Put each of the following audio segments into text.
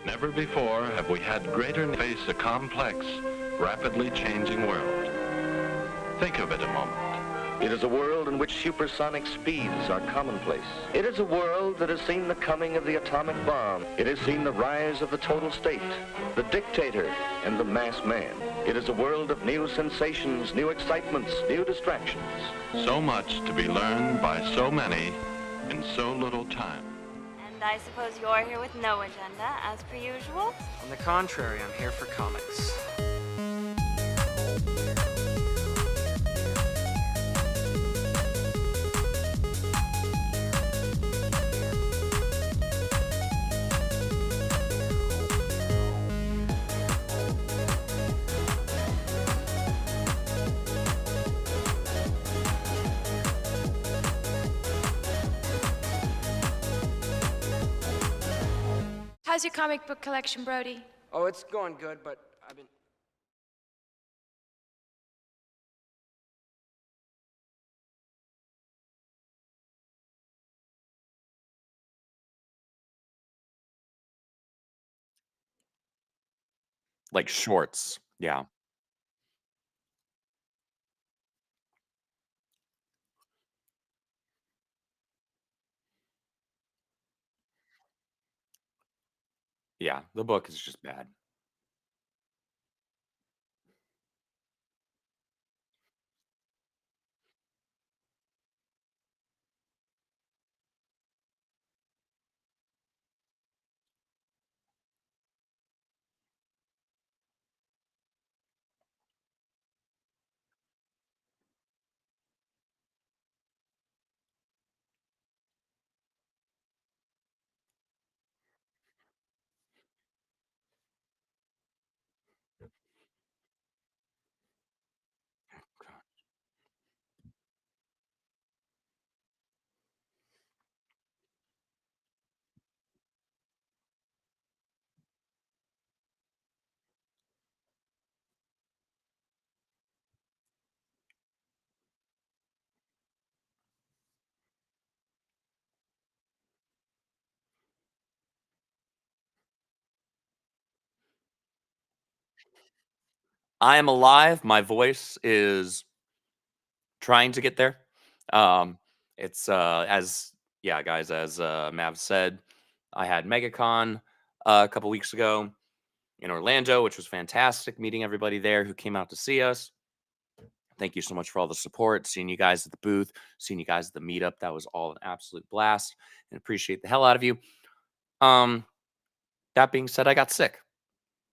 Never before have we had greater face a complex, rapidly changing world. Think of it a moment. It is a world in which supersonic speeds are commonplace. It is a world that has seen the coming of the atomic bomb. It has seen the rise of the total state, the dictator, and the mass man. It is a world of new sensations, new excitements, new distractions. So much to be learned by so many in so little time. And I suppose you're here with no agenda, as per usual? On the contrary, I'm here for comics. How's your comic book collection, Brody? Oh, it's going good, but I've been... Like shorts. Yeah. Yeah, the book is just bad. I am alive. My voice is trying to get there. It's as yeah, guys, as Mav said, I had MegaCon a couple weeks ago in Orlando, which was fantastic. Meeting everybody there who came out to see us. Thank you so much for all the support. Seeing you guys at the booth, seeing you guys at the meetup, that was all an absolute blast, and appreciate the hell out of you. That being said, I got sick,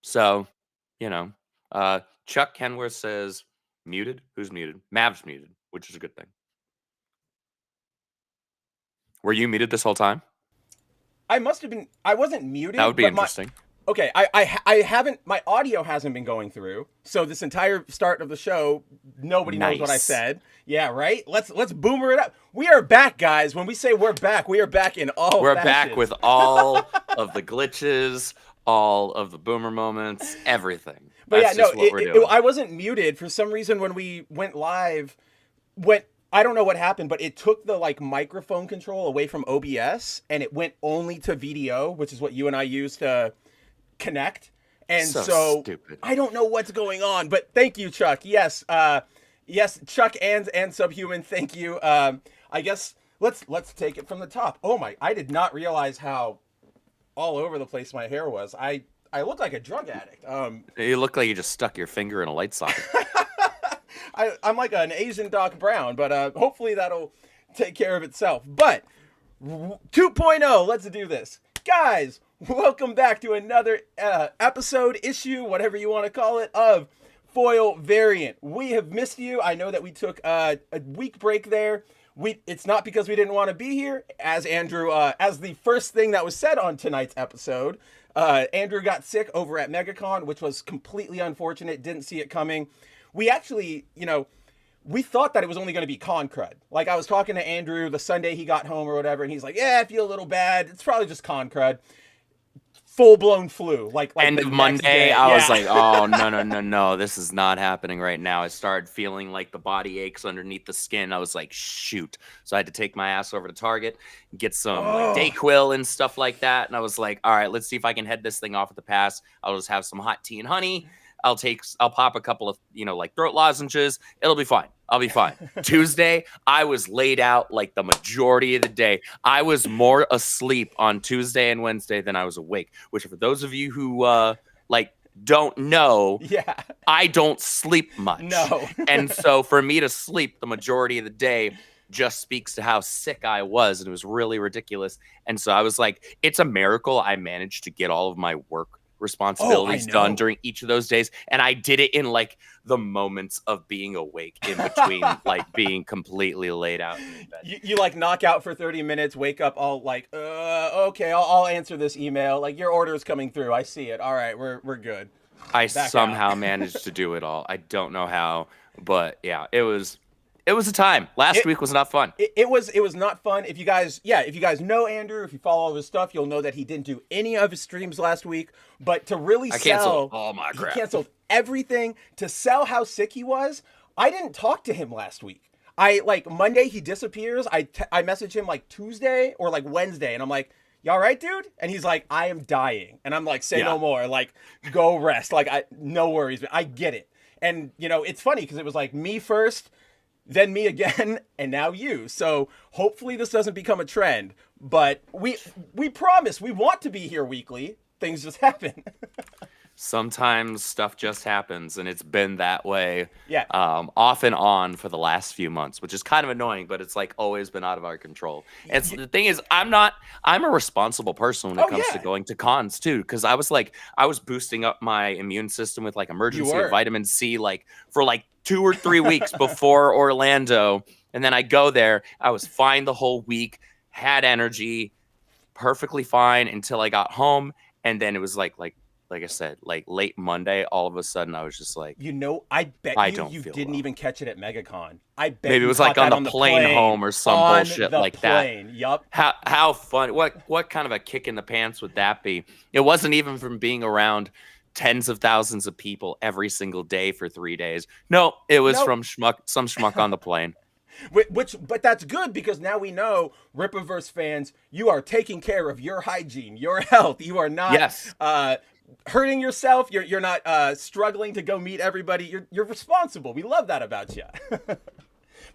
so you know. Chuck Kenworth says muted. Who's muted? Mav's muted, which is a good thing. Were you muted this whole time? I must have been. I wasn't muted. That would be but interesting. Okay, I haven't. My audio hasn't been going through. So this entire start of the show, nobody knows what I Nice. said. Yeah, right. Let's boomer it up. We are back, guys. When we say we're back, we are back in all. We're fashions. back with all of the glitches, all of the boomer moments, everything. But That's yeah, just no, what we're doing. I wasn't muted for some reason when we went live. I don't know what happened, but it took the microphone control away from OBS and it went only to VDO, which is what you and I use to connect. And So stupid. I don't know what's going on, but thank you, Chuck. Yes, yes, Chuck and Subhuman, thank you. I guess let's take it from the top. Oh my, I did not realize how all over the place my hair was. I look like a drug addict. You look like you just stuck your finger in a light socket. I'm like an Asian Doc Brown, but hopefully that'll take care of itself. But 2.0, let's do this. Guys, welcome back to another episode, issue, whatever you want to call it, of Foil Variant. We have missed you. I know that we took a week break there. It's not because we didn't want to be here. As Andrew, as the first thing that was said on tonight's episode, Andrew got sick over at MegaCon, which was completely unfortunate. Didn't see it coming. We actually, we thought that it was only going to be con crud. Like, I was talking to Andrew the Sunday he got home or whatever, and he's like, yeah, I feel a little bad. It's probably just con crud. full-blown flu. Like end the of next Monday, day. I was like, oh, no, this is not happening right now. I started feeling like the body aches underneath the skin. I was like, shoot. So I had to take my ass over to Target, get some like Dayquil and stuff like that. And I was like, all right, let's see if I can head this thing off at the pass. I'll just have some hot tea and honey. I'll pop a couple of, like throat lozenges. It'll be fine. I'll be fine. Tuesday, I was laid out like the majority of the day. I was more asleep on Tuesday and Wednesday than I was awake, which for those of you who don't know, I don't sleep much. No. And so for me to sleep the majority of the day just speaks to how sick I was. And it was really ridiculous. And so I was like, it's a miracle I managed to get all of my work responsibilities done during each of those days, and I did it in like the moments of being awake in between like being completely laid out in bed. You like knock out for 30 minutes, wake up all like okay, I'll answer this email, like your order is coming through, I see it, all right, we're good. I somehow managed to do it all. I don't know how, but yeah, it was a time. Last week was not fun. It was not fun. If you guys know Andrew, if you follow all of his stuff, you'll know that he didn't do any of his streams last week. But to really canceled all my crap. He canceled everything to sell how sick he was. I didn't talk to him last week. Monday he disappears. I message him like Tuesday or like Wednesday, and I'm like, "You all right, dude?" And he's like, "I am dying." And I'm like, "Say no more. Like, go rest. Like, no worries. I get it." And it's funny because it was like me first, then me again, and now you. So hopefully this doesn't become a trend. But we promise we want to be here weekly. Things just happen. Sometimes stuff just happens, and it's been that way off and on for the last few months, which is kind of annoying, but it's like always been out of our control. And the thing is, I'm a responsible person when it comes to going to cons too, because I was boosting up my immune system with like emergency vitamin C like for like 2 or 3 weeks before Orlando, and then I go there. I was fine the whole week, had energy, perfectly fine until I got home, and then it was like I said, like late Monday, all of a sudden I was just like, I bet you didn't even catch it at MegaCon. I bet maybe it was like on the plane home or some bullshit like that. Yup. How fun! What kind of a kick in the pants would that be? It wasn't even from being around tens of thousands of people every single day for 3 days. No, it was from some schmuck on the plane. But that's good, because now we know, Rippaverse fans, you are taking care of your hygiene, your health. You are not hurting yourself. You're not struggling to go meet everybody. You're responsible. We love that about you.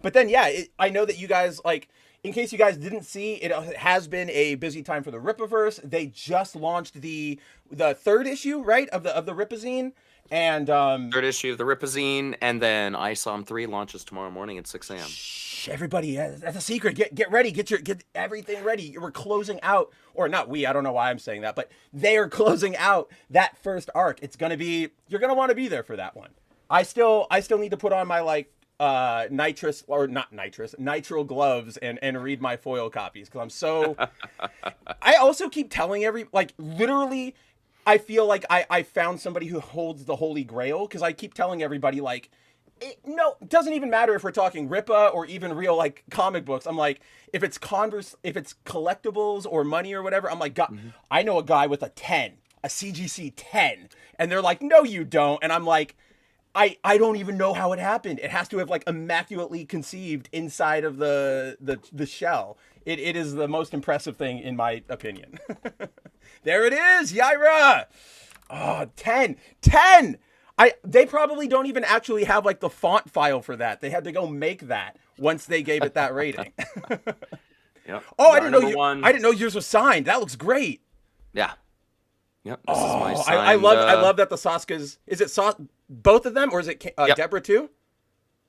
But then, I know that you guys, like, in case you guys didn't see, it has been a busy time for the Rippaverse. They just launched the third issue, right, of the Rippazine. And third issue of the Rippazine, and then ISOM 3 launches tomorrow morning at 6 a.m. Shh, everybody, that's a secret. Get ready. Get everything ready. We're closing out, or not we, I don't know why I'm saying that, but they are closing out that first arc. It's going to be, you're going to want to be there for that one. I still need to put on my nitrile gloves and read my foil copies, because I'm so I also keep telling literally I feel like I found somebody who holds the holy grail, because I keep telling everybody, like, it doesn't even matter if we're talking Rippa or even real, like, comic books. I'm like, if it's collectibles or money or whatever, I'm like, God, I know a guy with a CGC 10. And they're like, no, you don't. And I'm like, I don't even know how it happened. It has to have, like, immaculately conceived inside of the shell. It is the most impressive thing, in my opinion. There it is, Yaira! Oh, 10! They probably don't even actually have, like, the font file for that. They had to go make that once they gave it that rating. Yep. Oh, I didn't know yours was signed. That looks great. Yeah. Yep. This is my signed, I love that the Saskas, is it both of them, or is it Deborah too?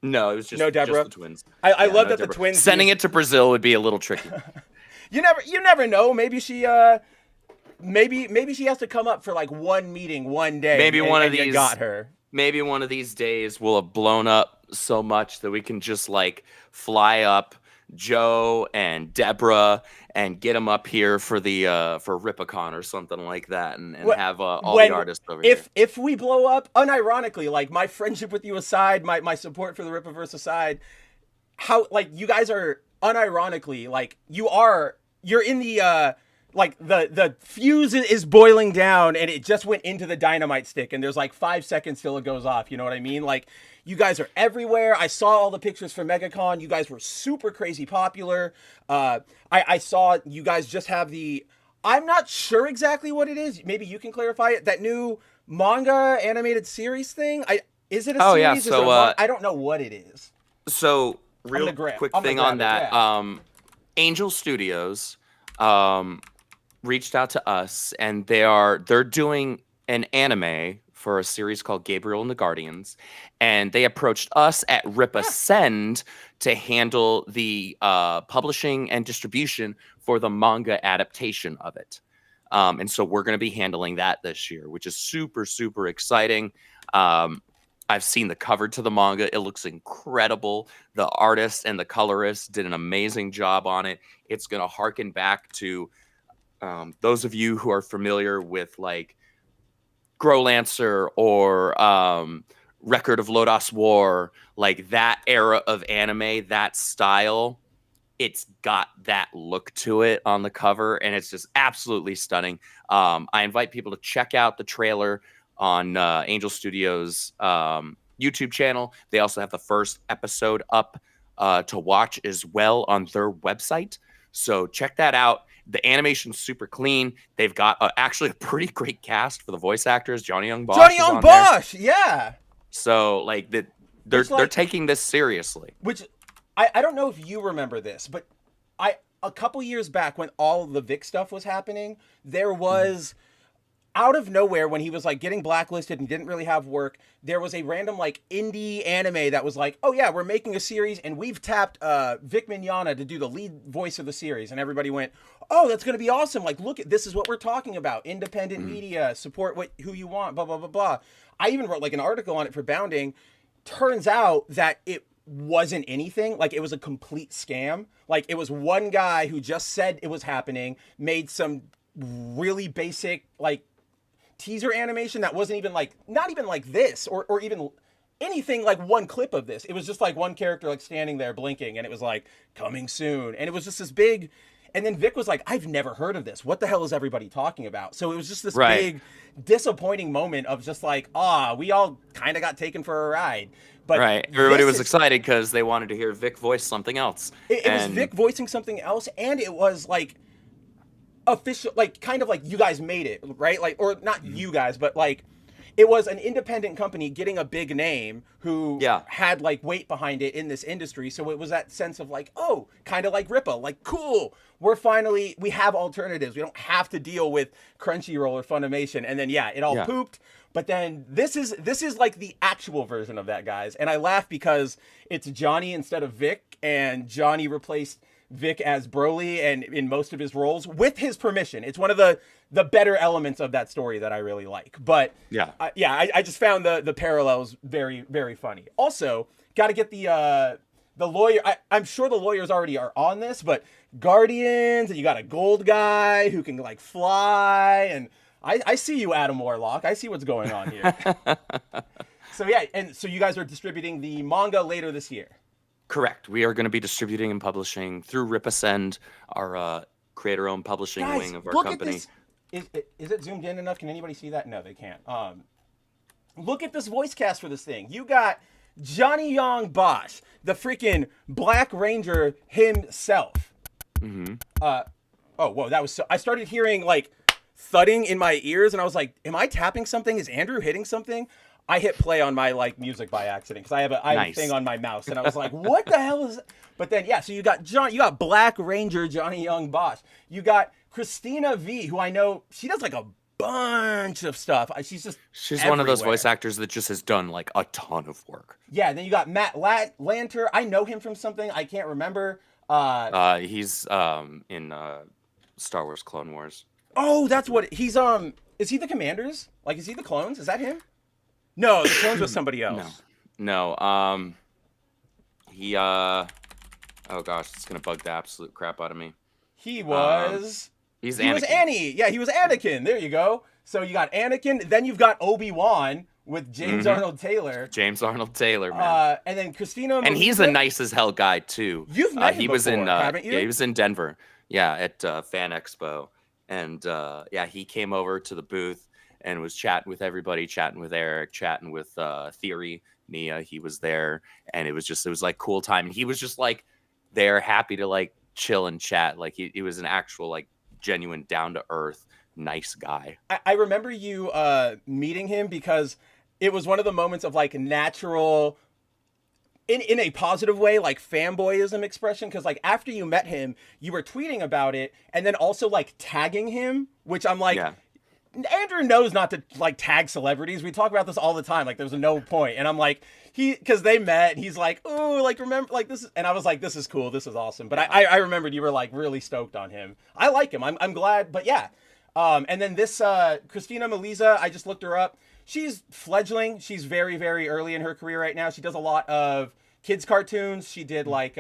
No, it was just Deborah. Just the twins. I love that Deborah. The twins. Sending it to Brazil would be a little tricky. You never know. Maybe she maybe she has to come up for like one meeting one day. Maybe one of these got her. Maybe one of these days will have blown up so much that we can just like fly up Joe and Deborah and get them up here for the for RIPPACon or something like that, and have all the artists over here. If we blow up, unironically, like, my friendship with you aside, my support for the Rippaverse aside, how, like, you guys are unironically, like, you're in the like the fuse is boiling down and it just went into the dynamite stick and there's like 5 seconds till it goes off. You know what I mean? Like, you guys are everywhere. I saw all the pictures from MegaCon. You guys were super crazy popular. I saw you guys just have I'm not sure exactly what it is. Maybe you can clarify it. That new manga animated series thing. Is it a series? Yeah. Is So I don't know what it is. So real quick thing on that. Yeah. Angel Studios reached out to us, and they're doing an anime for a series called Gabriel and the Guardians, and they approached us at RIPPAVERSE to handle the publishing and distribution for the manga adaptation of it. And so we're going to be handling that this year, which is super, super exciting. I've seen the cover to the manga. It looks incredible. The artist and the colorist did an amazing job on it. It's going to harken back to those of you who are familiar with like Growlancer or Record of Lodoss War, like that era of anime, that style. It's got that look to it on the cover, and it's just absolutely stunning. I invite people to check out the trailer on Angel Studios' YouTube channel. They also have the first episode up to watch as well on their website. So check that out. The animation's super clean. They've got actually a pretty great cast for the voice actors. Johnny Young Bosch. Yeah. So like they're taking this seriously. Which I don't know if you remember this, but a couple years back when all the Vic stuff was happening, there was out of nowhere when he was like getting blacklisted and didn't really have work, there was a random like indie anime that was like, oh yeah, we're making a series and we've tapped Vic Mignogna to do the lead voice of the series, and everybody went, oh, that's gonna be awesome. Like, look, this is what we're talking about. Independent media, support who you want, blah blah blah blah. I even wrote like an article on it for Bounding. Turns out that it wasn't anything. Like, it was a complete scam. Like, it was one guy who just said it was happening, made some really basic like teaser animation that wasn't even like, not even like this or even anything like one clip of this. It was just like one character like standing there blinking, and it was like coming soon, and it was just this big. And then Vic was like, I've never heard of this. What the hell is everybody talking about? So it was just this big disappointing moment of just like, we all kind of got taken for a ride. But everybody was excited because they wanted to hear Vic voice something else. It was Vic voicing something else, and it was like official, like kind of like you guys made it, right? Like, or not you guys, but like it was an independent company getting a big name who had like weight behind it in this industry. So it was that sense of like, oh, kind of like Rippa, like, cool, we have alternatives. We don't have to deal with Crunchyroll or Funimation. And then it all pooped. But then this is like the actual version of that, guys. And I laugh because it's Johnny instead of Vic, and Johnny replaced Vic as Broly and in most of his roles with his permission. It's one of the better elements of that story that I really like. But I just found the parallels very, very funny. Also, got to get the lawyer. I'm sure the lawyers already are on this, but Guardians, and you got a gold guy who can like fly, and I see you, Adam Warlock. I see what's going on here. So you guys are distributing the manga later this year. Correct. We are going to be distributing and publishing through RIPPAVERSE, our creator-owned publishing wing of our company. Is it zoomed in enough? Can anybody see that? No, they can't. Look at this voice cast for this thing. You got Johnny Young Bosch, the freaking Black Ranger himself. Mm-hmm. Oh, whoa, that was so... I started hearing, like, thudding in my ears, and I was like, am I tapping something? Is Andrew hitting something? I hit play on my like music by accident because I have a thing on my mouse, and I was like, "What the hell is?" That? But then so you got Black Ranger Johnny Young Bosch. You got Christina V, who I know she does like a bunch of stuff. She's everywhere. One of those voice actors that just has done like a ton of work. Yeah. Then you got Matt Lanter. I know him from something I can't remember. He's in Star Wars Clone Wars. Oh, that's what he's Is he the Commanders? Like, is he the clones? Is that him? No, the clones was somebody else. No. He oh gosh, it's gonna bug the absolute crap out of me. He was Anakin. Was Annie. Yeah, he was Anakin. There you go. So you got Anakin, then you've got Obi-Wan with James Arnold Taylor. James Arnold Taylor, man. And then Christina. And he's a nice as hell guy too. You've met him before, was in haven't you? Yeah, he was in Denver. Yeah, at Fan Expo. And yeah, he came over to the booth and was chatting with everybody, chatting with Eric, chatting with Theory, Nia. He was there, and it was like cool time. And he was just like there, happy to like chill and chat. Like he was an actual like genuine, down to earth, nice guy. I remember you meeting him because it was one of the moments of like natural, in a positive way, like fanboyism expression. Because like after you met him, you were tweeting about it and then also like tagging him, which I'm like, Andrew knows not to like tag celebrities. We talk about this all the time. Like there's no point. And I'm like, because they met, and he's like, oh, like remember like this, and I was like, this is cool, this is awesome. But I remembered you were like really stoked on him. I like him. I'm glad. But yeah. And then this Christina Melisa, I just looked her up. She's fledgling. She's very, very early in her career right now. She does a lot of kids cartoons. She did like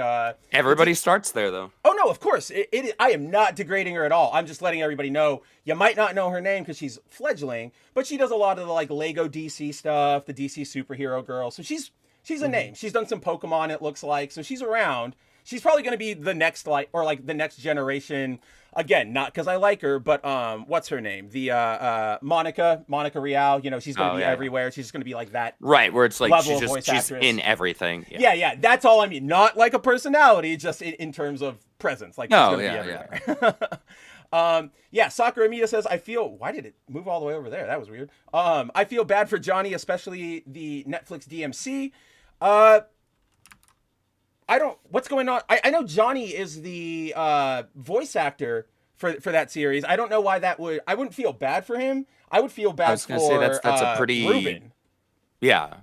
everybody starts there though. Oh no, of course. I am not degrading her at all. I'm just letting everybody know. You might not know her name because she's fledgling, but she does a lot of the like Lego DC stuff, the DC superhero girl. So she's a name. She's done some Pokemon, it looks like. So she's around. She's probably going to be the next the next generation. Again, not because I like her, but what's her name? The Monica Rial. You know, she's going to be everywhere. She's going to be like that. Right, where it's like she's actress. in everything. Yeah. That's all I mean. Not like a personality, just in terms of presence. Like she's going to be everywhere. Sakura Amita says, why did it move all the way over there? That was weird. I feel bad for Johnny, especially the Netflix DMC. What's going on? I know Johnny is the voice actor for that series. I don't know why I wouldn't feel bad for him. I would feel bad for that's a pretty Ruben. Yeah.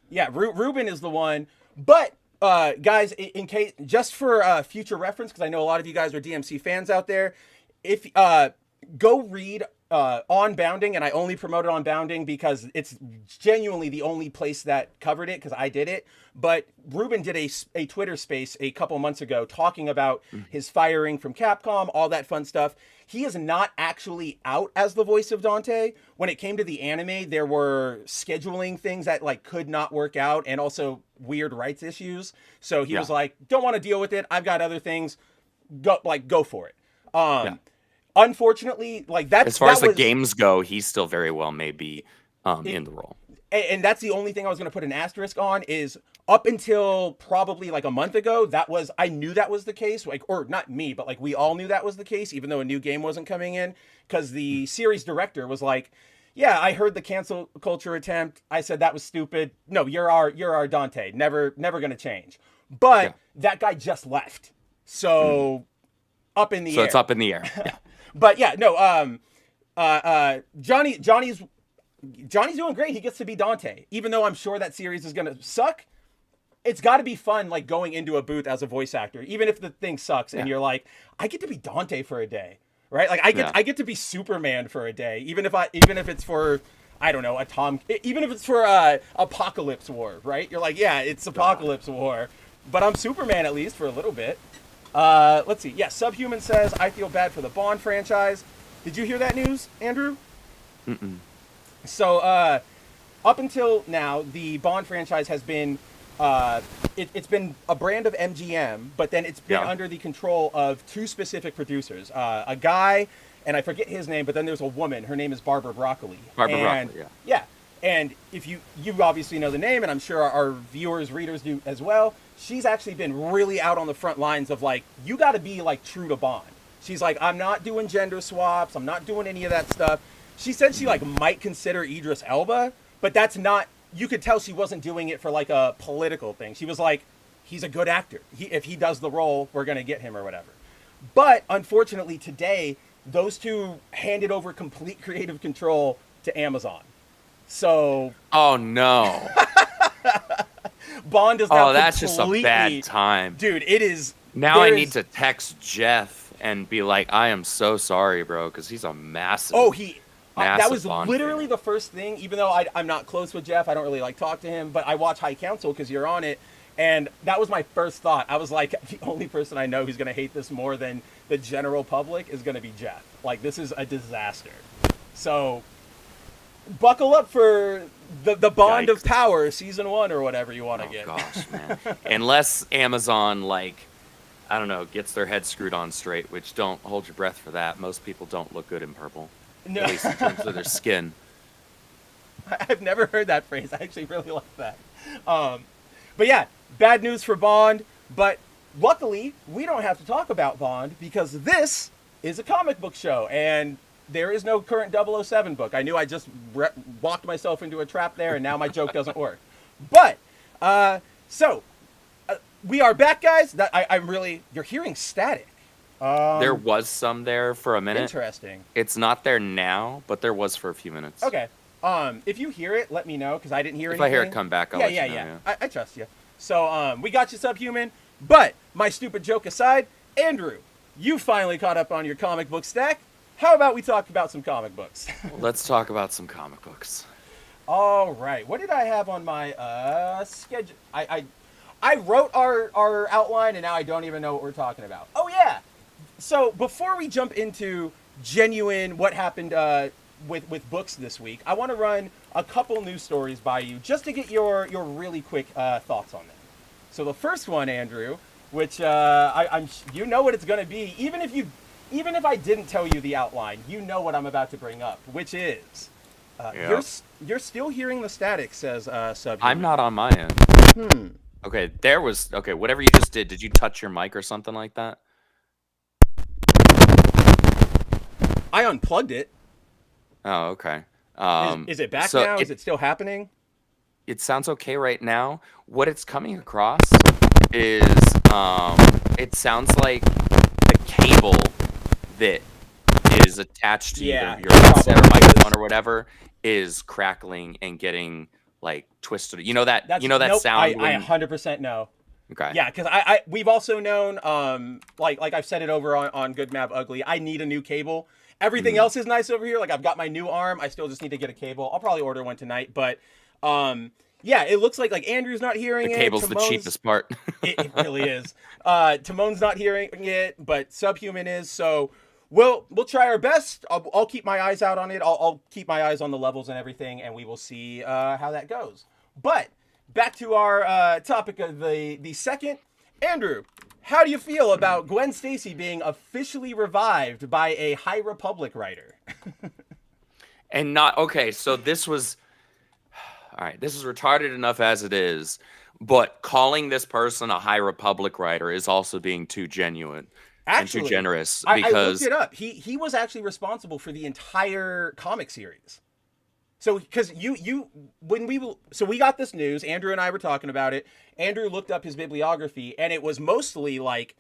Yeah, Ruben is the one. But guys, in case, just for future reference, because I know a lot of you guys are DMC fans out there, if go read On Bounding, and I only promoted On Bounding because it's genuinely the only place that covered it, because I did it. But Ruben did a Twitter space a couple months ago talking about his firing from Capcom, all that fun stuff. He is not actually out as the voice of Dante. When it came to the anime, there were scheduling things that like could not work out, and also weird rights issues. So he was like, don't want to deal with it. I've got other things. Go for it. Unfortunately, like that's as far as the games go, he's still very well may be in the role. And that's the only thing I was going to put an asterisk on is up until probably like a month ago, I knew that was the case, like, or not me, but like we all knew that was the case, even though a new game wasn't coming in, because the series director was like, yeah, I heard the cancel culture attempt. I said that was stupid. No, you're our Dante. Never going to change. But that guy just left. So up in the air. So it's up in the air. Yeah. But yeah, no, Johnny's doing great. He gets to be Dante. Even though I'm sure that series is going to suck, it's got to be fun, like, going into a booth as a voice actor, even if the thing sucks and you're like, I get to be Dante for a day, right? Like, I get to be Superman for a day, even if it's for, I don't know, even if it's for Apocalypse War, right? You're like, yeah, it's Apocalypse War, but I'm Superman at least for a little bit. Let's see. Yeah, Subhuman says, I feel bad for the Bond franchise. Did you hear that news, Andrew? Mm-mm. So, up until now, the Bond franchise has been, it's been a brand of MGM, but then it's been under the control of two specific producers. A guy, and I forget his name, but then there's a woman. Her name is Barbara Broccoli. Broccoli, yeah. And if you obviously know the name, and I'm sure our viewers, readers do as well, she's actually been really out on the front lines of like, you got to be like true to Bond. She's like, I'm not doing gender swaps. I'm not doing any of that stuff. She said she like might consider Idris Elba, but that's not, you could tell she wasn't doing it for like a political thing. She was like, he's a good actor. If he does the role, we're going to get him or whatever. But unfortunately today, those two handed over complete creative control to Amazon. So. Oh no. Bond is now Oh, that's just a bad time. Dude, it is. Now I need to text Jeff and be like, I am so sorry, bro, because he's a massive. Oh, that was Bond literally fan. the first thing, even though I'm not close with Jeff, I don't really like talk to him, but I watch High Council because you're on it, and that was my first thought. I was like, the only person I know who's going to hate this more than the general public is going to be Jeff. Like, this is a disaster. So, buckle up for the Bond of Power, Season 1 or whatever you want to get. Oh, gosh, man. Unless Amazon, like, I don't know, gets their head screwed on straight, which don't hold your breath for that. Most people don't look good in purple. No. At least in terms of their skin. I've never heard that phrase. I actually really like that. But yeah, bad news for Bond. But luckily, we don't have to talk about Bond because this is a comic book show. And there is no current 007 book. I knew I just walked myself into a trap there, and now my joke doesn't work. But, we are back, guys. I'm really... You're hearing static. There was some there for a minute. Interesting. It's not there now, but there was for a few minutes. Okay. If you hear it, let me know, because I didn't hear anything. If I hear it come back, I'll let you know. Yeah. I trust you. So, we got you, Subhuman. But, my stupid joke aside, Andrew, you finally caught up on your comic book stack. How about we talk about some comic books? Let's talk about some comic books. All right. What did I have on my schedule? I wrote our outline, and now I don't even know what we're talking about. Oh, yeah. So, before we jump into genuine what happened with books this week, I want to run a couple news stories by you just to get your really quick thoughts on them. So the first one, Andrew, which I'm you know what it's going to be, even if I didn't tell you the outline, you know what I'm about to bring up, which is you're still hearing the static, says Subhuman. I'm not on my end. Okay, whatever you just did you touch your mic or something like that? I unplugged it. Oh, okay. Is it back now? Is it still happening? It sounds okay right now. What it's coming across is it sounds like the cable that is attached to either your headset or microphone or whatever is crackling and getting like twisted. You know that nope, sound. I 100% know. Okay. Yeah, because we've also known like I've said it over on Good Map Ugly. I need a new cable. Everything else is nice over here. Like I've got my new arm. I still just need to get a cable. I'll probably order one tonight. But yeah, it looks like Andrew's not hearing it. The cable's the cheapest part. It really is. Timon's not hearing it, but Subhuman is. So we'll try our best. I'll keep my eyes out on it. I'll keep my eyes on the levels and everything, and we will see how that goes. But back to our topic of the second. Andrew, how do you feel about Gwen Stacy being officially revived by a High Republic writer? And not okay, so this was all right, this is retarded enough as it is, but calling this person a High Republic writer is also being too genuine and too generous. Because I looked it up. He was actually responsible for the entire comic series. So, because we got this news, Andrew and I were talking about it. Andrew looked up his bibliography, and it was mostly like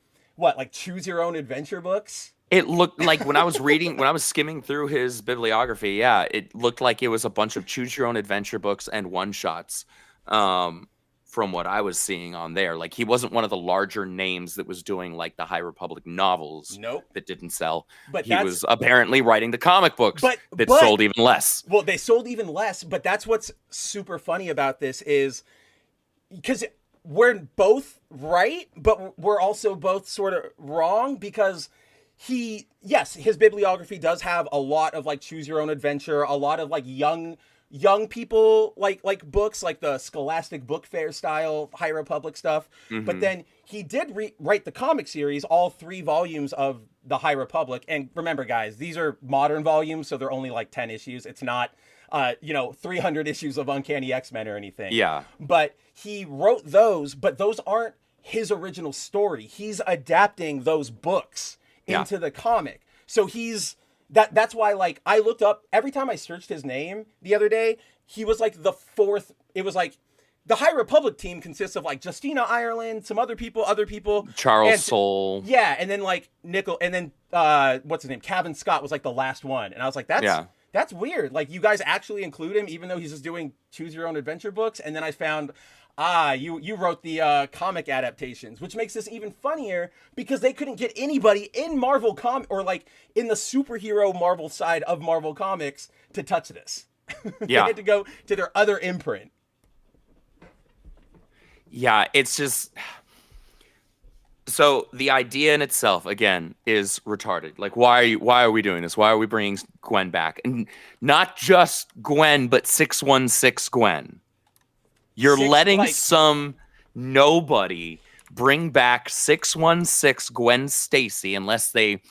choose your own adventure books. It looked like when I was skimming through his bibliography, yeah, it looked like it was a bunch of choose your own adventure books and one shots. From what I was seeing on there, like he wasn't one of the larger names that was doing like the High Republic novels. Nope. That didn't sell. But he was apparently writing the comic books that sold even less. Well, they sold even less, but that's what's super funny about this is because we're both right, but we're also both sort of wrong because his bibliography does have a lot of like choose your own adventure, a lot of like young people like books, like the Scholastic Book Fair style High Republic stuff. Mm-hmm. But then he did write the comic series, all 3 volumes of the High Republic. And remember, guys, these are modern volumes, so they're only like 10 issues. It's not 300 issues of Uncanny X-Men or anything. Yeah. But he wrote those, but those aren't his original story. He's adapting those books into the comic. So that's why, like, I looked up, every time I searched his name the other day, he was like the 4th, it was like, the High Republic team consists of like Justina Ireland, some other people. Charles Soule. Yeah, and then like Nickel, and then, what's his name? Cavan Scott was like the last one. And I was like, that's weird. Like, you guys actually include him, even though he's just doing choose your own adventure books. And then I found, you wrote the comic adaptations, which makes this even funnier because they couldn't get anybody in Marvel or like in the superhero Marvel side of Marvel Comics to touch this. They had to go to their other imprint. Yeah, it's just so the idea in itself again is retarded. Like, why are we doing this? Why are we bringing Gwen back? And not just Gwen, but 616 Gwen. You're letting some nobody bring back 616 Gwen Stacy unless they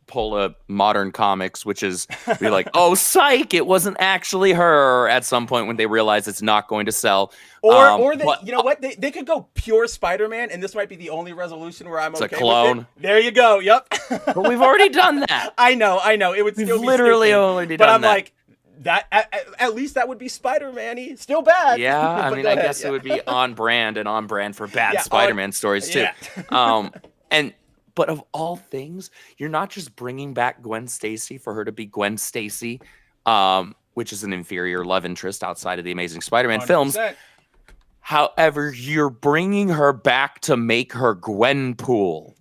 pull a modern comics, which is be like, oh, psych, it wasn't actually her at some point when they realize it's not going to sell. Or they, you know what? They could go pure Spider-Man, and this might be the only resolution where I'm okay a clone. with it. There you go. Yep. But we've already done that. I know. It would still be literally stupid, already but done I'm that. like, that at least that would be Spider-Man-y. Still bad. Yeah, I But mean, go I ahead, guess it would be on brand for bad Spider-Man stories too. Yeah. But of all things, you're not just bringing back Gwen Stacy for her to be Gwen Stacy, which is an inferior love interest outside of the Amazing Spider-Man films. 100%. However, you're bringing her back to make her Gwenpool,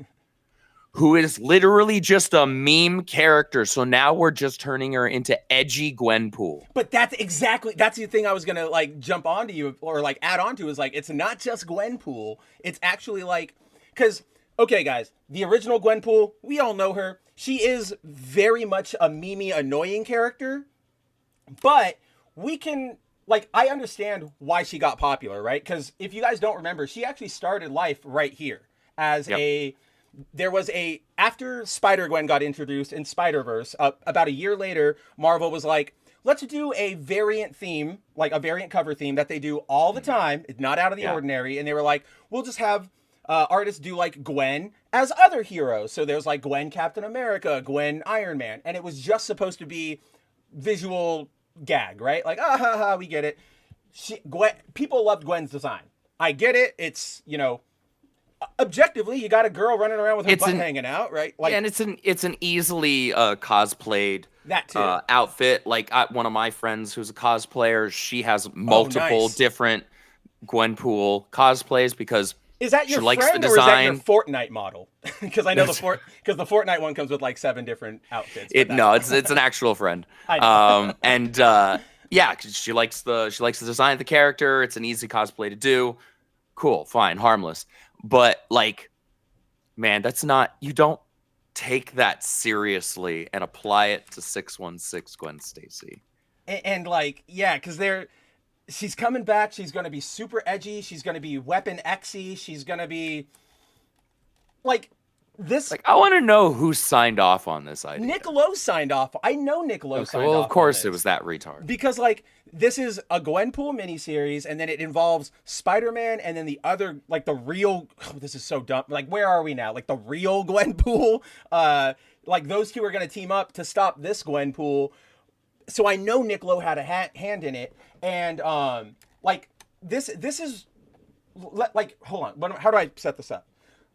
who is literally just a meme character. So now we're just turning her into edgy Gwenpool. But that's the thing I was gonna like jump onto you or like add on to is like it's not just Gwenpool. It's actually like because okay, guys, the original Gwenpool, we all know her. She is very much a memey, annoying character, but we can like I understand why she got popular, right? Because if you guys don't remember, she actually started life right here as there was after Spider-Gwen got introduced in Spider-Verse, about a year later, Marvel was like, let's do a variant theme, like a variant cover theme that they do all the time. It's not out of the ordinary. And they were like, we'll just have artists do like Gwen as other heroes. So there's like Gwen Captain America, Gwen Iron Man. And it was just supposed to be visual gag, right? Like, we get it. People loved Gwen's design. I get it. It's, you know, objectively, you got a girl running around with her butt hanging out, right? Like, and it's an easily cosplayed that too. Outfit. Like one of my friends who's a cosplayer, she has multiple different Gwenpool cosplays because is that your she likes friend the or is that design. your Fortnite model? Because I know the Fortnite one comes with like 7 different outfits. It's an actual friend. I know. Yeah, 'cause she likes the design of the character. It's an easy cosplay to do. Cool, fine, harmless. But like, man, that's not, you don't take that seriously and apply it to 616 Gwen Stacy. And like, yeah, because she's coming back. She's going to be super edgy. She's going to be Weapon X-y. She's going to be like this. Like, I want to know who signed off on this idea. Nick Lowe signed off. I know Nick Lowe signed off. Well, of course it was that retard. Because like, this is a Gwenpool miniseries, and then it involves Spider-Man, and then the other, like the real, this is so dumb. Like, where are we now? Like the real Gwenpool? Like those two are going to team up to stop this Gwenpool. So I know Nick Lowe had a hand in it. And like this is like, hold on. How do I set this up?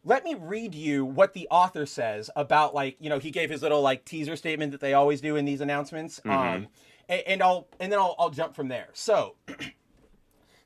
Let me read you what the author says about, like, you know, he gave his little like teaser statement that they always do in these announcements. And then I'll jump from there. So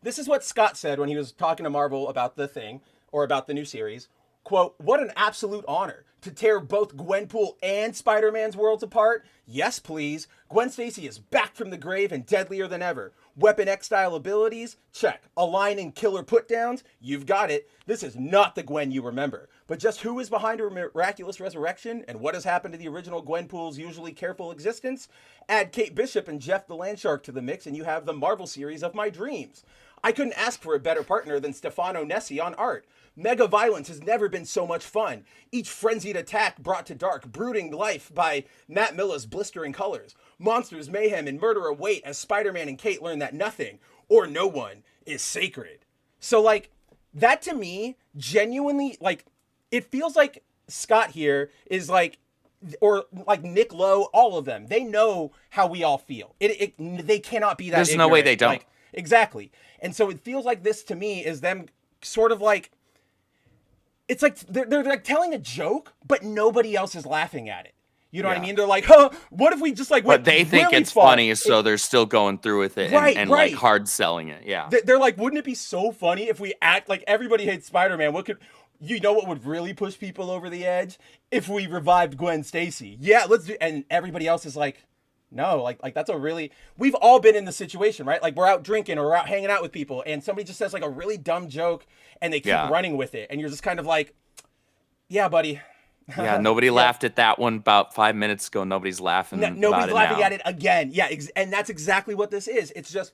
this is what Scott said when he was talking to Marvel about the thing or about the new series. Quote, "What an absolute honor to tear both Gwenpool and Spider-Man's worlds apart. Yes, please. Gwen Stacy is back from the grave and deadlier than ever. Weapon X style abilities? Check. Align and killer put-downs? You've got it. This is not the Gwen you remember. But just who is behind her miraculous resurrection and what has happened to the original Gwenpool's usually careful existence? Add Kate Bishop and Jeff the Landshark to the mix and you have the Marvel series of my dreams. I couldn't ask for a better partner than Stefano Nessi on art. Mega violence has never been so much fun. Each frenzied attack brought to dark, brooding life by Matt Milla's blistering colors. Monsters, mayhem, and murder await as Spider-Man and Kate learn that nothing, or no one, is sacred." So, like, that to me, genuinely, like, it feels like Scott here is like, or like Nick Lowe, all of them, they know how we all feel. They cannot be that There's no way they don't. Like, exactly. And so it feels like this to me is them sort of like, it's like they're like telling a joke, but nobody else is laughing at it. You know what I mean? They're like, huh, what if we just like went But they think really it's far? funny, so they're still going through with it and like hard selling it. Yeah. They're like, wouldn't it be so funny if we act like everybody hates Spider-Man? What would really push people over the edge? If we revived Gwen Stacy. Yeah, let's do, and everybody else is like, no, like that's a really, we've all been in the situation, right? Like we're out drinking or we're out hanging out with people and somebody just says like a really dumb joke and they keep running with it. And you're just kind of like, yeah, buddy. Yeah, nobody laughed at that one about 5 minutes ago. Nobody's laughing. Nobody's laughing now. at it again. Yeah, and that's exactly what this is. It's just,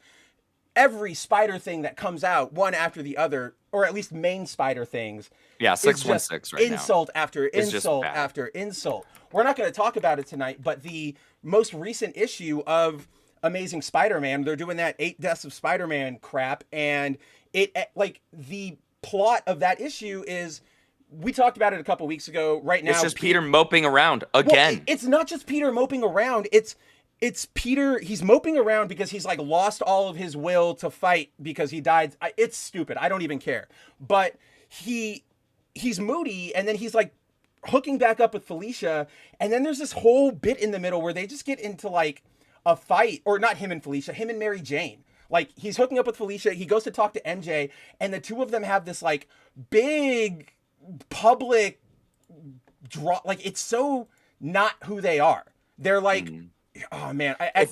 every spider thing that comes out, one after the other, or at least main spider things. Yeah, 616 right now. Insult after It's just insult bad. after insult. We're not going to talk about it tonight, but the most recent issue of Amazing Spider-Man, they're doing that 8 Deaths of Spider-Man crap, and it, like, the plot of that issue is, we talked about it a couple weeks ago. Right now, It's just Peter moping around again. Well, it's not just Peter moping around. It's Peter. He's moping around because he's like lost all of his will to fight because he died. It's stupid. I don't even care. But he's moody, and then he's like hooking back up with Felicia, and then there's this whole bit in the middle where they just get into like a fight, or not him and Felicia, him and Mary Jane. Like, he's hooking up with Felicia. He goes to talk to MJ, and the two of them have this like big public draw. Like, it's so not who they are. They're like, oh man, It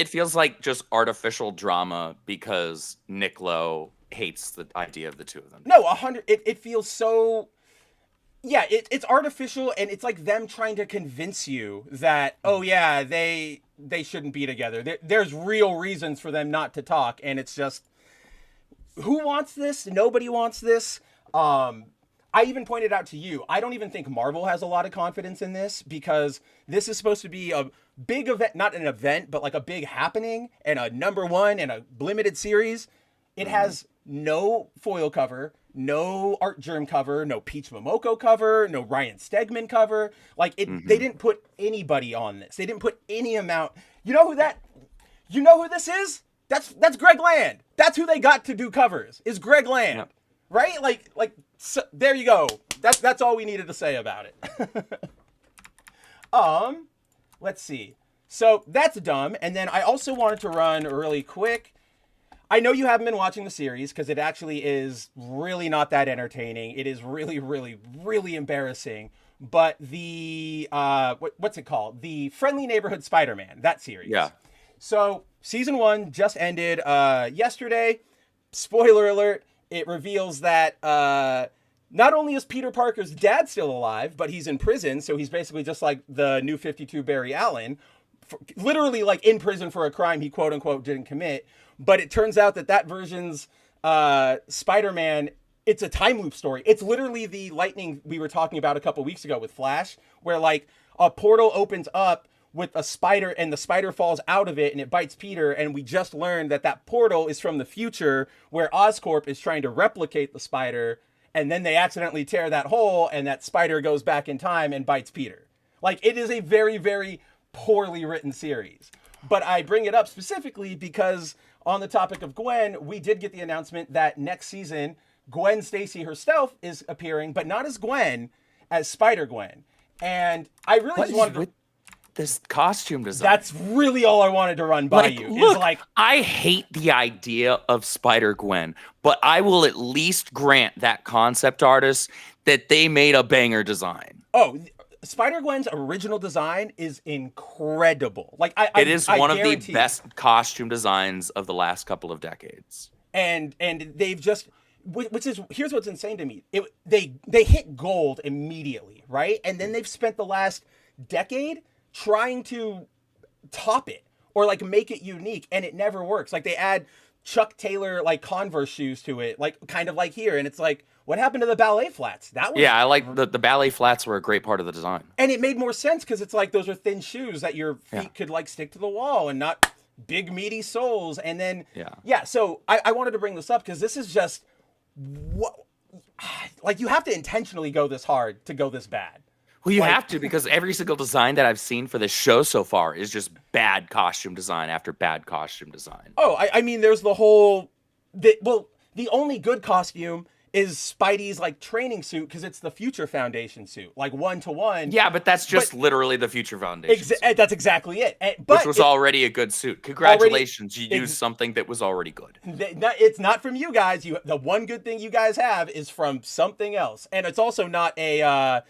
feels like just artificial drama because Nick Lowe hates the idea of the two of them. No, 100. It feels so. Yeah, it's artificial, and it's like them trying to convince you that, oh yeah, they shouldn't be together. There's real reasons for them not to talk, and it's just, who wants this? Nobody wants this. I even pointed out to you, I don't even think Marvel has a lot of confidence in this, because this is supposed to be a big event, not an event, but like a big happening and a #1 and a limited series. It has no foil cover, no Art Germ cover, no Peach Momoko cover, no Ryan Stegman cover. Like, it, they didn't put anybody on this. They didn't put any amount. You know who this is? That's Greg Land. That's who they got to do covers, is Greg Land. Yep. Right? Like so, there you go. That's all we needed to say about it. Let's see. So that's dumb. And then I also wanted to run really quick. I know you haven't been watching the series because it actually is really not that entertaining. It is really, really, really embarrassing. But the what's it called? The Friendly Neighborhood Spider-Man, that series. Yeah. So season 1 just ended yesterday. Spoiler alert. It reveals that not only is Peter Parker's dad still alive, but he's in prison. So he's basically just like the New 52 Barry Allen, literally like in prison for a crime he quote unquote didn't commit. But it turns out that version's Spider-Man, it's a time loop story. It's literally the lightning we were talking about a couple weeks ago with Flash, where like a portal opens up with a spider and the spider falls out of it and it bites Peter. And we just learned that portal is from the future where Oscorp is trying to replicate the spider. And then they accidentally tear that hole and that spider goes back in time and bites Peter. Like, it is a very, very poorly written series. But I bring it up specifically because on the topic of Gwen, we did get the announcement that next season, Gwen Stacy herself is appearing, but not as Gwen, as Spider-Gwen. And I really just wanted to... This costume design. That's really all I wanted to run by you. Look, is like, I hate the idea of Spider-Gwen, but I will at least grant that concept artist that they made a banger design. Oh, Spider-Gwen's original design is incredible. Like, it is one of the guarantee. best costume designs of the last couple of decades. And they've just, which is, here's what's insane to me. They hit gold immediately, right? And then they've spent the last decade trying to top it or like make it unique, and it never works. Like, they add Chuck Taylor like Converse shoes to it, like kind of like here, and it's like, what happened to the ballet flats? That was, yeah, I like the ballet flats were a great part of the design, and it made more sense because it's like those are thin shoes that your feet could like stick to the wall and not big meaty soles. And then so I wanted to bring this up because this is just what, like, you have to intentionally go this hard to go this bad. Well, you have to, because every single design that I've seen for this show so far is just bad costume design after bad costume design. Oh, I mean, there's the whole... the only good costume is Spidey's, like, training suit, because it's the Future Foundation suit, like, 1-to-1. Yeah, but that's just literally the Future Foundation suit. That's exactly it. Which was already a good suit. Congratulations, you used something that was already good. It's not from you guys. The one good thing you guys have is from something else. And it's also not a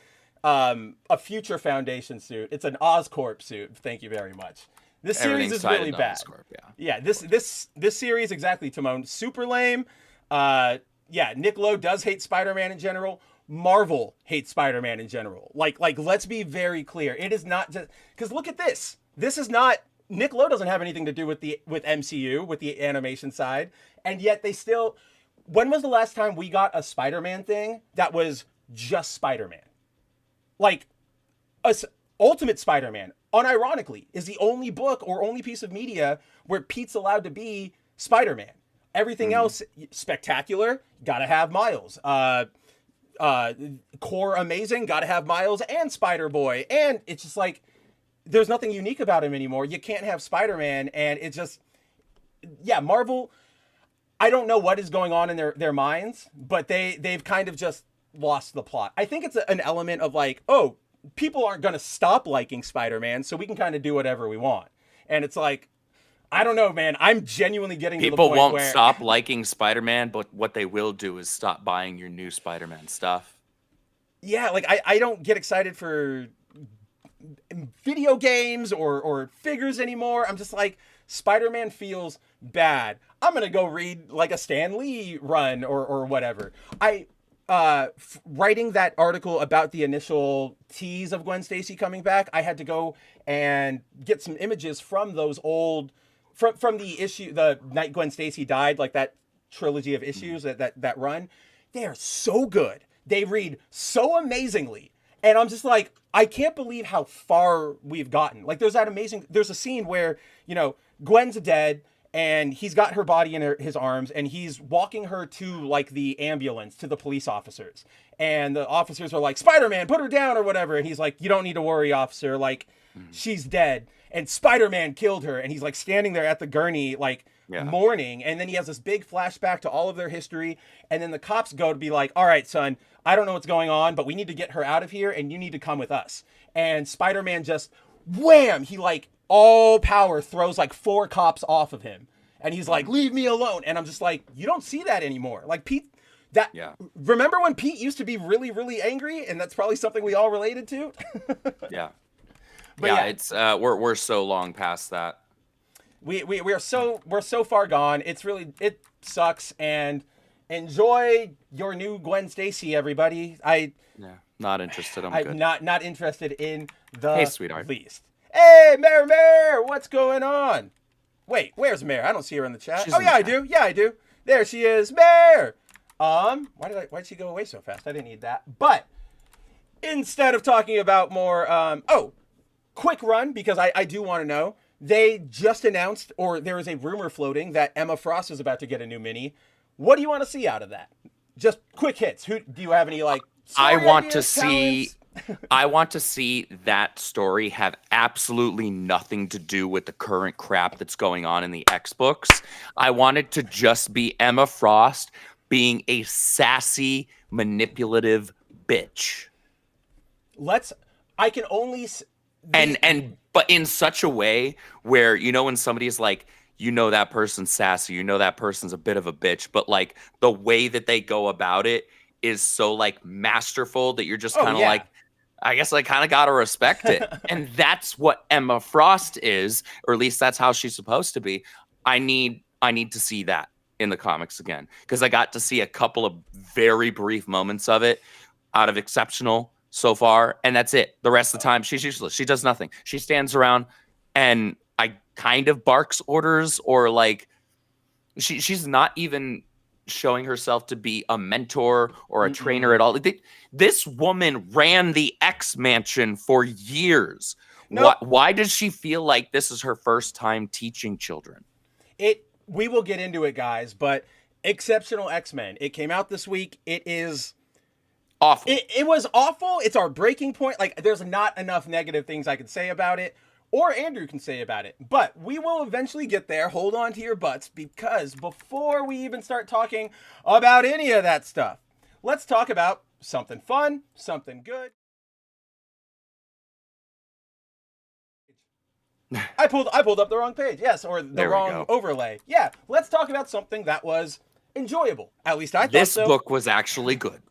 Future Foundation suit. It's an Oscorp suit. Thank you very much. This series is really bad. Oscorp, yeah, this series, exactly, Timon. Super lame. Nick Lowe does hate Spider-Man in general. Marvel hates Spider-Man in general. Like, let's be very clear. It is not just... Because look at this. This is not Nick Lowe doesn't have anything to do with MCU, with the animation side, and yet they still. When was the last time we got a Spider-Man thing that was just Spider-Man? Like, Ultimate Spider-Man, unironically, is the only book or only piece of media where Pete's allowed to be Spider-Man. Everything else, spectacular, gotta have Miles. Core amazing, gotta have Miles and Spider-Boy. And it's just like, there's nothing unique about him anymore. You can't have Spider-Man, and it's just, yeah, Marvel, I don't know what is going on in their minds, but they've kind of just lost the plot. I think it's an element of like, oh, people aren't going to stop liking Spider-Man, so we can kind of do whatever we want. And it's like, I don't know, man. I'm genuinely getting to the point where... People won't stop liking Spider-Man, but what they will do is stop buying your new Spider-Man stuff. Yeah, like, I don't get excited for video games or figures anymore. I'm just like, Spider-Man feels bad. I'm going to go read, like, a Stan Lee run or whatever. Writing that article about the initial tease of Gwen Stacy coming back, I had to go and get some images from those old... From the issue, the night Gwen Stacy died, like that trilogy of issues, that run, they are so good. They read so amazingly. And I'm just like, I can't believe how far we've gotten. Like, there's a scene where, you know, Gwen's dead and he's got her body in his arms and he's walking her to, like, the ambulance, to the police officers. And the officers are like, Spider-Man, put her down or whatever. And he's like, you don't need to worry, officer. Like, she's dead. And Spider-Man killed her, and he's like standing there at the gurney, like mourning. And then he has this big flashback to all of their history. And then the cops go to be like, all right, son, I don't know what's going on, but we need to get her out of here, and you need to come with us. And Spider-Man just, wham, he like all power throws like 4 cops off of him. And he's like, leave me alone. And I'm just like, you don't see that anymore. Like Pete, remember when Pete used to be really, really angry? And that's probably something we all related to. Yeah. But yeah, it's we're so long past that. We're so far gone. It sucks. And enjoy your new Gwen Stacy, everybody. Not interested. I'm good. Not interested in the sweetheart. least. Hey, Mare, what's going on? Wait, where's Mare? I don't see her in the chat. She's oh yeah, I do. Yeah, I do. There she is, Mare. Why'd she go away so fast? I didn't need that. But instead of talking about more, quick run, because I do want to know. They just announced, or there is a rumor floating, that Emma Frost is about to get a new mini. What do you want to see out of that? Just quick hits. Do you have any, like, I want to see that story have absolutely nothing to do with the current crap that's going on in the X books. I want it to just be Emma Frost being a sassy, manipulative bitch. I can only... But in such a way where, you know, when somebody's like, you know, that person's sassy, you know, that person's a bit of a bitch, but like the way that they go about it is so like masterful that you're just kind of like, I guess I kind of got to respect it. And that's what Emma Frost is, or at least that's how she's supposed to be. I need to see that in the comics again, because I got to see a couple of very brief moments of it out of Exceptional so far, and that's it. The rest of the time, she's useless. She does nothing. She stands around and I kind of barks orders, or like she's not even showing herself to be a mentor or a trainer at all. This woman ran the X Mansion for years. Nope. Why does she feel like this is her first time teaching children? We will get into it, guys, but Exceptional X-Men, it came out this week. It is awful. It was awful. It's our breaking point. Like, there's not enough negative things I can say about it, or Andrew can say about it. But we will eventually get there. Hold on to your butts, because before we even start talking about any of that stuff, let's talk about something fun, something good. I pulled up the wrong page. Yes, or the wrong overlay. Yeah, let's talk about something that was enjoyable. At least I thought this so. This book was actually good.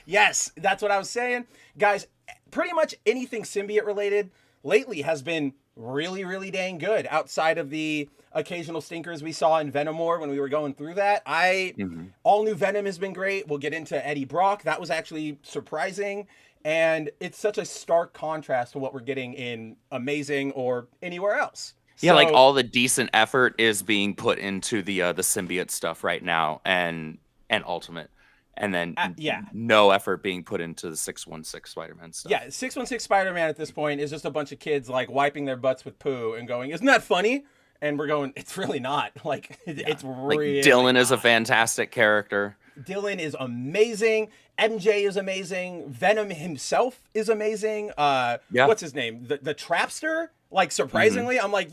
Yes, that's what I was saying. Guys, pretty much anything symbiote related lately has been really, really dang good, outside of the occasional stinkers we saw in Venom War when we were going through that. All new Venom has been great. We'll get into Eddie Brock. That was actually surprising. And it's such a stark contrast to what we're getting in Amazing or anywhere else. Yeah, like So, all the decent effort is being put into the symbiote stuff right now, and Ultimate, and then yeah. no effort being put into the 616 Spider-Man stuff. Yeah, 616 Spider-Man at this point is just a bunch of kids like wiping their butts with poo and going, "Isn't that funny?" And we're going, "It's really not." Like it's Like really Dylan is a not. fantastic character. Dylan is amazing. MJ is amazing. Venom himself is amazing. What's his name? The Trapster. Like surprisingly, I'm like,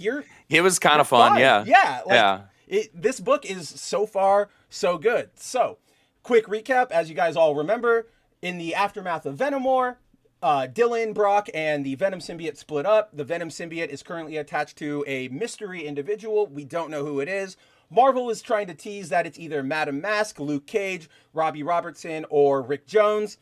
He was kind of fun. fine. Yeah. Yeah. Like, Yeah. This book is so far so good. So, quick recap, as you guys all remember, in the aftermath of Venom War, Dylan, Brock, and the Venom symbiote split up. The Venom symbiote is currently attached to a mystery individual. We don't know who it is. Marvel is trying to tease that it's either Madam Mask, Luke Cage, Robbie Robertson, or Rick Jones.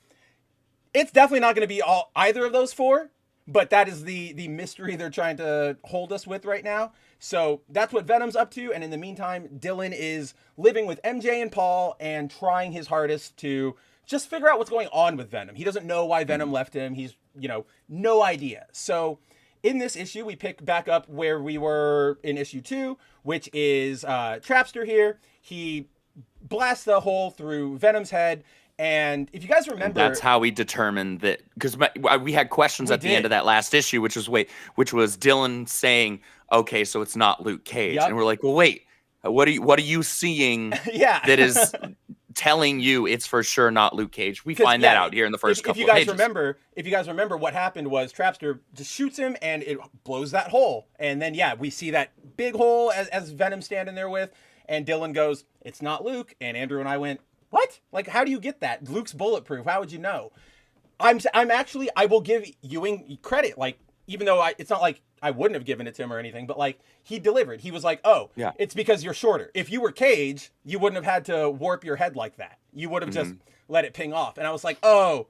It's definitely not going to be either of those four, but that is the mystery they're trying to hold us with right now. So that's what Venom's up to. And in the meantime, Dylan is living with MJ and Paul and trying his hardest to just figure out what's going on with Venom. He doesn't know why Venom left him. He's, no idea. So in this issue, we pick back up where we were in issue 2, which is Trapster here. He blasts a hole through Venom's head. And if you guys remember, that's how we determined that, because we had questions at the end of that last issue, which was Dylan saying, "Okay, so it's not Luke Cage," and we're like, "Well, wait, what are you seeing that is telling you it's for sure not Luke Cage?" We find that out here in the first couple of pages. If you guys remember, what happened was Trapster just shoots him and it blows that hole, and then we see that big hole as Venom standing there with, and Dylan goes, "It's not Luke," and Andrew and I went, "What? Like, how do you get that? Luke's bulletproof. How would you know?" I will give Ewing credit. Like, even though it's not like I wouldn't have given it to him or anything, but like he delivered. He was like, "Oh, it's because you're shorter. If you were Cage, you wouldn't have had to warp your head like that. You would have just let it ping off." And I was like, "Oh,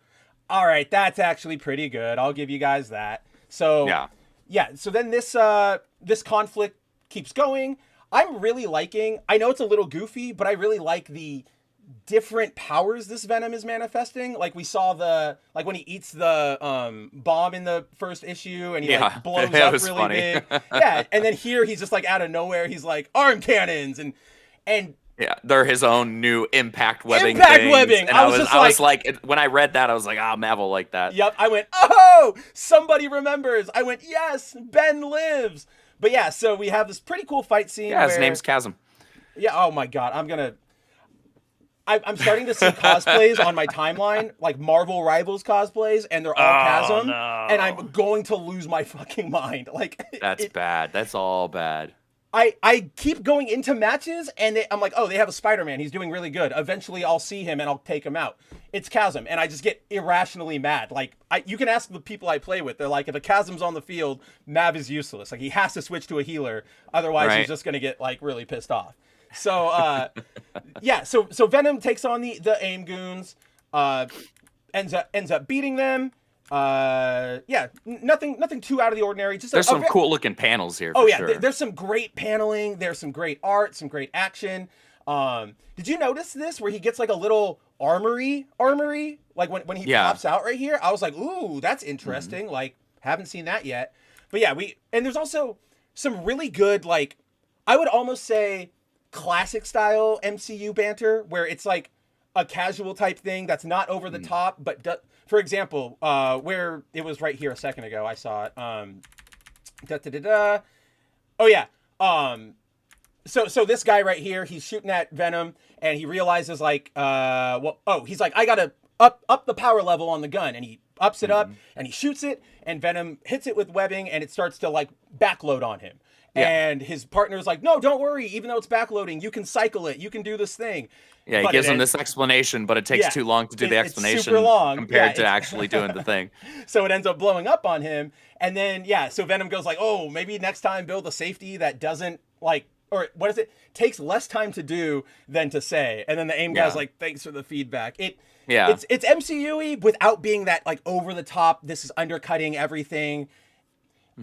all right, that's actually pretty good. I'll give you guys that." So So then this conflict keeps going. I'm really liking. I know it's a little goofy, but I really like the different powers this Venom is manifesting. Like we saw when he eats the bomb in the first issue and he like blows up really funny. big. And then here he's just like out of nowhere, he's like arm cannons and they're his own new impact webbing. And I was like, when I read that, I was like, Mav will like that. Yep. I went, "Oh, somebody remembers." I went, "Yes, Ben lives." But so we have this pretty cool fight scene. Yeah, his name's Chasm. Yeah. Oh my God. I'm starting to see cosplays on my timeline, like Marvel Rivals cosplays, and they're all Chasm, and I'm going to lose my fucking mind. Like that's bad. That's all bad. I keep going into matches, and I'm like, "Oh, they have a Spider-Man. He's doing really good. Eventually, I'll see him and I'll take him out." It's Chasm, and I just get irrationally mad. Like you can ask the people I play with. They're like, if a Chasm's on the field, Mav is useless. Like he has to switch to a healer, otherwise he's just gonna get like really pissed off. So so Venom takes on the AIM goons, ends up beating them. Nothing too out of the ordinary. Just there's some cool looking panels here. Sure. There's some great paneling. There's some great art, some great action. Did you notice this where he gets like a little armory? Like when he pops out right here, I was like, "Ooh, that's interesting." Like haven't seen that yet. But and there's also some really good, like I would almost say classic style MCU banter where it's like a casual type thing that's not over the top, but for example, where it was right here a second ago, I saw it. So this guy right here, he's shooting at Venom and he realizes like, he's like, "I gotta up the power level on the gun," and he ups it up and he shoots it, and Venom hits it with webbing and it starts to like backload on him. And his partner's like, "No, don't worry. Even though it's backloading, you can cycle it. You can do this thing." Yeah, he gives him this explanation, but it takes too long to do the explanation. It's super long compared to actually doing the thing. So it ends up blowing up on him. And then, so Venom goes like, "Oh, maybe next time build a safety that doesn't like, or what is it? Takes less time to do than to say." And then the AIM guy's like, "Thanks for the feedback." It's MCU-y without being that like over the top. This is undercutting everything.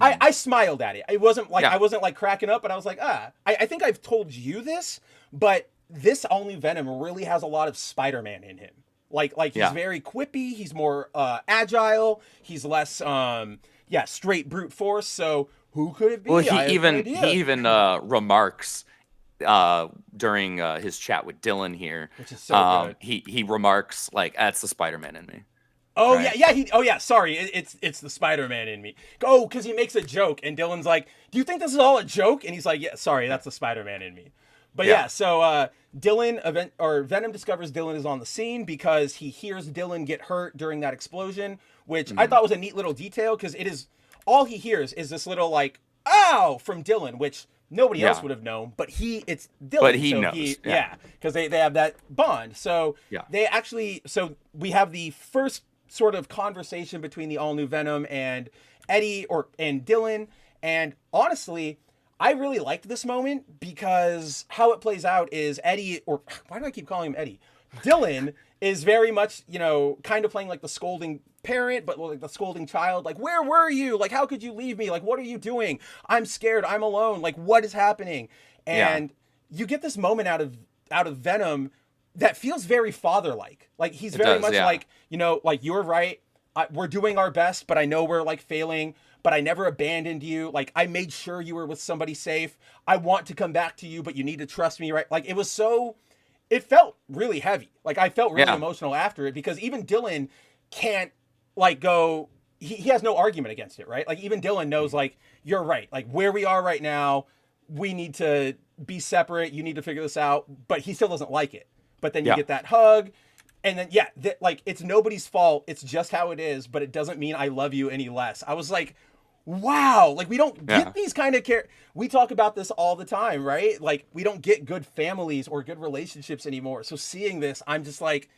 I smiled at it. It wasn't like I wasn't like cracking up, but I was like, I think I've told you this, but this all new Venom really has a lot of Spider-Man in him. Like he's very quippy. He's more agile. He's less straight brute force. So Who could it be? Well, I have no idea. he even remarks during his chat with Dylan here. Which is so good. He remarks like, "That's the Spider-Man in me." Oh right? yeah. Sorry, it's the Spider-Man in me. Oh, because he makes a joke, and Dylan's like, "Do you think this is all a joke?" And he's like, "Yeah, sorry, that's the Spider-Man in me." But yeah, so Venom discovers Dylan is on the scene because he hears Dylan get hurt during that explosion, which I thought was a neat little detail because it is all he hears is this little like "ow" from Dylan, which nobody else would have known, but it's Dylan. But he knows. Because they have that bond. So we have the first sort of conversation between the all new Venom and Eddie and Dylan. And honestly, I really liked this moment because how it plays out is Eddie, or why do I keep calling him Eddie? Dylan is very much, kind of playing like the scolding parent, but like the scolding child. Like, where were you? Like, how could you leave me? Like, what are you doing? I'm scared. I'm alone. Like, what is happening? And you get this moment out of Venom that feels very father-like. Like, he's very much like, like, you're right. We're doing our best, but I know we're like failing, but I never abandoned you. Like, I made sure you were with somebody safe. I want to come back to you, but you need to trust me, right? Like, it felt really heavy. Like, I felt really emotional after it because even Dylan can't like go, he has no argument against it, right? Like, even Dylan knows, like, you're right. Like, where we are right now, we need to be separate. You need to figure this out, but he still doesn't like it. But then you get that hug. And then, like, it's nobody's fault. It's just how it is, but it doesn't mean I love you any less. I was like, wow. Like, we don't get these kind of we talk about this all the time, right? Like, we don't get good families or good relationships anymore. So seeing this, I'm just like,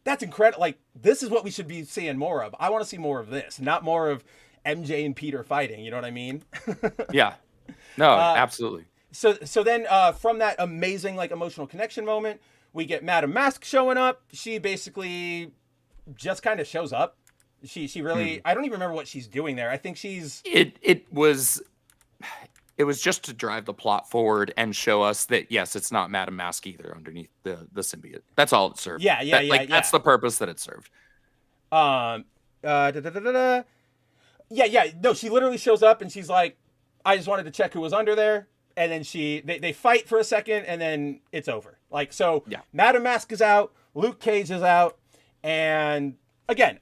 that's incredible. Like, this is what we should be seeing more of. I want to see more of this, not more of MJ and Peter fighting. You know what I mean? Yeah. No, absolutely. So then from that amazing, like, emotional connection moment, we get Madame Mask showing up. She basically just kind of shows up. She really, I don't even remember what she's doing there. I think she's... It was just to drive the plot forward and show us that, yes, it's not Madame Mask either underneath the symbiote. That's all it served. That's the purpose that it served. No, she literally shows up and she's like, I just wanted to check who was under there. And then they fight for a second and then it's over. Like, so Madame Mask is out, Luke Cage is out. And again,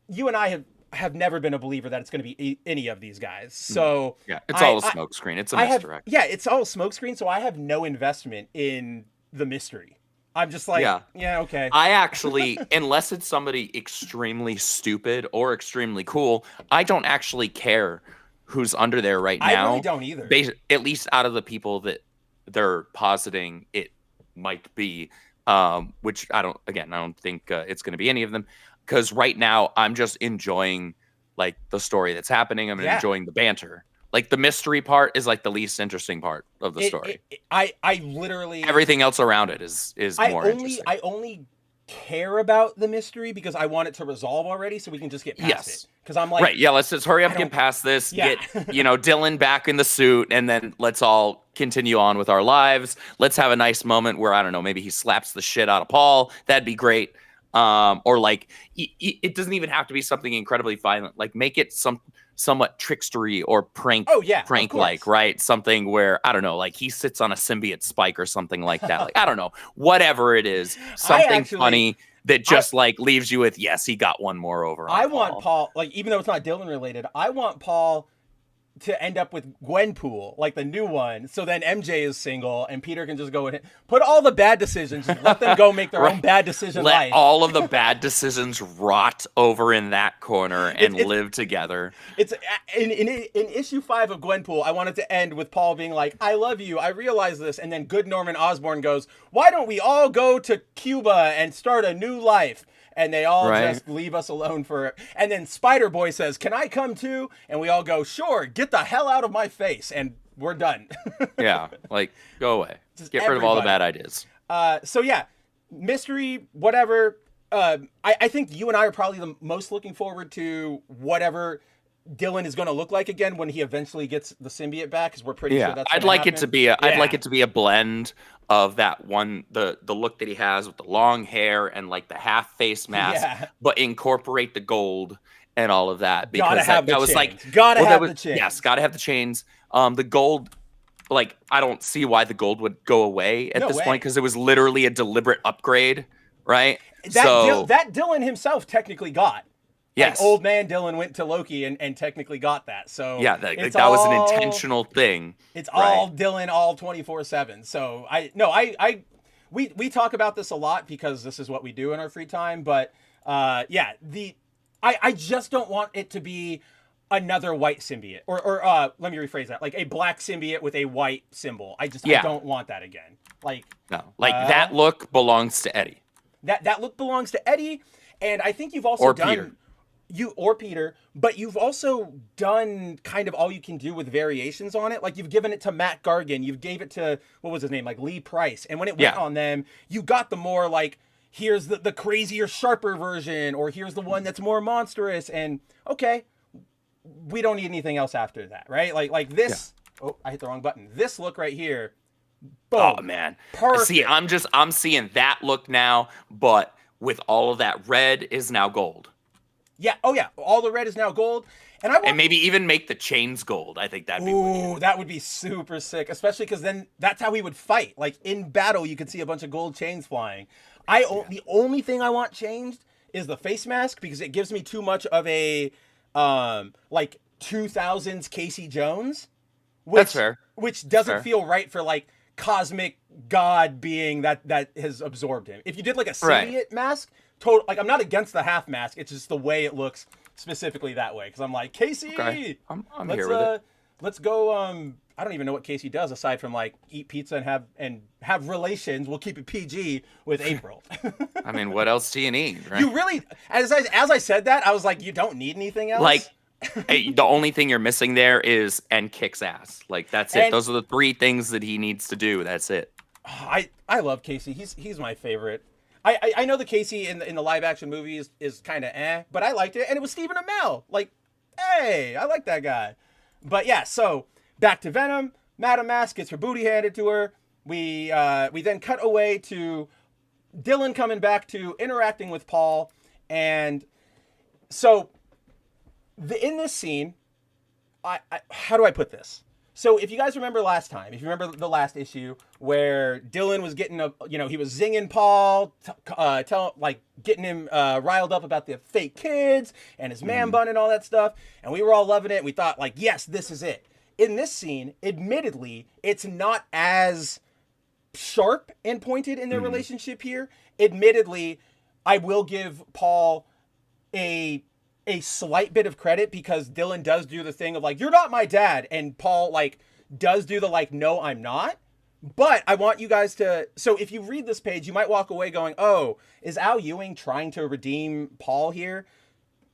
you and I have never been a believer that it's going to be any of these guys. So it's all a smokescreen. It's a misdirect. It's all a smokescreen. So I have no investment in the mystery. I'm just like, okay. I actually, unless it's somebody extremely stupid or extremely cool, I don't actually care who's under there right now. I really don't either. At least out of the people that they're positing it might be, which I don't think it's going to be any of them. Because right now I'm just enjoying like the story that's happening. I'm enjoying the banter. Like, the mystery part is like the least interesting part of the story. I literally, everything else around it is more interesting. I only care about the mystery because I want it to resolve already so we can just get past it. Because I'm like, let's just hurry up, get past this, get Dylan back in the suit, and then let's all continue on with our lives. Let's have a nice moment where, I don't know, maybe he slaps the shit out of Paul. That'd be great. Or like, it doesn't even have to be something incredibly violent. Like, make it somewhat trickstery or prank like, right? Something where, I don't know, like he sits on a symbiote spike or something like that. Like, I don't know, whatever it is, something funny that just like leaves you with, yes, he got one more over on want Paul, like, even though it's not Dylan related, I want Paul to end up with Gwenpool, like the new one. So then MJ is single and Peter can just go with it. Put all the bad decisions, just let them go make their own bad decision let life. All of the bad decisions rot over in that corner and live together. It's in issue 5 of Gwenpool, I wanted to end with Paul being like, I love you, I realize this. And then good Norman Osborn goes, why don't we all go to Cuba and start a new life? And they all just leave us alone and then Spider-Boy says, can I come too? And we all go, sure, get the hell out of my face. And we're done. Like, go away. Just get rid of all the bad ideas. Mystery, whatever. I think you and I are probably the most looking forward to whatever Dylan is going to look like again when he eventually gets the symbiote back, because we're pretty sure that's I'd like it to be I'd like it to be a blend of that one, the look that he has with the long hair and like the half face mask, but incorporate the gold and all of that. Because Gotta have the that was chains. like Gotta that have was- the chains. Yes, gotta have the chains. The gold, like I don't see why the gold would go away at No this way. point because it was literally a deliberate upgrade, right? That Dylan himself technically got. Yes. Like, old man Dylan went to Loki and technically got that. So Yeah, that it's was an all- intentional thing. It's right? all Dylan, all 24/7. So we talk about this a lot because this is what we do in our free time. But I just don't want it to be another white symbiote, or let me rephrase that, like a black symbiote with a white symbol. I don't want that again. Like that look belongs to Eddie. That look belongs to Eddie, and I think you've also Or done Peter. Peter, but you've also done kind of all you can do with variations on it. Like you've given it to Matt Gargan, you've gave it to what was his name, like Lee Price, and when it went on them, you got the more like here's the crazier, sharper version, or here's the one that's more monstrous, and okay, we don't need anything else after that, right? Like this. Yeah. Oh, I hit the wrong button. This look right here. Boom. Oh man, perfect. See, I'm seeing that look now, but with all of that red is now gold. Yeah. Oh yeah. All the red is now gold, and maybe even make the chains gold. I think that'd be wicked. That would be super sick, especially because then that's how he would fight. Like in battle, you could see a bunch of gold chains flying. The only thing I want changed is the face mask because it gives me too much of a like 2000s Casey Jones. That's fair. Which doesn't feel right for like cosmic god being that has absorbed him. If you did like a symbiote mask, total, like I'm not against the half mask. It's just the way it looks specifically that way. Because I'm like, Casey, I'm here with it. Let's go. I don't even know what Casey does aside from like eat pizza and have relations. We'll keep it PG with April. I mean, what else do you need? Right? You really, as I said that, I was like, you don't need anything else. Like, the only thing you're missing there is and kicks ass. Like that's it. Those are the three things that he needs to do. That's it. I love Casey. He's my favorite. I know the Casey in the live action movies is kind of but I liked it, and it was Stephen Amell. Like, hey, I like that guy. But yeah, so back to Venom. Madame Mask gets her booty handed to her. We then cut away to Dylan coming back to interacting with Paul, and so in this scene, how do I put this? So if you guys remember last time, if you remember the last issue where Dylan was getting he was zinging Paul, getting him riled up about the fake kids and his man bun and all that stuff, and we were all loving it. And we thought like, yes, this is it. In this scene, admittedly, it's not as sharp and pointed in their relationship here. Admittedly, I will give Paul a slight bit of credit because Dylan does do the thing of like, you're not my dad. And Paul like does do the like, no, I'm not. But I want you guys to, so if you read this page, you might walk away going, oh, is Al Ewing trying to redeem Paul here?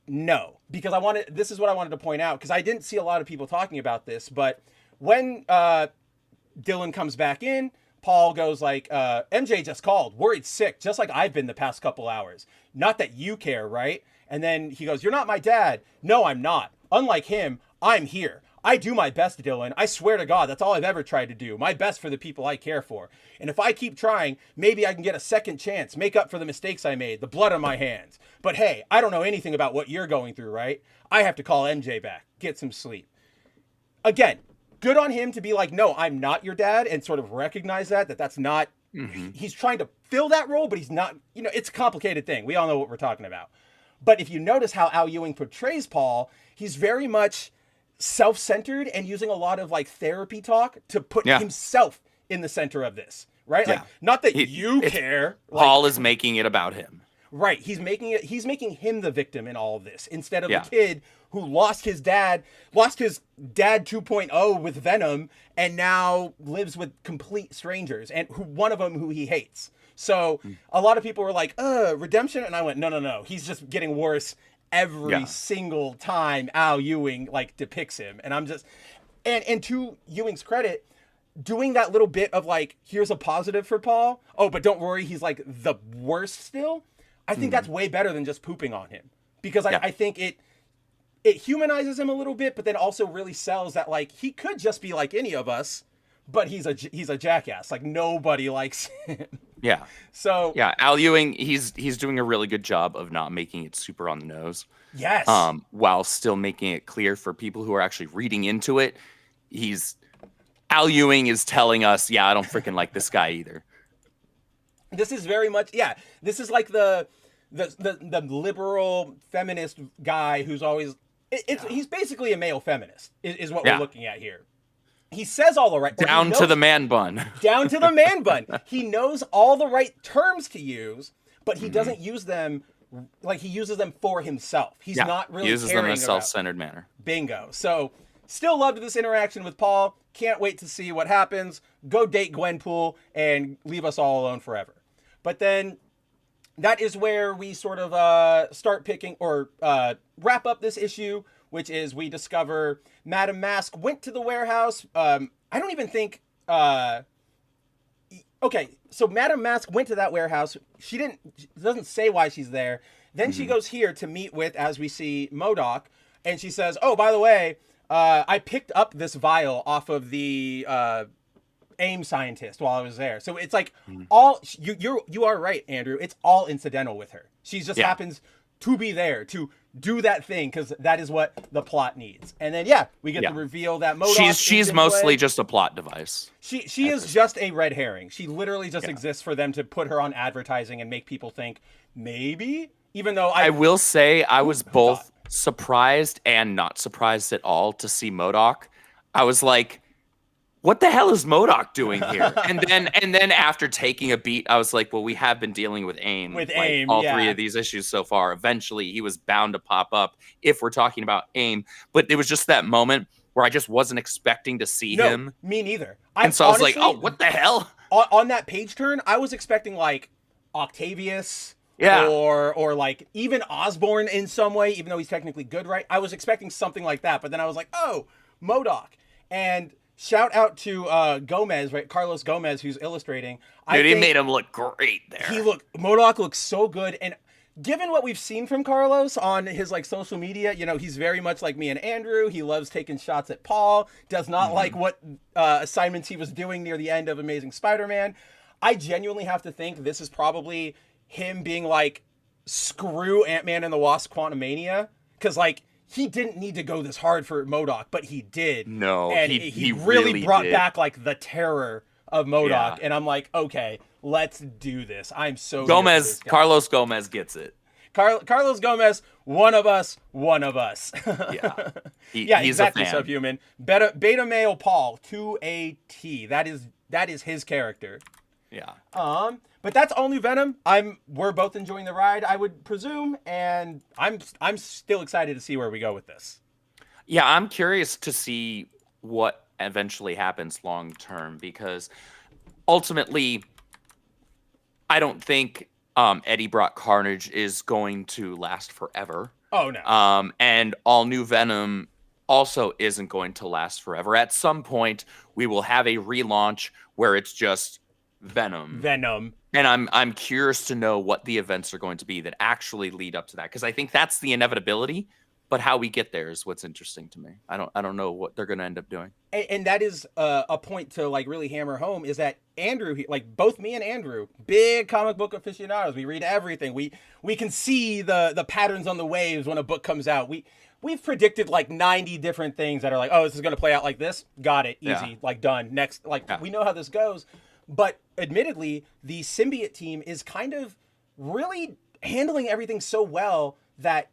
No, because this is what I wanted to point out because I didn't see a lot of people talking about this, but when Dylan comes back in, Paul goes like, MJ just called, worried sick, just like I've been the past couple hours. Not that you care, right? And then he goes, you're not my dad. No, I'm not. Unlike him, I'm here. I do my best, Dylan. I swear to God, that's all I've ever tried to do. My best for the people I care for. And if I keep trying, maybe I can get a second chance, make up for the mistakes I made, the blood on my hands. But hey, I don't know anything about what you're going through, right? I have to call MJ back, get some sleep. Again, good on him to be like, no, I'm not your dad, and sort of recognize that's not, he's trying to fill that role, but he's not, it's a complicated thing. We all know what we're talking about. But if you notice how Al Ewing portrays Paul, he's very much self-centered and using a lot of like therapy talk to put himself in the center of this, right? Like, not that you care. Paul is making it about him. Right. He's making him the victim in all of this instead of the kid who lost his dad 2.0 with Venom and now lives with complete strangers and one of them who he hates. So a lot of people were like, redemption. And I went, no. He's just getting worse every single time Al Ewing like depicts him. And I'm just, and to Ewing's credit, doing that little bit of like, here's a positive for Paul. Oh, but don't worry. He's like the worst still. I think that's way better than just pooping on him because I think it humanizes him a little bit, but then also really sells that like, he could just be like any of us, but he's a jackass. Like nobody likes him. Yeah. So Yeah, Al Ewing, he's doing a really good job of not making it super on the nose. yes, While still making it clear for people who are actually reading into it. Al Ewing is telling us, yeah, I don't freaking like this guy either. this is very much this is like the liberal feminist guy who's always he's basically a male feminist is what we're looking at here. He says all the right down to the man bun. Down to the man bun. He knows all the right terms to use, but he doesn't use them like he uses them for himself. He's not really he uses them in a self-centered manner. Bingo. So still loved this interaction with Paul. Can't wait to see what happens. Go date Gwenpool and leave us all alone forever. But then that is where we sort of start picking or wrap up this issue, which is we discover Madame Mask went to the warehouse. I don't even think... okay, so Madame Mask went to that warehouse. She doesn't say why she's there. Then she goes here to meet with, as we see, MODOK. And she says, oh, by the way, I picked up this vial off of the AIM scientist while I was there. So it's like all... You are right, Andrew. It's all incidental with her. She just happens to be there to do that thing because that is what the plot needs. And then we get to reveal that MODOK she's mostly just a plot device. She is just a red herring. She literally just exists for them to put her on advertising and make people think maybe, even though I will say I was both surprised and not surprised at all to see MODOK. I was like, what the hell is MODOK doing here? And then after taking a beat, I was like, well, we have been dealing with AIM. All three of these issues so far. Eventually, he was bound to pop up if we're talking about AIM. But it was just that moment where I just wasn't expecting to see him. Me neither. And so I was like, oh, what the hell? On that page turn, I was expecting like Octavius. Or like even Osborn in some way, even though he's technically good, right? I was expecting something like that. But then I was like, oh, MODOK. And... shout out to Gomez, right? Carlos Gomez, who's illustrating. Dude, he made him look great there. MODOK looks so good. And given what we've seen from Carlos on his like social media, he's very much like me and Andrew. He loves taking shots at Paul, does not like what assignments he was doing near the end of Amazing Spider-Man. I genuinely have to think this is probably him being like, screw Ant-Man and the Wasp Quantumania. Because like, he didn't need to go this hard for MODOK, but he did. No, and he really brought back like the terror of MODOK, and I'm like, okay, let's do this. I'm so Carlos Gomez gets it. Carlos Gomez, one of us. Yeah, he's exactly, Subhuman. Beta male Paul to a T. That is his character. Yeah. But that's all new Venom. We're both enjoying the ride, I would presume, and I'm still excited to see where we go with this. Yeah, I'm curious to see what eventually happens long term because ultimately, I don't think Eddie Brock Carnage is going to last forever. Oh no. And all new Venom also isn't going to last forever. At some point, we will have a relaunch where it's just Venom. And I'm curious to know what the events are going to be that actually lead up to that, because I think that's the inevitability, but how we get there is what's interesting to me. I don't know what they're going to end up doing. And that is a point to like really hammer home is that Andrew, like both me and Andrew, big comic book aficionados. We read everything. We can see the patterns on the waves when a book comes out. We've predicted like 90 different things that are like, oh, this is going to play out like this. Got it. Easy. Like done. Next. We know how this goes. But admittedly, the symbiote team is kind of really handling everything so well that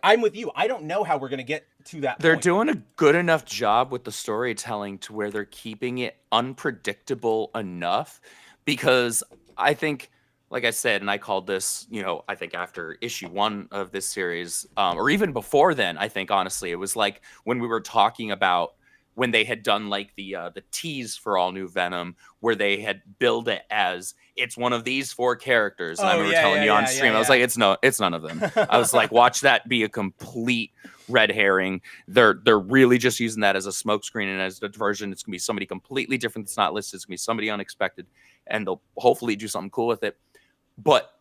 I'm with you. I don't know how we're going to get to that They're point. doing a good enough job with the storytelling to where they're keeping it unpredictable enough, because I think, like I said, and I called this, I think after issue 1 of this series, or even before then, I think, honestly, it was like when we were talking about when they had done like the tease for all new Venom, where they had billed it as it's one of these 4 characters. And I remember telling you on stream, I was like, it's none of them. I was like, watch that be a complete red herring. They're really just using that as a smokescreen and as a diversion. It's gonna be somebody completely different that's not listed. It's gonna be somebody unexpected, and they'll hopefully do something cool with it. But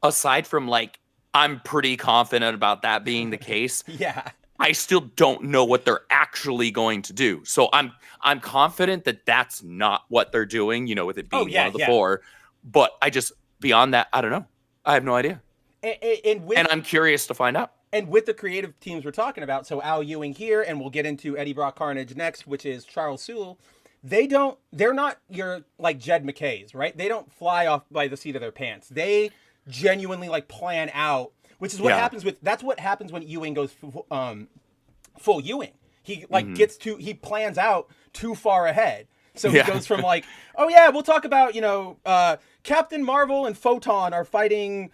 aside from like, I'm pretty confident about that being the case. Yeah. I still don't know what they're actually going to do. So I'm confident that that's not what they're doing, with it being one of the four. But I just, beyond that, I don't know. I have no idea. And I'm curious to find out. And with the creative teams we're talking about, so Al Ewing here, and we'll get into Eddie Brock Carnage next, which is Charles Soule. They're not your, like, Jed McKays, right? They don't fly off by the seat of their pants. They genuinely, like, plan out, which is what that's what happens when Ewing goes full Ewing. He, like, he plans out too far ahead. So he goes from, like, oh yeah, we'll talk about, Captain Marvel and Photon are fighting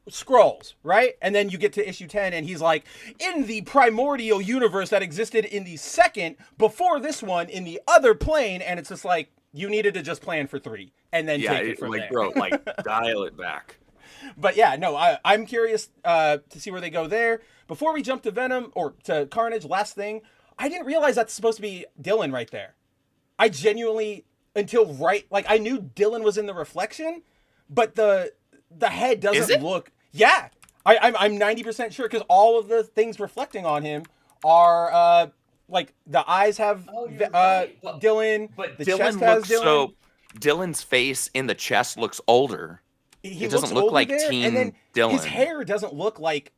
Skrulls, right? And then you get to issue 10 and he's like, in the primordial universe that existed in the second, before this one, in the other plane, and it's just like, you needed to just plan for 3 and then take it from there. Bro, like, dial it back. But yeah, no, I'm curious to see where they go there. Before we jump to Venom, or to Carnage, last thing, I didn't realize that's supposed to be Dylan right there. I genuinely, I knew Dylan was in the reflection, but the head doesn't look. Yeah, I'm 90% sure, because all of the things reflecting on him are like the eyes have Dylan, but the Dylan chest has looks Dylan. So Dylan's face in the chest looks older. It doesn't look like there, teen and then Dylan. His hair doesn't look like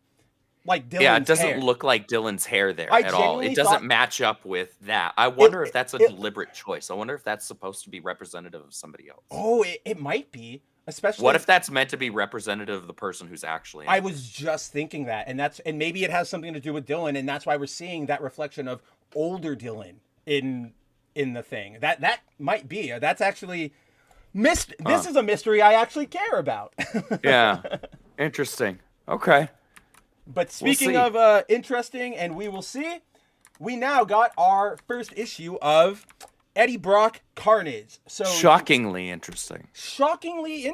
Dylan's hair. Yeah, it doesn't look like Dylan's hair there at all. It doesn't match up with that. I wonder if that's a deliberate choice. I wonder if that's supposed to be representative of somebody else. Oh, it might be. Especially, what if that's meant to be representative of the person who's actually in I it? was just thinking that, and maybe it has something to do with Dylan, and that's why we're seeing that reflection of older Dylan in the thing. That might be. That's actually this is a mystery I actually care about. Yeah, interesting. Okay. But speaking of interesting, and we will see, we now got our first issue of Eddie Brock Carnage. So shockingly interesting. Shockingly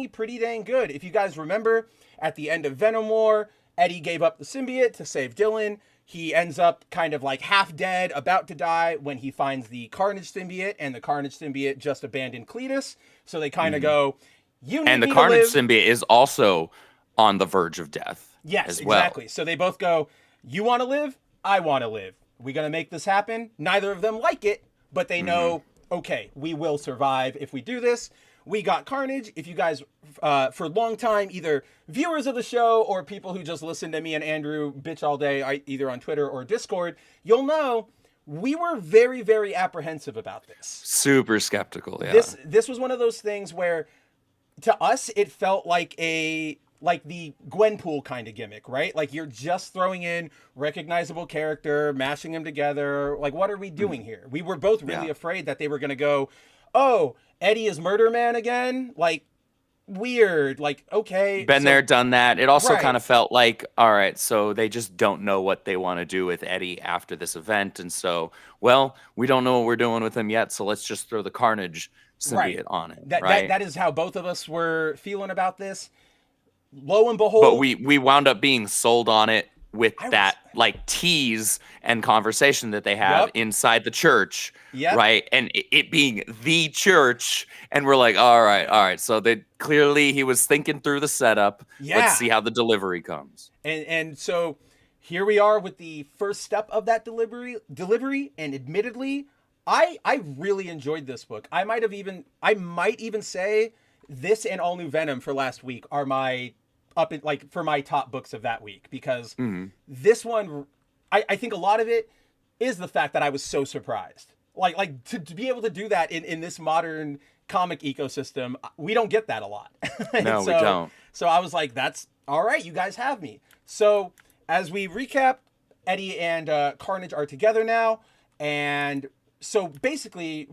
pretty dang good. If you guys remember, at the end of Venom War, Eddie gave up the symbiote to save Dylan. He ends up kind of like half dead, about to die, when he finds the Carnage symbiote, and the Carnage symbiote just abandoned Cletus. So they kind of go, you need and the me Carnage to live. symbiote is also on the verge of death. Yes, as well. Exactly. So they both go, you want to live? I want to live. We going to make this happen? Neither of them like it, but they know, okay, we will survive if we do this. We got Carnage. If you guys, for a long time, either viewers of the show or people who just listen to me and Andrew bitch all day, either on Twitter or Discord, you'll know we were very, very apprehensive about this. Super skeptical, yeah. This was one of those things where, to us, it felt like the Gwenpool kind of gimmick, right? Like, you're just throwing in recognizable character, mashing them together. Like, what are we doing here? We were both really afraid that they were going to go, oh, Eddie is Murder Man again? Like, weird. Like, okay. Been there, done that. It also kind of felt like, all right, so they just don't know what they want to do with Eddie after this event. And so, well, we don't know what we're doing with him yet, so let's just throw the Carnage symbiote on it. That is how both of us were feeling about this. Lo and behold. But we wound up being sold on it with that like tease and conversation that they have inside the church, right? And it being the church, and we're like, all right. So they clearly he was thinking through the setup. Yeah. Let's see how the delivery comes. And so here we are with the first step of that delivery. And admittedly, I really enjoyed this book. I might even say this and All New Venom for last week are my for my top books of that week, because this one, I think a lot of it is the fact that I was so surprised. Like to be able to do that in this modern comic ecosystem, we don't get that a lot. No, we don't. So I was like, that's all right. You guys have me. So as we recap, Eddie and Carnage are together now. And so basically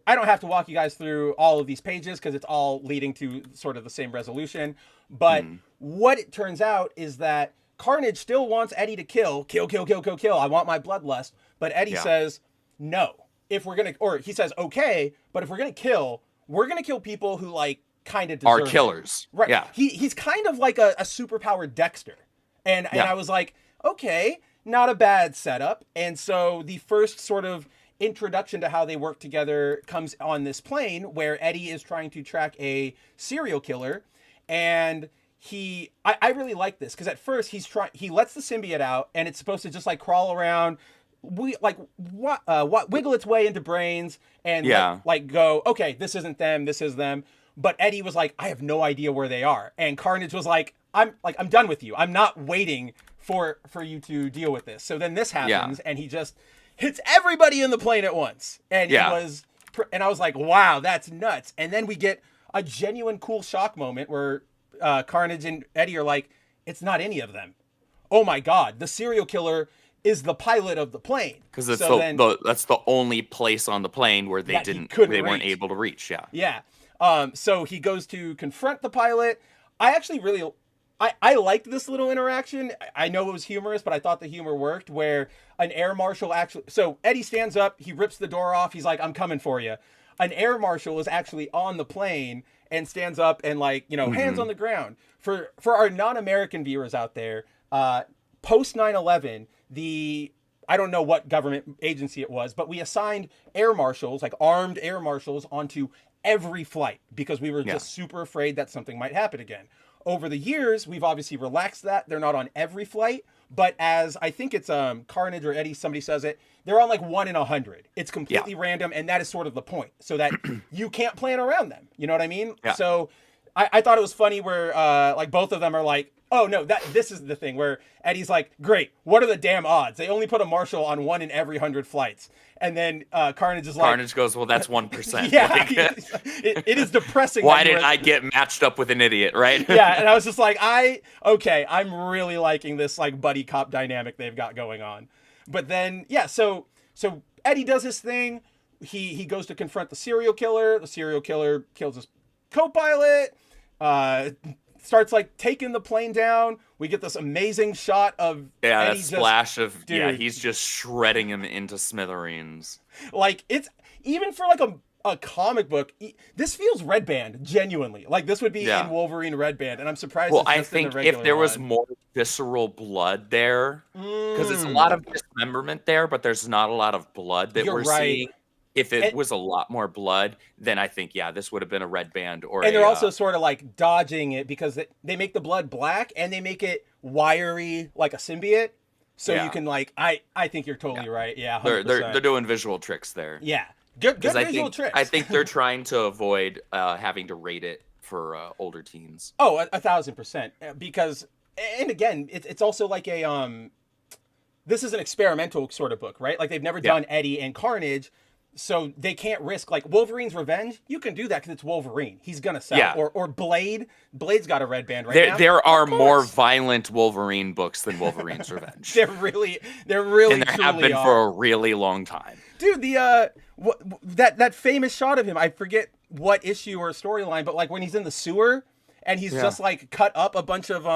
I don't have to walk you guys through all of these pages because it's all leading to sort of the same resolution. But what it turns out is that Carnage still wants Eddie to kill. I want my bloodlust. But Eddie says, no. He says, okay, but if we're going to kill, we're going to kill people who like kind of deserve are killers. Right. Yeah. He's kind of like a superpowered Dexter. And I was like, okay, not a bad setup. And so the first sort of introduction to how they work together comes on this plane where Eddie is trying to track a serial killer, and I really like this because at first he lets the symbiote out and it's supposed to just like crawl around, wiggle its way into brains and like go, okay, this isn't them, this is them. But Eddie was like, I have no idea where they are, and Carnage was like, I'm done with you. I'm not waiting for you to deal with this. So then this happens and he just hits everybody in the plane at once, and I was like, wow, that's nuts. And then we get a genuine cool shock moment where Carnage and Eddie are like, it's not any of them. Oh my God, the serial killer is the pilot of the plane. Because that's the only place on the plane where they weren't able to reach. Yeah. So he goes to confront the pilot. I actually really, I liked this little interaction. I know it was humorous, but I thought the humor worked where an air marshal so Eddie stands up, he rips the door off. He's like, I'm coming for you. An air marshal is actually on the plane and stands up and like, hands on the ground. For our non-American viewers out there, post 9/11, I don't know what government agency it was, but we assigned air marshals, like armed air marshals, onto every flight because we were just super afraid that something might happen again. Over the years, we've obviously relaxed that. They're not on every flight, but as I think it's Carnage or Eddie, somebody says it, they're on like 1 in 100. It's completely random, and that is sort of the point, so that you can't plan around them. You know what I mean? Yeah. So I thought it was funny where like both of them are like, oh no, this is the thing where Eddie's like, great, what are the damn odds? They only put a marshal on 1 in every 100 flights. And then Carnage is like... Carnage goes, well, that's 1%. Yeah, it is depressing. Why did I get matched up with an idiot, right? Yeah, and I was just like, I'm really liking this like buddy cop dynamic they've got going on. But then, so Eddie does his thing. He goes to confront the serial killer. The serial killer kills his co-pilot. Starts like taking the plane down. We get this amazing shot of that splash of he's just shredding him into smithereens. Like it's even for like a comic book, this feels Red Band genuinely. Like this would be in Wolverine Red Band, and I'm surprised. Well, I think if there was more visceral blood there, because it's a lot of dismemberment there, but there's not a lot of blood that we're seeing. If it was a lot more blood, then I think, this would have been a Red Band. And they're also sort of like dodging it because they make the blood black and they make it wiry like a symbiote. So you can like, I think you're totally right. Yeah, 100%. They're doing visual tricks there. Yeah, good visual tricks. I think they're trying to avoid having to rate it for older teens. Oh, 1,000%. Because, and again, it's also like this is an experimental sort of book, right? Like they've never done Eddie and Carnage. So they can't risk like Wolverine's Revenge. You can do that because it's Wolverine. He's gonna sell. Yeah. Or Blade. Blade's got a Red Band right now. There are more violent Wolverine books than Wolverine's Revenge. There really and there have been for a really long time. Dude, that famous shot of him. I forget what issue or storyline, but like when he's in the sewer and he's just like cut up a bunch of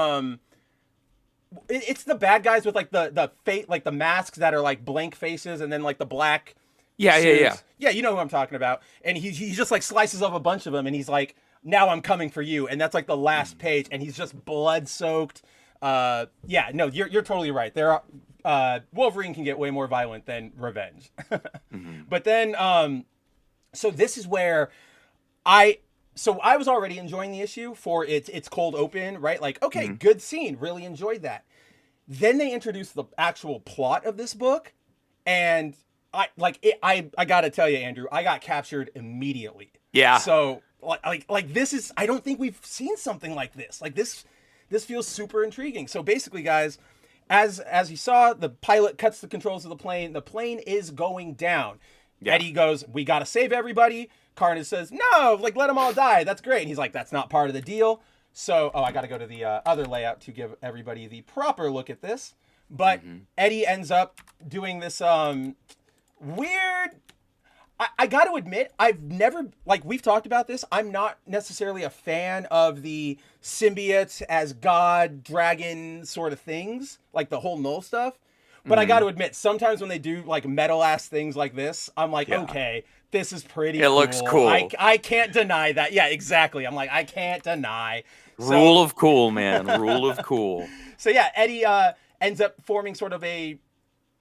It's the bad guys with like the fate, like the masks that are like blank faces and then like the black. Yeah. Yeah, you know who I'm talking about. And he just like slices up a bunch of them and he's like, now I'm coming for you. And that's like the last page and he's just blood soaked. No, you're totally right. There are Wolverine can get way more violent than Revenge. But then so this is where I was already enjoying the issue for its cold open, right? Like, okay, good scene, really enjoyed that. Then they introduced the actual plot of this book and I gotta tell you, Andrew, I got captured immediately. Yeah. So like this is, I don't think we've seen something like this. Like this feels super intriguing. So basically, guys, as you saw, the pilot cuts the controls of the plane. The plane is going down. Yeah. Eddie goes, we gotta save everybody. Carnage says, no, like let them all die. That's great. And he's like, that's not part of the deal. So, I gotta go to the other layout to give everybody the proper look at this. But Eddie ends up doing this weird. I got to admit, I've never, like we've talked about this, I'm not necessarily a fan of the symbiotes as god, dragon sort of things, like the whole null stuff. But I got to admit, sometimes when they do like metal ass things like this, I'm like, okay, this is pretty cool. It looks cool. I can't deny that. Yeah, exactly. I'm like, I can't deny. Rule of cool, man. Rule of cool. So yeah, Eddie ends up forming sort of I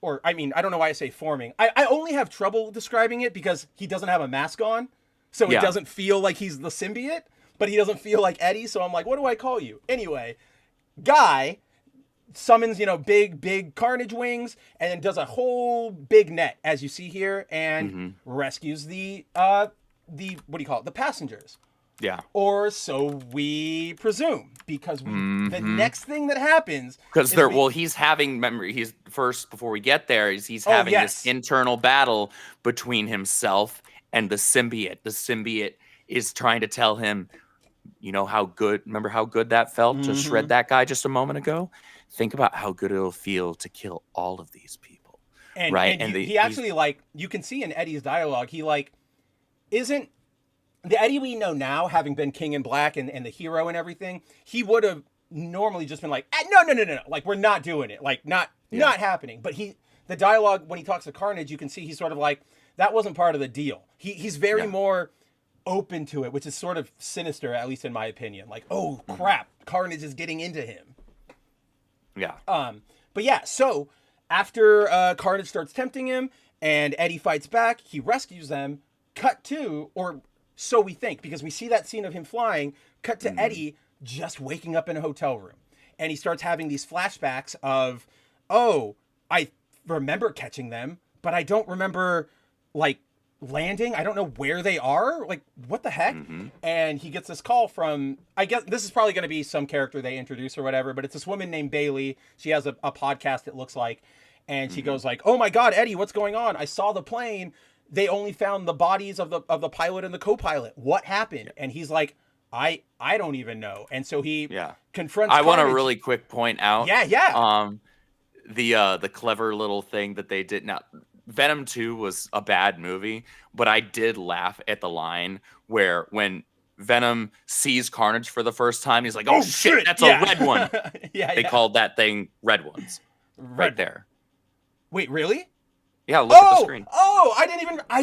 don't know why I say forming. I only have trouble describing it because he doesn't have a mask on. So it doesn't feel like he's the symbiote. but he doesn't feel like Eddie. So I'm like, what do I call you? Anyway, Guy summons, big Carnage wings and then does a whole big net, as you see here, and rescues the what do you call it? The passengers. Yeah. Or so we presume, because the next thing that happens, because he's having memory. He's first before we get there. He's having this internal battle between himself and the symbiote. The symbiote is trying to tell him, remember how good that felt to shred that guy just a moment ago? Think about how good it'll feel to kill all of these people. Right? And he actually, you can see in Eddie's dialogue, he isn't the Eddie we know now, having been King in Black and the hero and everything. He would have normally just been like, no, like, we're not doing it, like, not happening. But the dialogue when he talks to Carnage, you can see he's sort of like, that wasn't part of the deal. He's very more open to it, which is sort of sinister, at least in my opinion. Like, oh crap, Carnage is getting into him. Yeah. But yeah, so after Carnage starts tempting him and Eddie fights back, he rescues them. Cut to, or so we think, because we see that scene of him flying. Cut to Eddie just waking up in a hotel room, and he starts having these flashbacks of, oh, I remember catching them, but I don't remember landing. I don't know where they are. Like, what the heck? And he gets this call from, I guess this is probably going to be some character they introduce or whatever, but it's this woman named Bailey. She has a podcast, it looks like. And she goes like, oh my God, Eddie, what's going on? I saw the plane. They only found the bodies of the pilot and the co-pilot. What happened? And he's like, I don't even know. And so he confronts I want to Carnage. really quick point out. The clever little thing that they did. Now, Venom 2 was a bad movie, but I did laugh at the line where when Venom sees Carnage for the first time, he's like, oh shit, that's a red one. They called that thing Red Ones. Right there. Wait, really? Yeah, look at the screen. Oh, I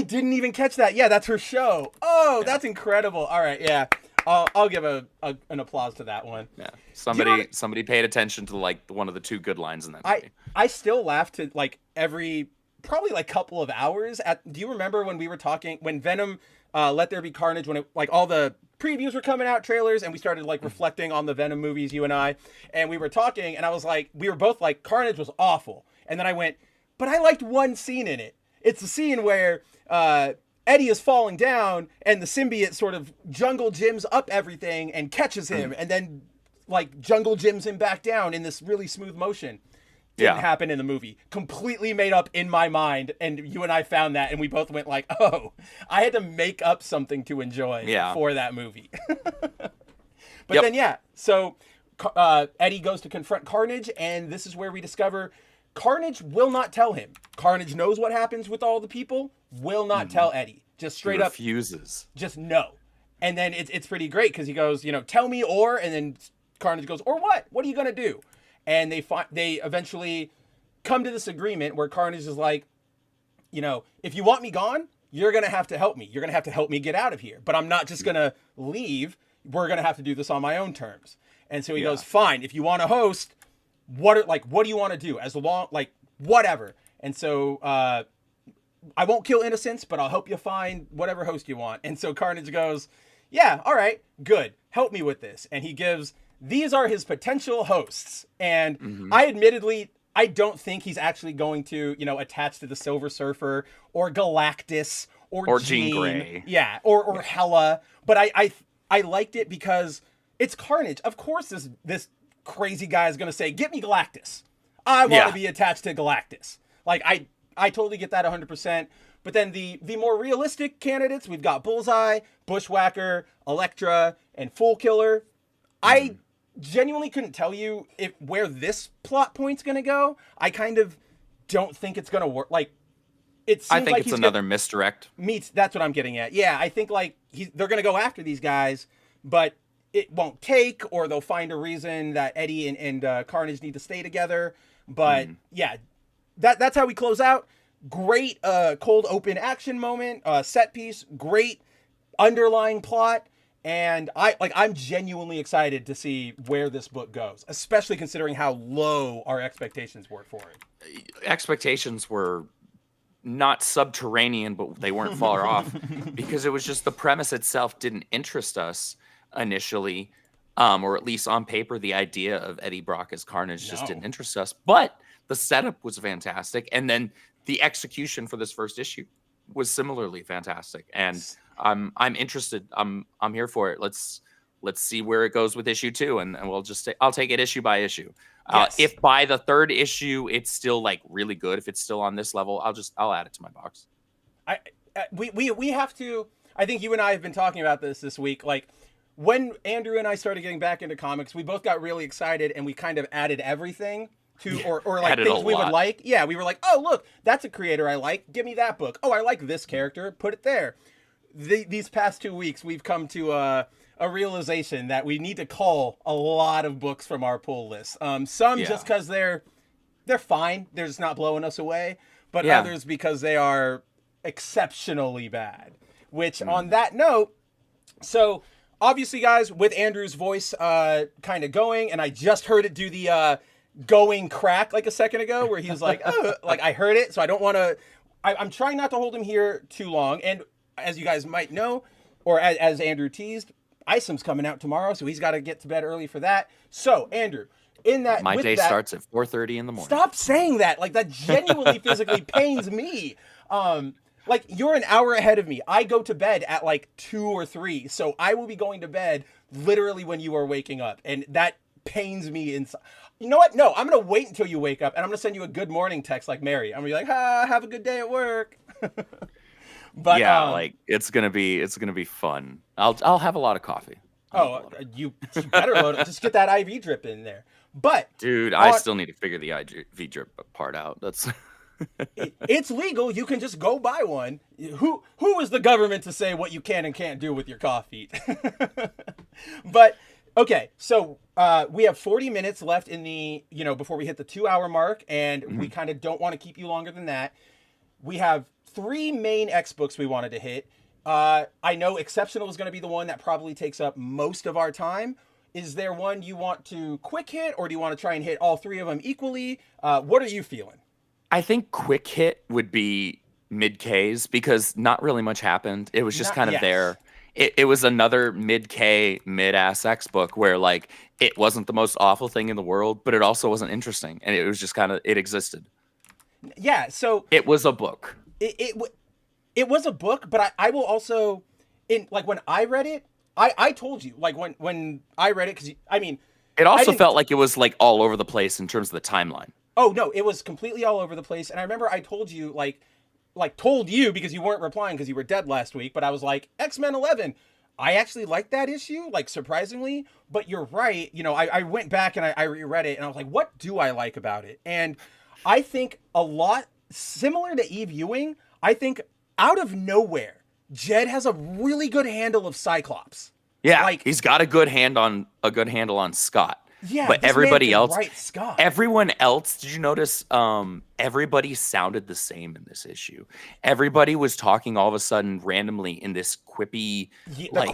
didn't even catch that. Yeah, that's her show. Oh, that's incredible. All right, yeah. I'll give an applause to that one. Yeah. Somebody paid attention to one of the two good lines in that movie. I still laugh to every probably couple of hours do you remember when we were talking when Venom Let There Be Carnage, when all the previews were coming out, trailers, and we started reflecting on the Venom movies, you and I, and we were talking, and I was like, we were both like, Carnage was awful. And then I went, but I liked one scene in it. It's the scene where Eddie is falling down and the symbiote sort of jungle gyms up everything and catches him and then jungle gyms him back down in this really smooth motion. Didn't happen in the movie. Completely made up in my mind, and you and I found that, and we both went like, oh, I had to make up something to enjoy for that movie. But then, so Eddie goes to confront Carnage, and this is where we discover Carnage will not tell him. Carnage knows what happens with all the people, will not tell Eddie. Just straight up refuses. Just no. And then it's pretty great because he goes, tell me and then Carnage goes, or what? What are you going to do? And they eventually come to this agreement where Carnage is like, if you want me gone, you're going to have to help me. You're going to have to help me get out of here. But I'm not just going to leave. We're going to have to do this on my own terms. And so he goes, fine, if you want to host, what do you want to do? Whatever. And so I won't kill innocents, but I'll help you find whatever host you want. And so Carnage goes, yeah, all right, good. Help me with this. And he gives, these are his potential hosts. And I don't think he's actually going to, attach to the Silver Surfer or Galactus or Jean Grey. Yeah, or Hela. But I liked it because it's Carnage. Of course this crazy guy is going to say, get me Galactus. I want to be attached to Galactus. I totally get that 100%. But then the more realistic candidates, we've got Bullseye, Bushwhacker, Elektra, and Fool Killer. I genuinely couldn't tell you where this plot point's going to go. I kind of don't think it's going to work. It seems I think it's another misdirect. That's what I'm getting at. Yeah, I think they're going to go after these guys, but it won't take, or they'll find a reason that Eddie and Carnage need to stay together. But that's how we close out. Great cold open action moment, set piece, great underlying plot. And I'm genuinely excited to see where this book goes, especially considering how low our expectations were for it. Expectations were not subterranean, but they weren't far off because it was just the premise itself didn't interest us. initially, or at least on paper, the idea of Eddie Brock as Carnage just didn't interest us. But the setup was fantastic, and then the execution for this first issue was similarly fantastic. And I'm interested. I'm here for it. Let's see where it goes with issue 2, and we'll just I'll take it issue by issue. If by the 3rd issue it's still like really good, if it's still on this level, I'll add it to my box. We have to. I think you and I have been talking about this week. Like, when Andrew and I started getting back into comics, we both got really excited, and we kind of added everything to, or like things we would like. Yeah, we were like, oh, look, that's a creator I like. Give me that book. Oh, I like this character. Put it there. These past 2 weeks, we've come to a realization that we need to cull a lot of books from our pull list. Some just because they're fine. They're just not blowing us away. But others because they are exceptionally bad. Which, on that note, so obviously, guys, with Andrew's voice kind of going, and I just heard it do the going crack like a second ago, where he was like, oh, like I heard it, so I don't want to. I'm trying not to hold him here too long. And as you guys might know, or as Andrew teased, Isom's coming out tomorrow, so he's got to get to bed early for that. So, Andrew, in that my day starts at 4:30 in the morning. Stop saying that. Like, that genuinely physically pains me. Like, you're an hour ahead of me. I go to bed at like 2 or 3, so I will be going to bed literally when you are waking up, and that pains me inside. You know what? No, I'm gonna wait until you wake up, and I'm gonna send you a good morning text like Mary. I'm gonna be like, have a good day at work. But yeah, like it's gonna be fun. I'll have a lot lot of you better load it. Just get that IV drip in there. But dude, I still need to figure the IV drip part out. That's it's legal. You can just go buy one. Who is the government to say what you can and can't do with your coffee? But okay, so we have 40 minutes left in the, before we hit the 2-hour mark, and we kind of don't want to keep you longer than that. We have 3 main X books we wanted to hit. I know Exceptional is going to be the one that probably takes up most of our time. Is there one you want to quick hit, or do you want to try and hit all 3 of them equally? What are you feeling? I think quick hit would be mid-Ks, because not really much happened. It was just kind of there. It was another mid-K, mid-ass X book where, like, it wasn't the most awful thing in the world, but it also wasn't interesting. And it was just kind of, it existed. Yeah, so... It was a book. It was a book, but I will also... when I read it, I told you, like, when I read it, because, I mean... It also felt like it was, like, all over the place in terms of the timeline. Oh, no, it was completely all over the place. And I remember I told you, told you because you weren't replying because you were dead last week, but I was like, X-Men 11. I actually liked that issue, like, surprisingly, but you're right. I went back and I reread it, and I was like, what do I like about it? And I think a lot, similar to Eve Ewing, I think out of nowhere, Jed has a really good handle of Cyclops. Yeah, like, he's got a good handle on Scott. Yeah, but everybody else, Scott. Everyone else, did you notice? Everybody sounded the same in this issue. Everybody was talking all of a sudden randomly in this quippy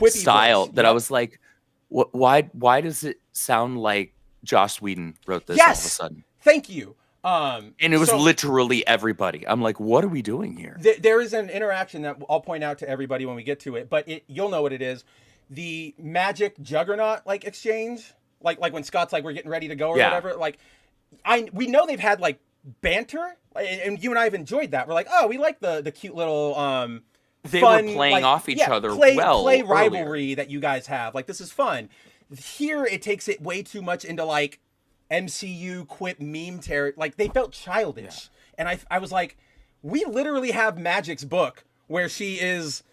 style that I was like, why does it sound like Joss Whedon wrote this all of a sudden? Thank you. And it was literally everybody. I'm like, what are we doing here? There is an interaction that I'll point out to everybody when we get to it, but you'll know what it is. The magic juggernaut exchange. Like when Scott's like, we're getting ready to go or whatever. Like, we know they've had like banter, and you and I have enjoyed that. We're like, oh, we like the cute little they fun, were playing off each other play earlier. rivalry that you guys have. Like, this is fun. Here it takes it way too much into like MCU quip meme territory. Like, they felt childish, and I was like, we literally have Magic's book where she is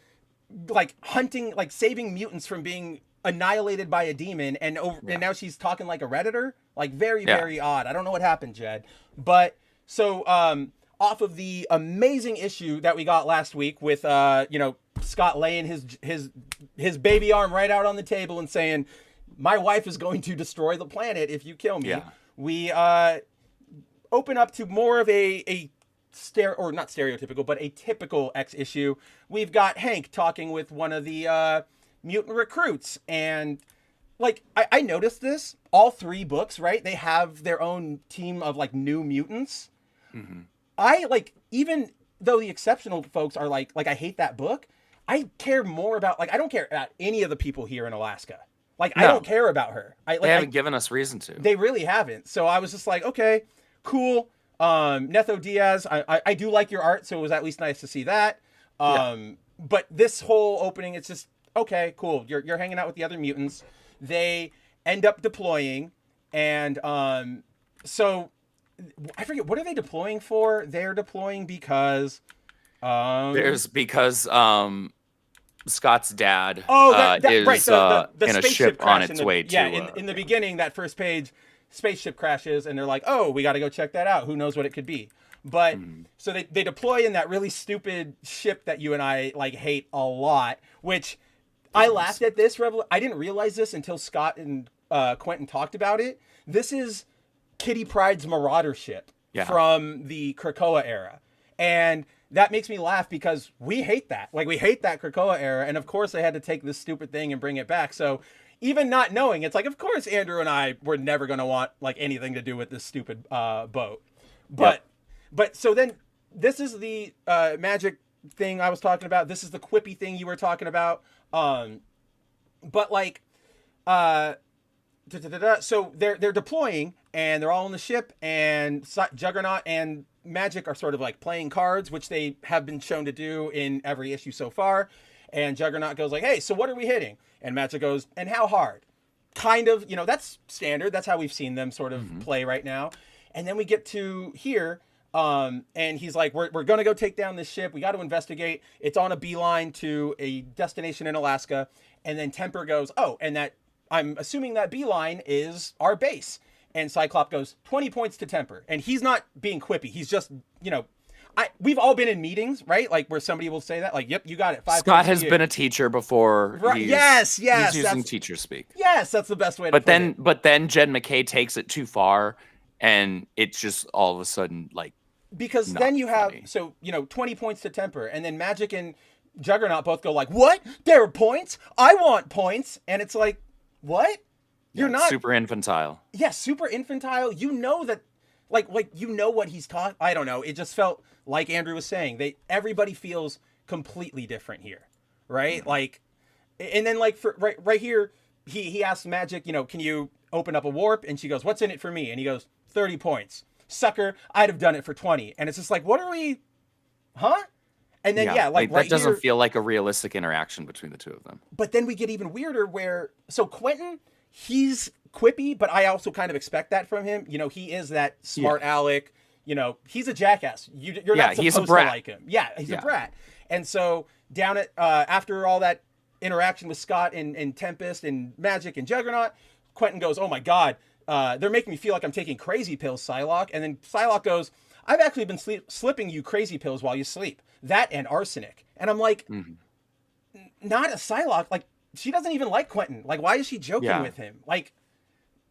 like hunting, like saving mutants from being annihilated by a demon, and now she's talking like a Redditor. Like, very odd. I don't know what happened, Jed. But so off of the amazing issue that we got last week with Scott laying his baby arm right out on the table and saying, my wife is going to destroy the planet if you kill me. We open up to more of a not stereotypical, but a typical X issue. We've got Hank talking with one of the mutant recruits, and like I noticed this, all 3 books, right, they have their own team of like new mutants. I like, even though the Exceptional folks are like I hate that book, I care more about, like, I don't care about any of the people here in Alaska. Like, I No. don't care about her. They haven't given us reason to. They really haven't. So I was just like, okay, cool. Netho Diaz, I do like your art, so it was at least nice to see that. But this whole opening, it's just, okay, cool. You're hanging out with the other mutants. They end up deploying, and so I forget, what are they deploying for? They're deploying because Scott's dad is right. The in a spaceship ship crash on its way to... in the beginning, that first page, spaceship crashes, and they're like, oh, we got to go check that out. Who knows what it could be? But so they deploy in that really stupid ship that you and I like hate a lot, which I laughed at this. I didn't realize this until Scott and Quentin talked about it. This is Kitty Pryde's Marauder ship from the Krakoa era. And that makes me laugh because we hate that. Like, we hate that Krakoa era. And of course they had to take this stupid thing and bring it back. So even not knowing, it's like, of course Andrew and I were never going to want like anything to do with this stupid boat. But so then this is the magic thing I was talking about. This is the quippy thing you were talking about. But like, so they're deploying and they're all on the ship, and Juggernaut and Magic are sort of like playing cards, which they have been shown to do in every issue so far. And Juggernaut goes like, hey, so what are we hitting? And Magic goes, and how hard? Kind of, that's standard. That's how we've seen them sort of play right now. And then we get to here, and he's like, we're going to go take down this ship. We got to investigate. It's on a beeline to a destination in Alaska. And then Temper goes, oh, and that I'm assuming that beeline is our base. And Cyclops goes, 20 points to Temper. And he's not being quippy. He's just, we've all been in meetings, right? Like where somebody will say that, like, yep, you got it. 5 Scott has been a teacher before. Right. Yes. He's using teacher speak. Yes, that's the best way to put it. But then Jen McKay takes it too far, and it's just all of a sudden, like, because then you have, 20 points to Temper. And then Magic and Juggernaut both go like, what? There are points? I want points. And it's like, what? You're not super infantile. Yeah, super infantile. You know that, like what he's taught. I don't know. It just felt like Andrew was saying. Everybody feels completely different here, right? Like, and then like for right here, he asks Magic, can you open up a warp? And she goes, what's in it for me? And he goes, 30 points. Sucker, I'd have done it for 20. And it's just like, what are we? Huh? And then like that doesn't feel like a realistic interaction between the two of them. But then we get even weirder where Quentin, he's quippy, but I also kind of expect that from him. He is that smart aleck. He's a jackass. You're not supposed to like him. Yeah, he's a brat. And so down at after all that interaction with Scott and Tempest and Magic and Juggernaut, Quentin goes, "Oh my God, they're making me feel like I'm taking crazy pills, Psylocke." And then Psylocke goes, "I've actually been slipping you crazy pills while you sleep. That and arsenic." And I'm like, not a Psylocke. Like, she doesn't even like Quentin. Like, why is she joking with him? Like,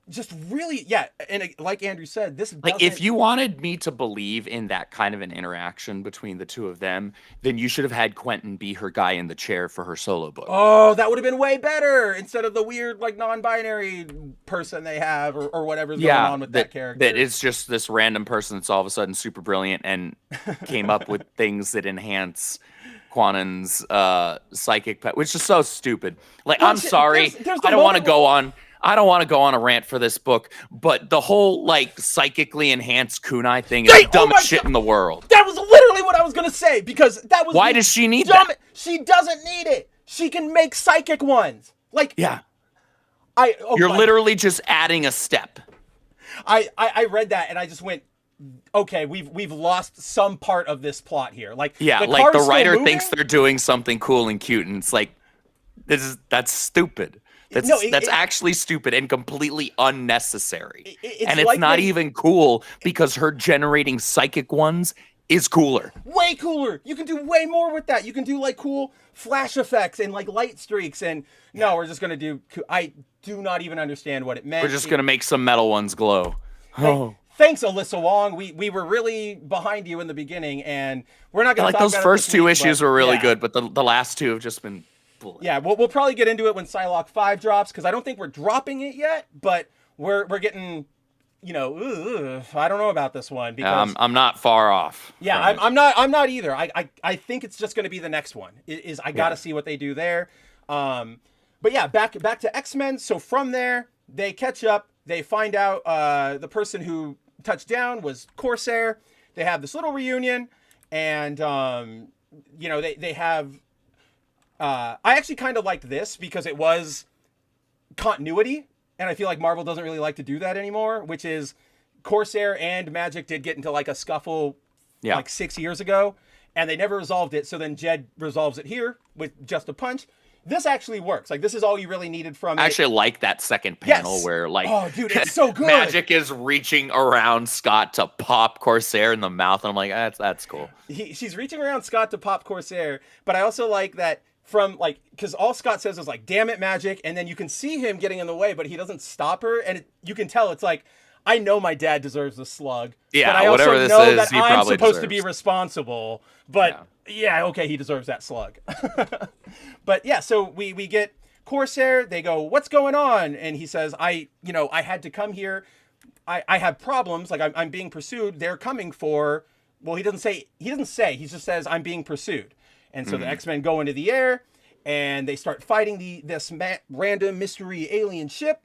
just really, and like Andrew said, this like, if you wanted me to believe in that kind of an interaction between the two of them, then you should have had Quentin be her guy in the chair for her solo book. Oh, that would have been way better instead of the weird, like, non-binary person they have or whatever's going on with that character. That is just this random person that's all of a sudden super brilliant and came up with things that enhance Quannen's psychic pet, which is so stupid. Like, I'm sorry, I don't want to go on. I don't want to go on a rant for this book, but the whole, like, psychically enhanced kunai thing is the dumbest shit in the world. That was literally what I was going to say, because that was... Why does she need that? She doesn't need it. She can make psychic ones. Like... Yeah. You're literally just adding a step. I read that, and I just went, okay, we've lost some part of this plot here. Like, the writer thinks they're doing something cool and cute, and it's like, that's stupid. That's actually stupid and completely unnecessary. And it's not even cool because her generating psychic ones is cooler. Way cooler. You can do way more with that. You can do like cool flash effects and like light streaks. And no, we're just going to do... I do not even understand what it meant. We're just going to make some metal ones glow. Thanks, Alyssa Wong. We were really behind you in the beginning, and we're not going to talk about those first two issues were really good, but the last two have just been... Yeah, we'll probably get into it when Psylocke 5 drops, because I don't think we're dropping it yet, but we're getting, I don't know about this one. Because I'm not far off. Yeah, I'm not either. I think it's just going to be the next one. I got to see what they do there. But yeah, back to X-Men. So from there, they catch up. They find out the person who touched down was Corsair. They have this little reunion, and they have. I actually kind of liked this because it was continuity, and I feel like Marvel doesn't really like to do that anymore. Which is, Corsair and Magic did get into like a scuffle, like 6 years ago, and they never resolved it. So then Jed resolves it here with just a punch. This actually works. Like, this is all you really needed from it. I actually like that second panel where, like, oh, dude, it's so good. Magic is reaching around Scott to pop Corsair in the mouth, and I'm like, that's cool. She's reaching around Scott to pop Corsair, but I also like that from, like, because all Scott says is, like, damn it, Magic, and then you can see him getting in the way, but he doesn't stop her, and you can tell it's like, I know my dad deserves a slug, yeah, but I also whatever this know is, that he I'm probably supposed to deserves. be responsible, but yeah, okay, he deserves that slug. But yeah, so we get Corsair. They go, what's going on? And he says, I had to come here. I have problems. Like, I'm being pursued. They're coming for, well, he doesn't say, he just says, I'm being pursued. And so the X-Men go into the air and they start fighting this random mystery alien ship.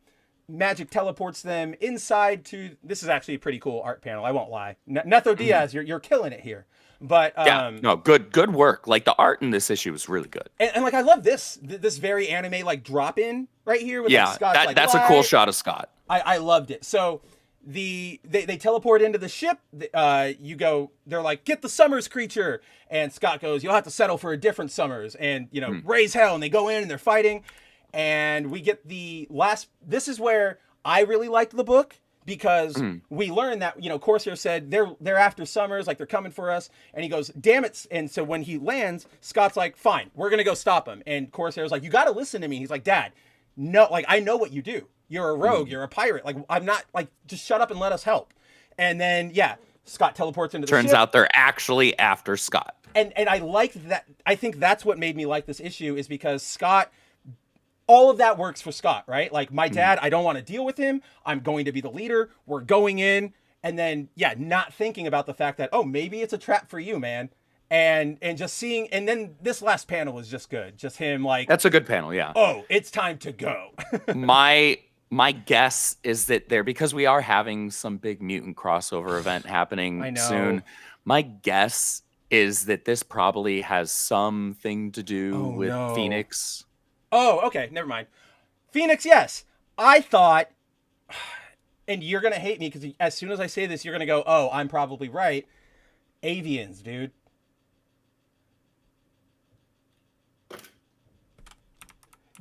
Magic teleports them inside to, this is actually a pretty cool art panel. I won't lie. Netho Diaz, you're killing it here. But no, good work. Like, the art in this issue is really good. And like, I love this very anime like drop in right here with like, Scott's that's a cool shot of Scott. I loved it. So they teleport into the ship. They're like, get the Summers creature, and Scott goes, you'll have to settle for a different Summers, and raise hell. And they go in and they're fighting, and we get the last. This is where I really liked the book. Because we learned that, Corsair said they're after Summers, like they're coming for us. And he goes, damn it. And so when he lands, Scott's like, fine, we're going to go stop him. And Corsair's like, you got to listen to me. He's like, Dad, no, like, I know what you do. You're a rogue. You're a pirate. Like, I'm not, like, just shut up and let us help. And then, Scott teleports into the Turns ship. out they're actually after Scott. And I like that. I think that's what made me like this issue, is because Scott, all of that works for Scott, right? Like, my dad, I don't want to deal with him. I'm going to be the leader. We're going in. And then, not thinking about the fact that, oh, maybe it's a trap for you, man. And just seeing, and then this last panel is just good. Just him like, that's a good panel, yeah. Oh, it's time to go. My guess is that because we are having some big mutant crossover event happening soon, my guess is that this probably has something to do with Phoenix. Oh, okay. Never mind. Phoenix, yes. I thought, and you're going to hate me because as soon as I say this, you're going to go, oh, I'm probably right. Avians, dude.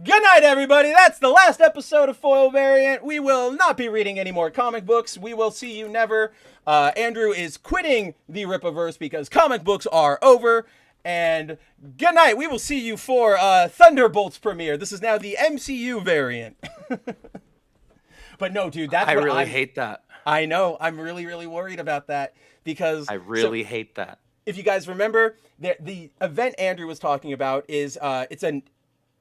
Good night, everybody. That's the last episode of Foil Variant. We will not be reading any more comic books. We will see you never. Andrew is quitting the RIPPAVERSE because comic books are over. And good night. We will see you for Thunderbolt's premiere. This is now the MCU variant. But no, dude, that's I really hate that. I know. I'm really, really worried about that because I really hate that. If you guys remember, the event Andrew was talking about is it's an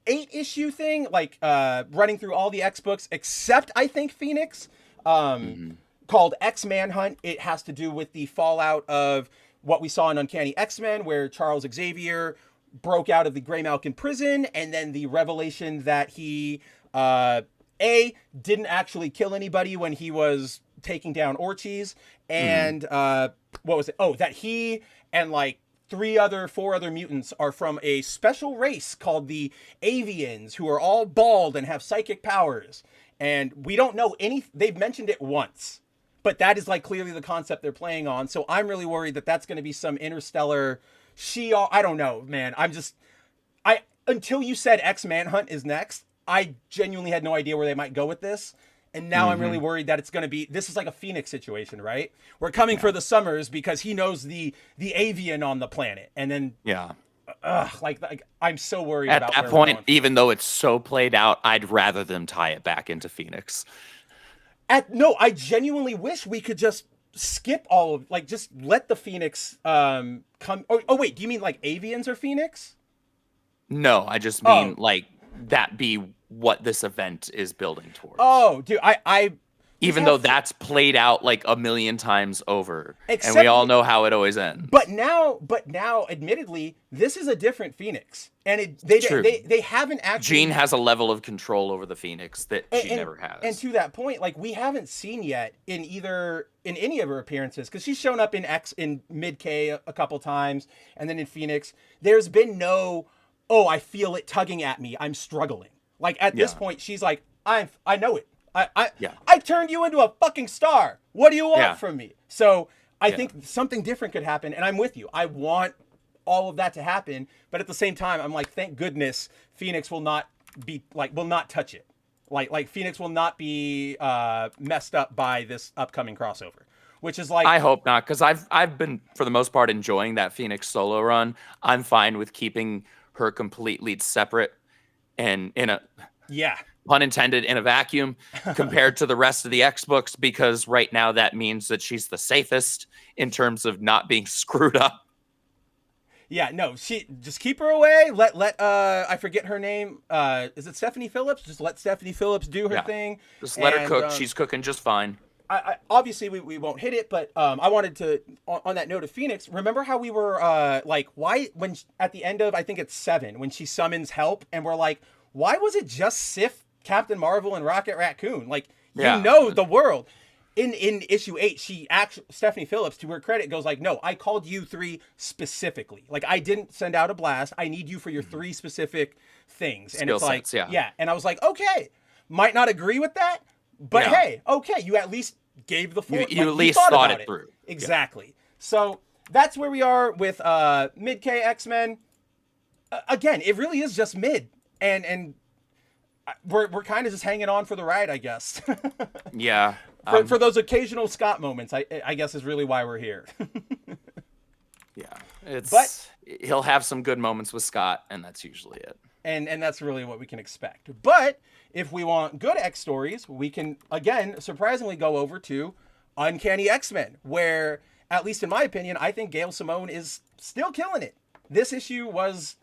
8-issue thing, like running through all the X books except I think Phoenix, called X-Manhunt. It has to do with the fallout of what we saw in Uncanny X-Men, where Charles Xavier broke out of the Greymalkin prison, and then the revelation that he, didn't actually kill anybody when he was taking down Orchis, and, what was it? Oh, that he and, like, 4 other mutants are from a special race called the Avians, who are all bald and have psychic powers. And we don't know they've mentioned it once. But that is, like, clearly the concept they're playing on. So I'm really worried that that's going to be some interstellar I don't know, man. Until you said X-Manhunt is next, I genuinely had no idea where they might go with this. And now I'm really worried that it's going to be, this is like a Phoenix situation, right? We're coming for the Summers because he knows the avian on the planet. And then, I'm so worried about at that point, even though it's so played out, I'd rather them tie it back into Phoenix. No, I genuinely wish we could just skip all of, like, just let the Phoenix come. Oh, wait, do you mean like avians or Phoenix? No, I just mean like that be what this event is building towards. Oh, dude, Even though that's played out like a million times over, and we Except- all know how it always ends. But now, admittedly, this is a different Phoenix, and they haven't actually. Jean has a level of control over the Phoenix that she never has. And to that point, like, we haven't seen yet in any of her appearances, because she's shown up in Mid-K a couple times, and then in Phoenix, there's been no, oh, I feel it tugging at me, I'm struggling. Like, at this point, she's like, I know it. I turned you into a fucking star. What do you want from me? So I think something different could happen, and I'm with you. I want all of that to happen, but at the same time, I'm like, thank goodness Phoenix will not touch it. Like Phoenix will not be messed up by this upcoming crossover, which is like, I hope not, because I've been for the most part enjoying that Phoenix solo run. I'm fine with keeping her completely separate and in a pun intended, in a vacuum compared to the rest of the X books, because right now that means that she's the safest in terms of not being screwed up. Yeah, no, she just keep her away. Let I forget her name. Is it Stephanie Phillips? Just let Stephanie Phillips do her thing. Just let her cook. She's cooking just fine. I obviously we won't hit it, but I wanted to, on that note of Phoenix, remember how we were like, why, when at the end of, I think it's 7, when she summons help, and we're like, why was it just Sif, Captain Marvel, and Rocket Raccoon? Like, you know the world. In issue 8, Stephanie Phillips, to her credit, goes like, no, I called you 3 specifically. Like, I didn't send out a blast. I need you for your 3 specific things. And Skill it's like, sets, and I was like, okay, might not agree with that, but hey, okay, you at least gave the full. You at least thought it through. Exactly. So that's where we are with Mid-K X-Men. Again, it really is just mid, and we're kind of just hanging on for the ride, I guess. Yeah. For those occasional Scott moments, I guess is really why we're here. But he'll have some good moments with Scott, and that's usually it. And that's really what we can expect. But if we want good X stories, we can, again, surprisingly go over to Uncanny X-Men, where, at least in my opinion, I think Gail Simone is still killing it. This issue was...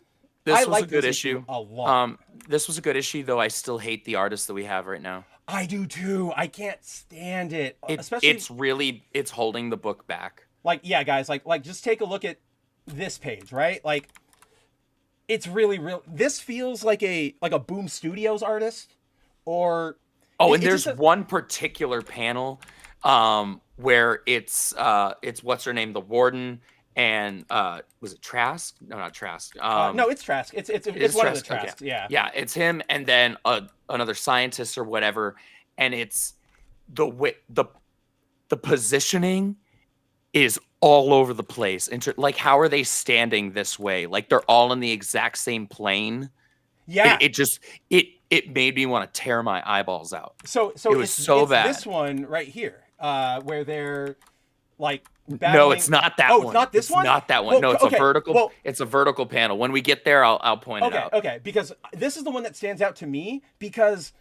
This was a good issue. A lot. This was a good issue, though I still hate the artist that we have right now. I do too. I can't stand it. It's holding the book back. Like, yeah, guys, like just take a look at this page, right? Like, it's really real. This feels like a Boom Studios artist, or and there's one particular panel where it's what's her name, the Warden, and was it Trask? No, not Trask. No, it's Trask. It's one of the Trasks. Okay. Yeah. Yeah, it's him, and then another scientist or whatever, and it's the positioning is all over the place. Like, how are they standing this way? Like, they're all in the exact same plane. Yeah. It made me want to tear my eyeballs out. So it was so bad. This one right here, where they're like battling. No, it's not that one. Oh, it's not this one? Not that one. Well, no, it's okay. a vertical. Well, it's a vertical panel. When we get there, I'll point it out. Okay, because this is the one that stands out to me, because,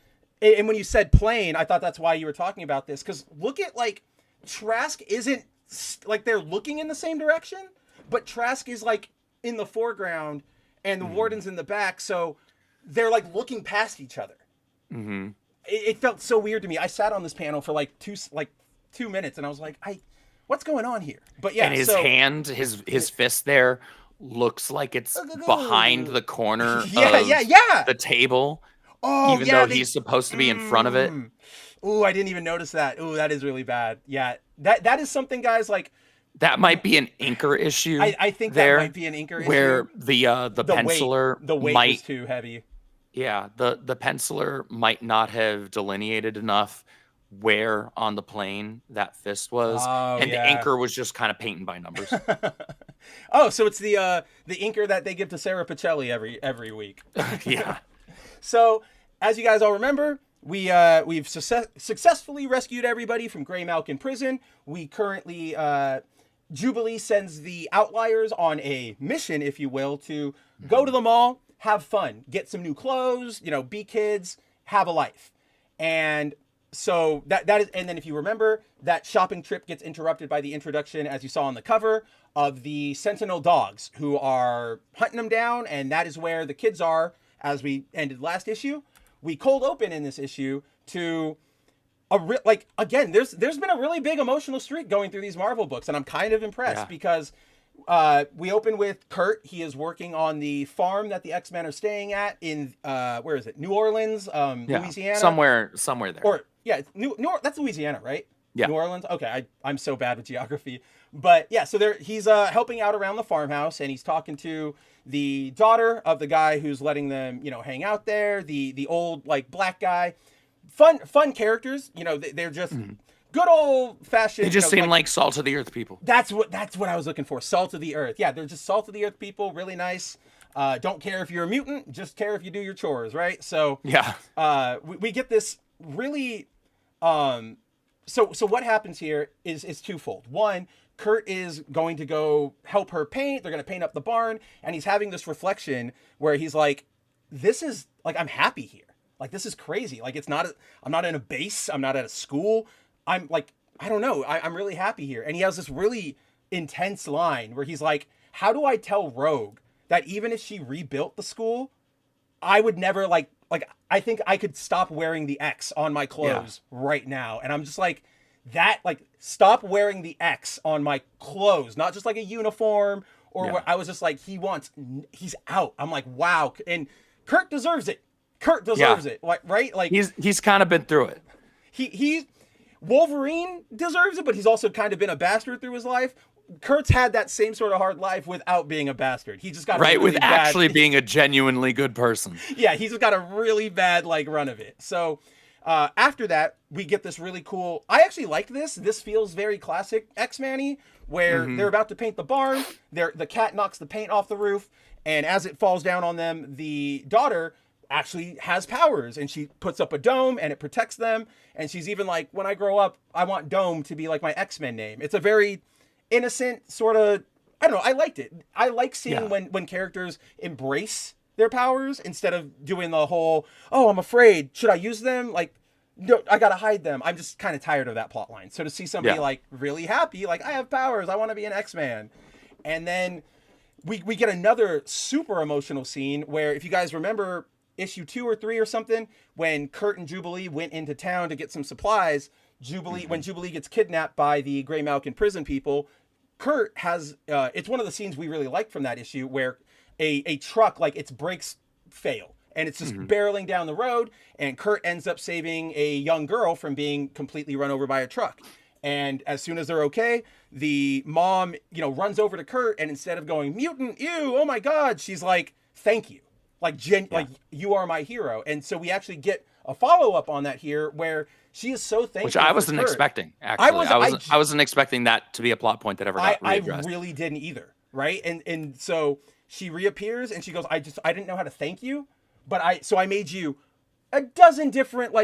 and when you said plane, I thought that's why you were talking about this, because look at, like, Trask isn't, like, they're looking in the same direction, but Trask is, like, in the foreground, and the Warden's in the back, so they're, like, looking past each other. Mm-hmm. It felt so weird to me. I sat on this panel for, like, 2 minutes, and I was like, what's going on here? But yeah, and his hand, his fist there looks like it's behind the corner of the table. Oh, even though he's supposed to be in front of it. Ooh, I didn't even notice that. Ooh, that is really bad. Yeah, that is something, guys, like... That might be an inker issue. I think that might be an inker issue. Where the penciler the weight is too heavy. Yeah, the penciler might not have delineated enough where on the plane that fist was, and the inker was just kind of painting by numbers. Oh, so it's the inker that they give to Sarah Pacelli every week. Yeah. So, as you guys all remember, we've successfully rescued everybody from Grey Malkin prison. We currently Jubilee sends the Outliers on a mission, if you will, to go to the mall, have fun, get some new clothes, be kids, have a life. And so that is, and then if you remember, that shopping trip gets interrupted by the introduction, as you saw on the cover, of the Sentinel dogs who are hunting them down, and that is where the kids are, as we ended last issue. We cold open in this issue to like again, there's been a really big emotional streak going through these Marvel books, and I'm kind of impressed because we open with Kurt. He is working on the farm that the X-Men are staying at in where is it? New Orleans, Louisiana, somewhere there. Or yeah, that's Louisiana, right? Yeah. New Orleans. Okay, I'm so bad with geography, but yeah. So he's helping out around the farmhouse, and he's talking to the daughter of the guy who's letting them, hang out there. The old like black guy. Fun characters. They're just good old fashioned. They just seem like salt of the earth people. That's what I was looking for. Salt of the earth. Yeah, they're just salt of the earth people. Really nice. Don't care if you're a mutant. Just care if you do your chores, right? So yeah. We get this really. So what happens here is twofold. One, Kurt is going to go help her paint. They're going to paint up the barn, and he's having this reflection where he's like, "This is like I'm happy here. Like this is crazy. Like I'm not in a base. I'm not at a school. I'm like I don't know. I'm really happy here." And he has this really intense line where he's like, "How do I tell Rogue that even if she rebuilt the school, I would never like I think I could stop wearing the X on my clothes right now." And I'm just like, stop wearing the X on my clothes, not just like a uniform or I was just like, he's out. I'm like, wow. And Kurt deserves it. Kurt deserves it. Like, right? Like he's kind of been through it. He Wolverine deserves it, but he's also kind of been a bastard through his life. Kurt's had that same sort of hard life without being a bastard. He just got right a really with actually being a genuinely good person. Yeah, he's just got a really bad run of it. So after that, we get this really cool. I actually like this. This feels very classic X-Men-y, where they're about to paint the barn. The cat knocks the paint off the roof, and as it falls down on them, the daughter actually has powers, and she puts up a dome and it protects them. And she's even like, when I grow up, I want Dome to be like my X-Men name. It's a very innocent sort of, I don't know, I liked it. I like seeing when characters embrace their powers instead of doing the whole, oh, I'm afraid, should I use them? Like, no, I gotta hide them. I'm just kind of tired of that plot line. So to see somebody like really happy, like I have powers, I want to be an X-Man. And then we get another super emotional scene where, if you guys remember issue 2 or 3 or something, when Kurt and Jubilee went into town to get some supplies, when Jubilee gets kidnapped by the Grey Malkin prison people, Kurt has, it's one of the scenes we really like from that issue, where a truck, like its brakes fail and it's just barreling down the road, and Kurt ends up saving a young girl from being completely run over by a truck. And as soon as they're okay, the mom, runs over to Kurt, and instead of going, mutant, ew, oh my God, she's like, thank you. Like, like, you are my hero. And so we actually get a follow-up on that here, where she is so thankful. Which I wasn't expecting, actually. I wasn't expecting that to be a plot point that ever got readdressed. I really didn't either, right? And so she reappears, and she goes, I didn't know how to thank you, but I made you a dozen different,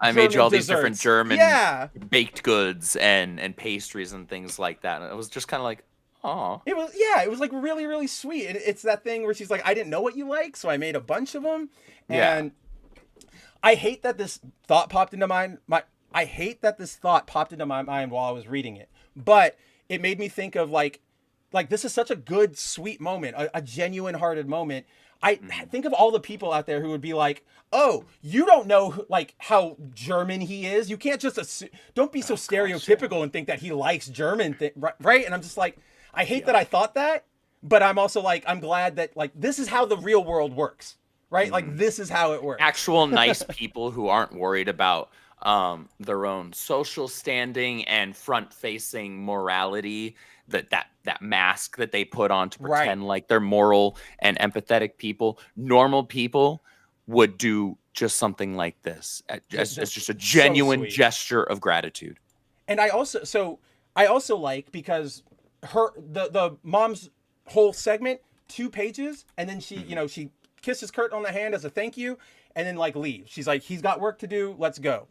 I made you all desserts. These different German baked goods and pastries and things like that. And it was just kind of like, oh, it was like really, really sweet. And it's that thing where she's like, I didn't know what you like, so I made a bunch of them. And I hate that this thought popped into my mind while I was reading it. But it made me think of like this is such a good, sweet moment, a genuine hearted moment. I think of all the people out there who would be like, oh, you don't know how German he is. You can't just don't be so stereotypical and think that he likes German, right? And I'm just like, I hate that I thought that, but I'm also like, I'm glad that this is how the real world works, right? Like this is how it works. Actual nice people who aren't worried about their own social standing and front-facing morality, that mask that they put on to pretend like they're moral and empathetic people. Normal people would do just something like this as just a genuine gesture of gratitude. And I also like, because the mom's whole segment, 2 pages, and then she she kisses Kurt on the hand as a thank you, and then leaves. She's like, he's got work to do, let's go.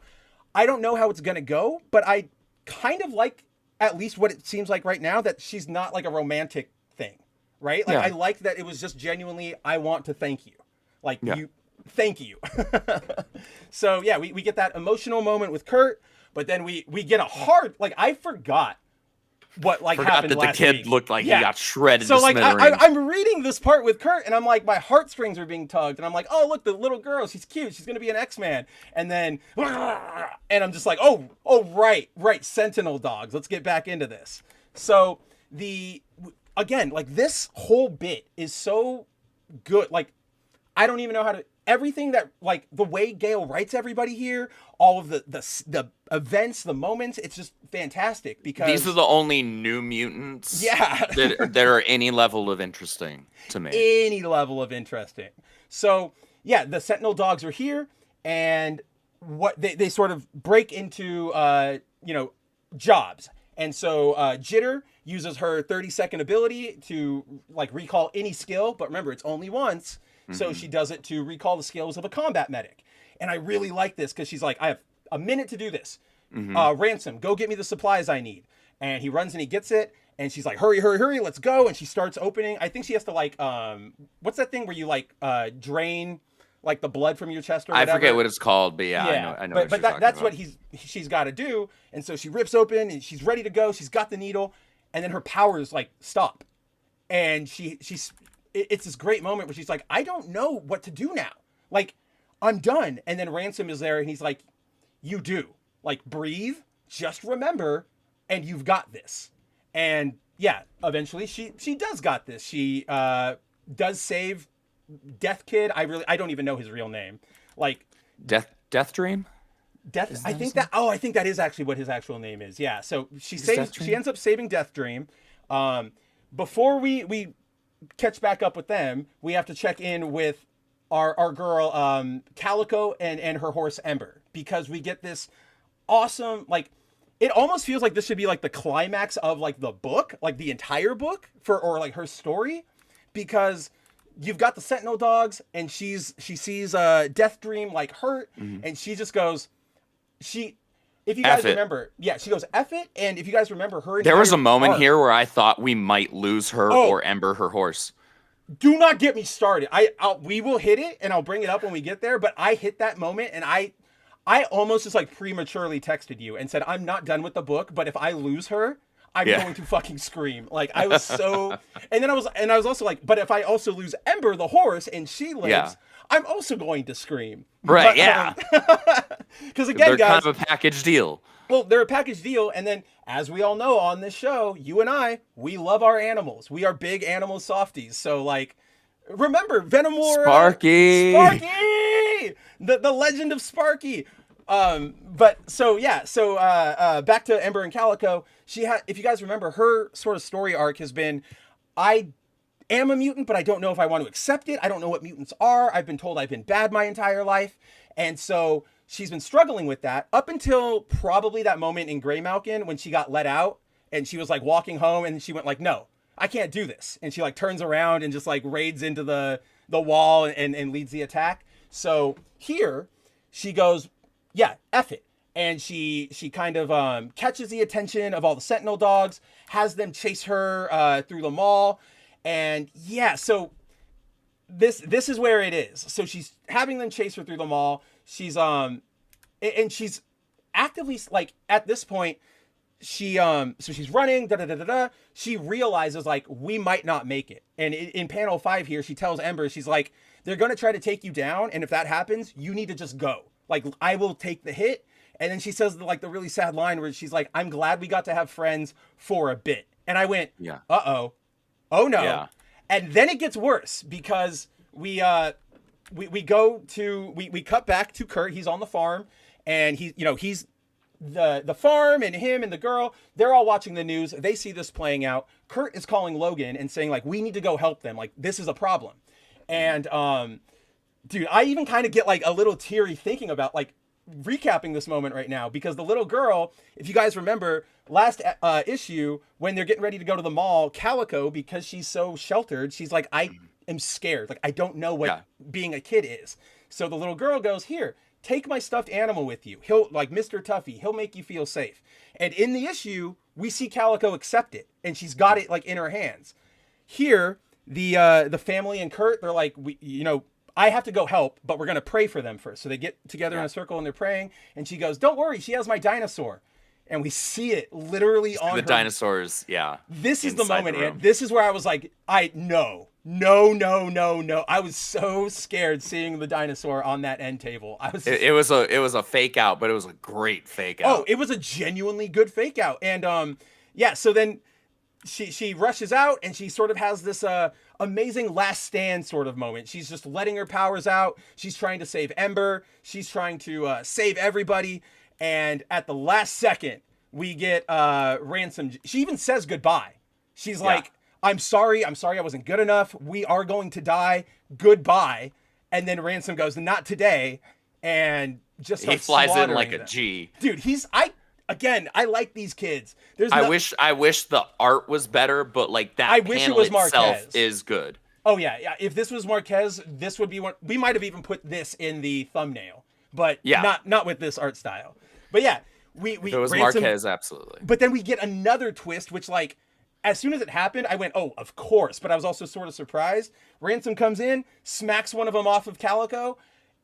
I don't know how it's gonna go, but I kind of like, at least what it seems like right now, that she's not like a romantic thing, right? I like that it was just genuinely, I want to thank you. Thank you. So yeah, we get that emotional moment with Kurt, but then we get a hard, I forgot what like Forgot happened that last the kid week. looked like Yeah. he got shredded. So to like smithereens. I'm reading this part with Kurt, and I'm like, my heartstrings are being tugged, and I'm like, oh look, the little girl, she's cute, she's gonna be an X-Man, and then and I'm just like, oh right, Sentinel dogs. Let's get back into this. So again, like this whole bit is so good. Like I don't even know how to. Everything that, like, the way Gale writes everybody here, all of the events, the moments, it's just fantastic because... These are the only New Mutants that are any level of interesting to me. Any level of interesting. So, yeah, the Sentinel dogs are here, and what they sort of break into, jobs. And so Jitter uses her 30-second ability to, like, recall any skill, but remember, it's only once. So she does it to recall the skills of a combat medic. And I really like this because she's like, I have a minute to do this. Ransom, go get me the supplies I need. And he runs and he gets it. And she's like, hurry, let's go. And she starts opening. I think she has to like, what's that thing where you like drain like the blood from your chest or whatever? I forget what it's called, but yeah. I know But that's what she's got to do. And so she rips open and she's ready to go. She's got the needle. And then her powers like stop. And it's this great moment where she's like, I don't know what to do now. Like, I'm done. And then Ransom is there and he's like, you do. Like, breathe, just remember, and you've got this. And yeah, eventually she does got this. She does save Death Kid. I don't even know his real name. Like Death Dream? I think that is actually what his actual name is. Yeah. So she ends up saving Death Dream. Before we catch back up with them, we have to check in with our girl Calico and her horse Ember, because we get this awesome, like, it almost feels like this should be like the climax of like the book, like the entire book or like her story, because you've got the Sentinel dogs and she sees Death Dream like hurt, and she just goes, if you guys remember, she goes, F it. And if you guys remember her... There was a moment here where I thought we might lose her or Ember, her horse. Do not get me started. We will hit it, and I'll bring it up when we get there, but I hit that moment, and I almost just, like, prematurely texted you and said, I'm not done with the book, but if I lose her, I'm going to fucking scream. Like, I was so... And then I was also like, but if I also lose Ember, the horse, and she lives... I'm also going to scream. Right, Because again, they're guys... kind of a package deal. Well, they're a package deal, and then, as we all know on this show, you and I, we love our animals. We are big animal softies. So, like, remember, Venomora... Sparky! The legend of Sparky! Back to Ember and Calico. If you guys remember, her sort of story arc has been, I am a mutant, but I don't know if I want to accept it. I don't know what mutants are. I've been told I've been bad my entire life. And so she's been struggling with that up until probably that moment in Greymalkin when she got let out and she was like walking home and she went like, no, I can't do this. And she like turns around and just like raids into the wall and leads the attack. So here she goes, yeah, F it. And she kind of catches the attention of all the Sentinel dogs, has them chase her through the mall. And yeah, so this is where it is. So she's having them chase her through the mall. She's and she's actively, like, at this point, so she's running, she realizes, like, we might not make it. And in panel 5 here, she tells Ember, she's like, they're going to try to take you down, and if that happens, you need to just go. Like, I will take the hit. And then she says, like, the really sad line where she's like, I'm glad we got to have friends for a bit. And I went, uh-oh. Oh no. Yeah. And then it gets worse because we cut back to Kurt. He's on the farm, and he's the farm, and him and the girl, they're all watching the news. They see this playing out. Kurt is calling Logan and saying, like, we need to go help them. Like, this is a problem. And dude, I even kind of get like a little teary thinking about like recapping this moment right now, because the little girl, if you guys remember last issue, when they're getting ready to go to the mall, Calico, because she's so sheltered, she's like, I am scared. Like, I don't know what being a kid is. So the little girl goes, here, take my stuffed animal with you. He'll, like, Mr. Tuffy, he'll make you feel safe. And in the issue, we see Calico accept it, and she's got it like in her hands. Here, the family and Kurt, they're like, I have to go help, but we're going to pray for them first. So they get together in a circle and they're praying. And she goes, don't worry, she has my dinosaur. and we see it literally on the her. dinosaurs. Yeah. This is the inside moment, room. and this is where I was like, no. I was so scared seeing the dinosaur on that end table. I was. It was a fake out, but it was a great fake out. Oh, it was a genuinely good fake out, and yeah. So then she rushes out, and she sort of has this amazing last stand sort of moment. She's just letting her powers out. She's trying to save Ember. She's trying to save everybody, and at the last second, we get Ransom. She even says goodbye. She's like, I'm sorry I wasn't good enough. We are going to die. Goodbye. And then Ransom goes, not today. And just he flies in like a them. G. Dude, I like these kids. I wish the art was better, but like that panel itself is good. Oh yeah. If this was Marquez, this would be one. We might have even put this in the thumbnail, but not with this art style. But yeah, if it was Ransom, Marquez, absolutely. But then we get another twist, which like, as soon as it happened, I went, oh, of course. But I was also sort of surprised. Ransom comes in, smacks one of them off of Calico,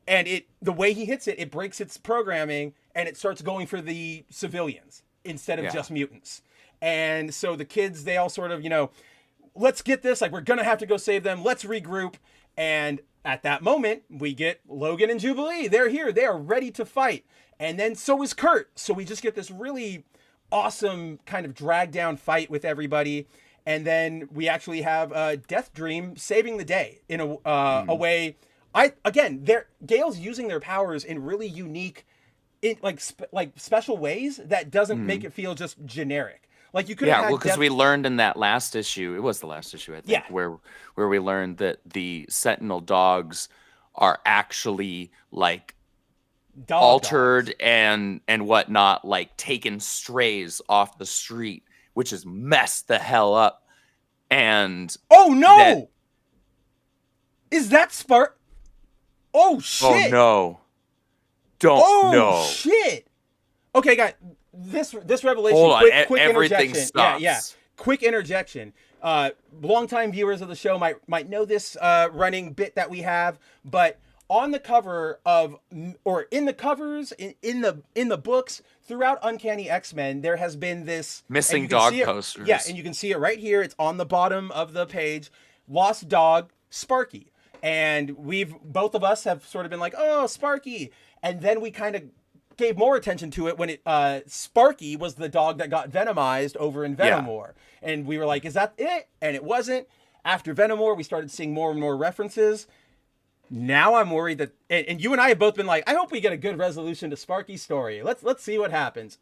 and the way he hits it, it breaks its programming, and it starts going for the civilians instead of just mutants. And so the kids, they all sort of, let's get this. Like, we're going to have to go save them. Let's regroup. And at that moment, we get Logan and Jubilee. They're here. They are ready to fight. And then so is Kurt. So we just get this really awesome kind of drag down fight with everybody, and then we actually have Death Dream saving the day in a way. Gale's using their powers in really unique, special ways that doesn't make it feel just generic. Like you could because we learned in that last issue, it was the last issue I think, where we learned that the Sentinel dogs are actually like altered dogs and whatnot, like taking strays off the street, which has messed the hell up. And is that Spark? Oh shit! Oh no! No! Shit! Okay, guys, this revelation. Hold on, quick everything interjection. stops. Yeah. Quick interjection. Longtime viewers of the show might know this running bit that we have, but on the cover of, or in the covers, in the books throughout Uncanny X-Men, there has been this missing dog posters. Yeah, and you can see it right here. It's on the bottom of the page. Lost dog, Sparky. And both of us have sort of been like, oh, Sparky. And then we kind of gave more attention to it when Sparky was the dog that got venomized over in Venom War. And we were like, is that it? And it wasn't. After Venom War, we started seeing more and more references. Now I'm worried that, and you and I have both been like, I hope we get a good resolution to Sparky's story. Let's see what happens.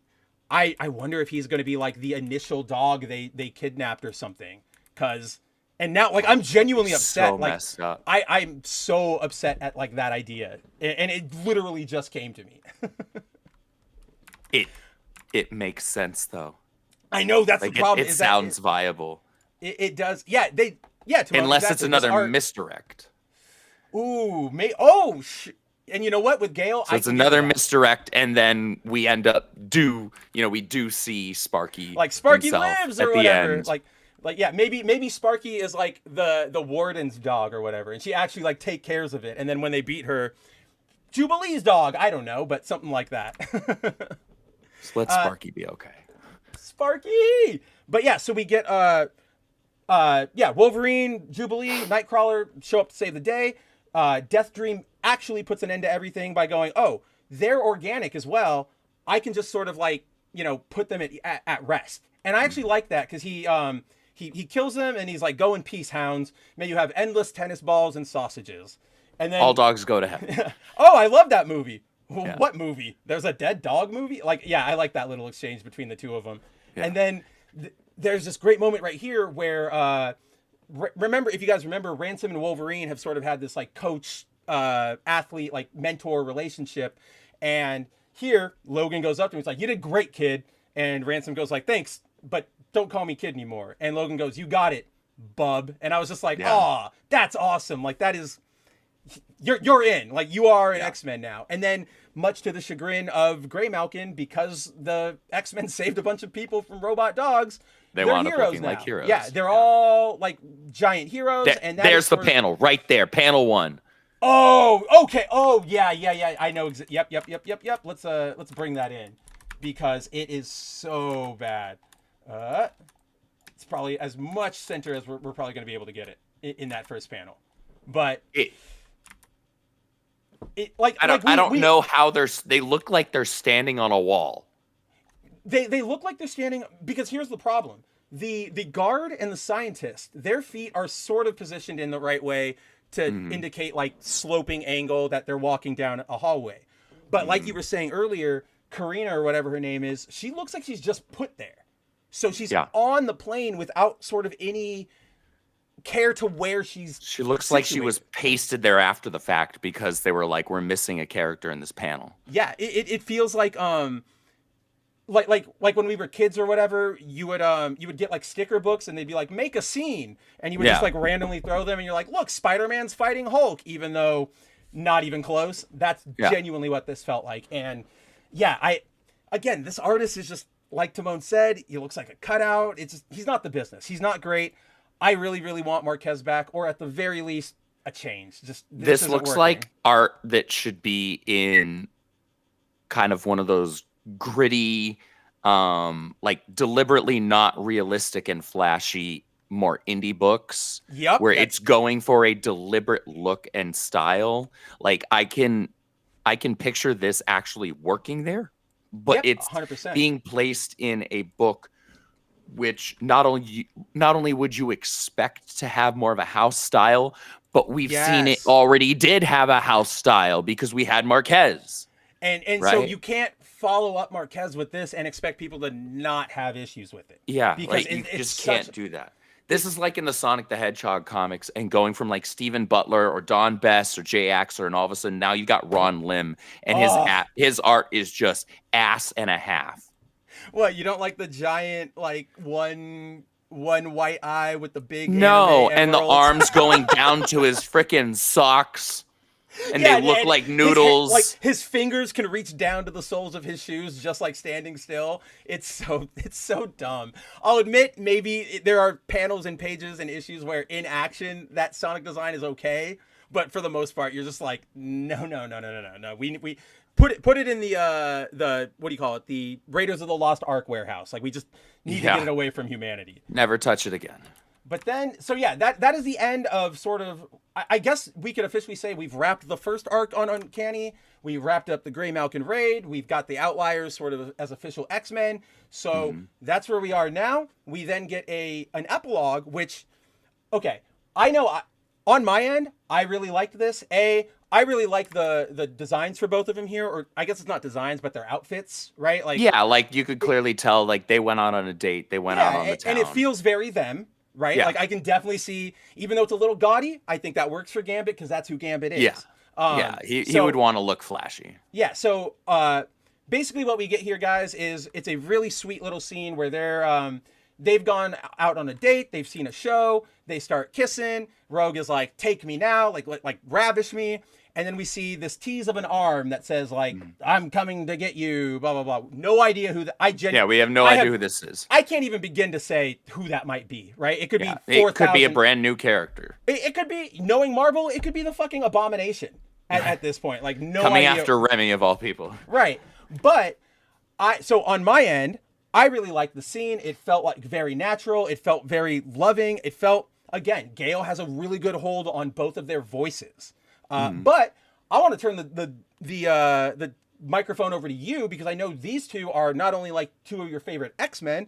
I wonder if he's going to be like the initial dog they kidnapped or something. And now, like, I'm genuinely upset. So like, messed up. I'm so upset at like that idea, and it literally just came to me. It makes sense though. I know that's the problem. It sounds viable. It does. Yeah, unless it's another misdirect. Ooh, and you know what? With Gale, so it's another misdirect, and then we end up we do see Sparky, like Sparky himself lives or at whatever. The end. Like maybe Sparky is like the warden's dog or whatever, and she actually like take cares of it. And then when they beat her, Jubilee's dog. I don't know, but something like that. So let Sparky be okay. Sparky, but yeah. So we get Wolverine, Jubilee, Nightcrawler show up to save the day. Death Dream actually puts an end to everything by going, oh, they're organic as well. I can just sort of like, put them at rest. And I actually like that because he kills them and he's like, go in peace, hounds. May you have endless tennis balls and sausages. And then all dogs go to heaven. Oh, I love that movie. Yeah. What movie? There's a dead dog movie? Like, yeah, I like that little exchange between the two of them. Yeah. And then there's this great moment right here where, if you guys remember, Ransom and Wolverine have sort of had this like coach, athlete, like mentor relationship. And here Logan goes up to him. He's like, you did great, kid. And Ransom goes like, thanks, but don't call me kid anymore. And Logan goes, you got it, bub. And I was just like, aw, that's awesome. Like that is, you're in, like you are an X-Men now. And then much to the chagrin of Graymalkin, because the X-Men saved a bunch of people from robot dogs, they're wound up looking like heroes. Yeah, they're all like giant heroes. And there's the panel right there, panel 1. Oh, okay. Oh, yeah. I know. Yep. Let's bring that in. because it is so bad. It's probably as much center as we're probably going to be able to get it in that first panel. But I don't know how they look like they're standing on a wall. They look like they're standing, because here's the problem. The guard and the scientist, their feet are sort of positioned in the right way to indicate like sloping angle that they're walking down a hallway. But like you were saying earlier, Karina or whatever her name is, she looks like she's just put there. So she's on the plane without sort of any care to where she looks like she was pasted there after the fact, because they were like, we're missing a character in this panel. Yeah, it feels like when we were kids or whatever, you would get like sticker books and they'd be like, make a scene, and you would just like randomly throw them and you're like, look, Spider-Man's fighting Hulk, even though not even close. That's genuinely what this felt like. And again, this artist is just, like Timon said, he looks like a cutout. He's not the business. He's not great. I really, really want Marquez back, or at the very least, a change. Just this looks like art that should be in kind of one of those gritty, like deliberately not realistic and flashy, more indie books. Yep. Where it's going for a deliberate look and style. Like I can picture this actually working there. But it's 100%. being placed in a book which not only would you expect to have more of a house style, but we've seen it already did have a house style because we had Marquez. And right? So you can't follow up Marquez with this and expect people to not have issues with it. Yeah, because like you just can't do that. This is like in the Sonic the Hedgehog comics and going from like Stephen Butler or Don Best or Jay Axler, and all of a sudden now you got Ron Lim, and his art is just ass and a half. What, you don't like the giant like one white eye with the big and the arms going down to his freaking socks? And they look like noodles. His fingers can reach down to the soles of his shoes, just like standing still. It's so dumb. I'll admit, maybe there are panels and pages and issues where in action that Sonic design is okay, but for the most part, you're just like, no. We put it in the what do you call it? The Raiders of the Lost Ark warehouse. Like we just need to get it away from humanity. Never touch it again. But then, so yeah, that is the end of sort of, I guess we could officially say we've wrapped the first arc on Uncanny. We wrapped up the Grey Malkin raid. We've got the Outliers sort of as official X-Men. So that's where we are now. We then get an epilogue, which, okay, I know on my end, I really liked this. I really like the designs for both of them here, or I guess it's not designs, but their outfits, right? Like like you could clearly tell, like they went out on a date. They went out on the town. And it feels very them. Right? Yeah. Like I can definitely see, even though it's a little gaudy, I think that works for Gambit because that's who Gambit is. Yeah. He would want to look flashy. Yeah. So basically what we get here, guys, is it's a really sweet little scene where they've gone out on a date. They've seen a show. They start kissing. Rogue is like, take me now, like ravish me. And then we see this tease of an arm that says like, I'm coming to get you, blah, blah, blah. No idea who we have no idea who this is. I can't even begin to say who that might be, right? It could be 4,000. It could be a brand new character. It could be, knowing Marvel, it could be the fucking Abomination at this point. Like coming idea. After Remy of all people. Right. But so on my end, I really liked the scene. It felt like very natural. It felt very loving. It felt, again, Gale has a really good hold on both of their voices. But I want to turn the microphone over to you because I know these two are not only like two of your favorite X-Men,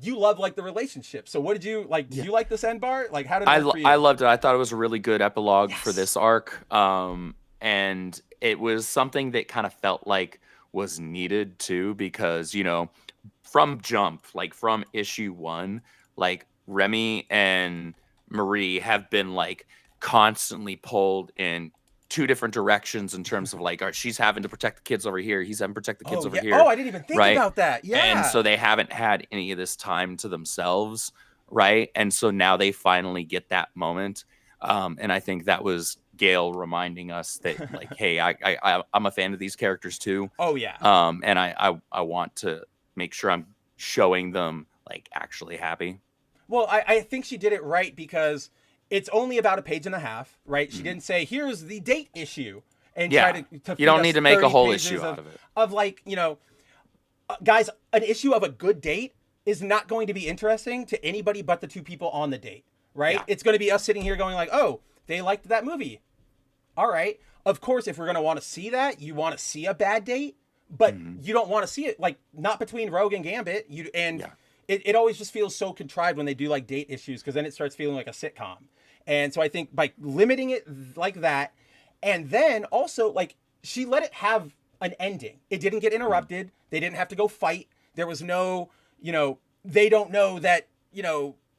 you love like the relationship. So what did you like? Did you like this end bar? Like how did it for you? I loved it. I thought it was a really good epilogue for this arc. And it was something that kind of felt like was needed too, because, you know, from Jump, like from issue 1, like Remy and Marie have been like constantly pulled in two different directions in terms of like, she's having to protect the kids over here, he's having to protect the kids over here. Oh, I didn't even think about that. Yeah. And so they haven't had any of this time to themselves, right? And so now they finally get that moment. And I think that was Gale reminding us that like, hey, I'm a fan of these characters too. Oh yeah. And I want to make sure I'm showing them like actually happy. Well, I think she did it right because it's only about a page and a half, right? She didn't say, here's the date issue. And try to you don't need to make a whole issue out of it. Of like, you know, guys, an issue of A Good Date is not going to be interesting to anybody but the two people on the date, right? Yeah. It's going to be us sitting here going like, oh, they liked that movie. All right. Of course, if we're going to want to see that, you want to see a bad date, but you don't want to see it, like, not between Rogue and Gambit. It always just feels so contrived when they do, like, date issues, because then it starts feeling like a sitcom. And so I think by limiting it like that, and then also, like, she let it have an ending. It didn't get interrupted. They didn't have to go fight. There was no, they don't know that,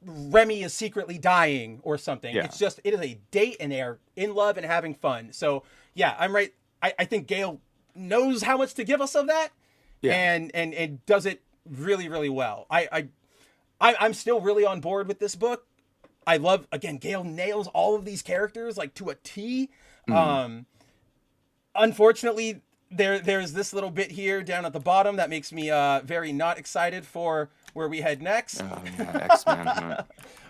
Remy is secretly dying or something. Yeah. It's just, it is a date and they're in love and having fun. So yeah, I'm right. I think Gail knows how much to give us of that. Yeah. And does it really, really well. I'm still really on board with this book. I love, again, Gail nails all of these characters like to a T. Unfortunately, there's this little bit here down at the bottom that makes me very not excited for where we head next. Oh, yeah, X-Men.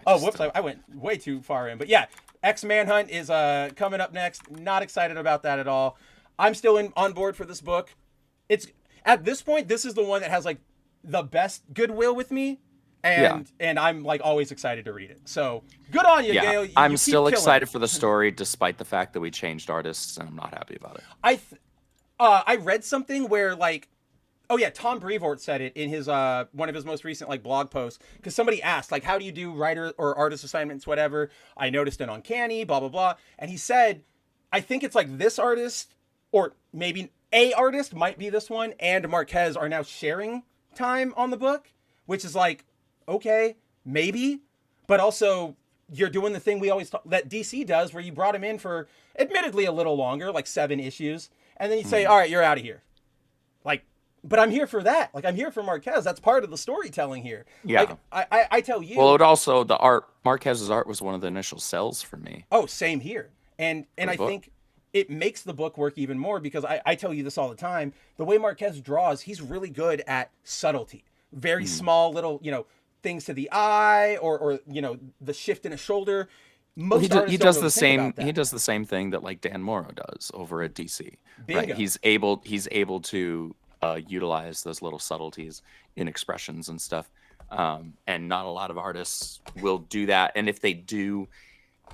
Oh, whoops, I went way too far in. But yeah, X-Manhunt is coming up next. Not excited about that at all. I'm still on board for this book. It's at this point, this is the one that has like the best goodwill with me. And I'm like always excited to read it. So good on you, Gail. I'm still excited for the story, despite the fact that we changed artists, and I'm not happy about it. I read something where like, oh yeah, Tom Brevoort said it in his one of his most recent like blog posts, because somebody asked like, how do you do writer or artist assignments, whatever. I noticed it Uncanny, blah blah blah, and he said, I think it's like this artist or maybe a artist might be this one, and Marquez are now sharing time on the book, which is like, okay, maybe, but also you're doing the thing we always that DC does, where you brought him in for admittedly a little longer, like 7 issues, and then you say, all right, you're out of here. Like, but I'm here for that. Like, I'm here for Marquez. That's part of the storytelling here. Yeah. Like, I tell you. Well, it also, the art, Marquez's art was one of the initial sells for me. Oh, same here. And I think it makes the book work even more, because I tell you this all the time. The way Marquez draws, he's really good at subtlety. Very small little, things to the eye or the shift in a shoulder. Most he does the same. He does the same thing that like Dan Morrow does over at DC. Bingo. Right? He's able to utilize those little subtleties in expressions and stuff. And not a lot of artists will do that. And if they do,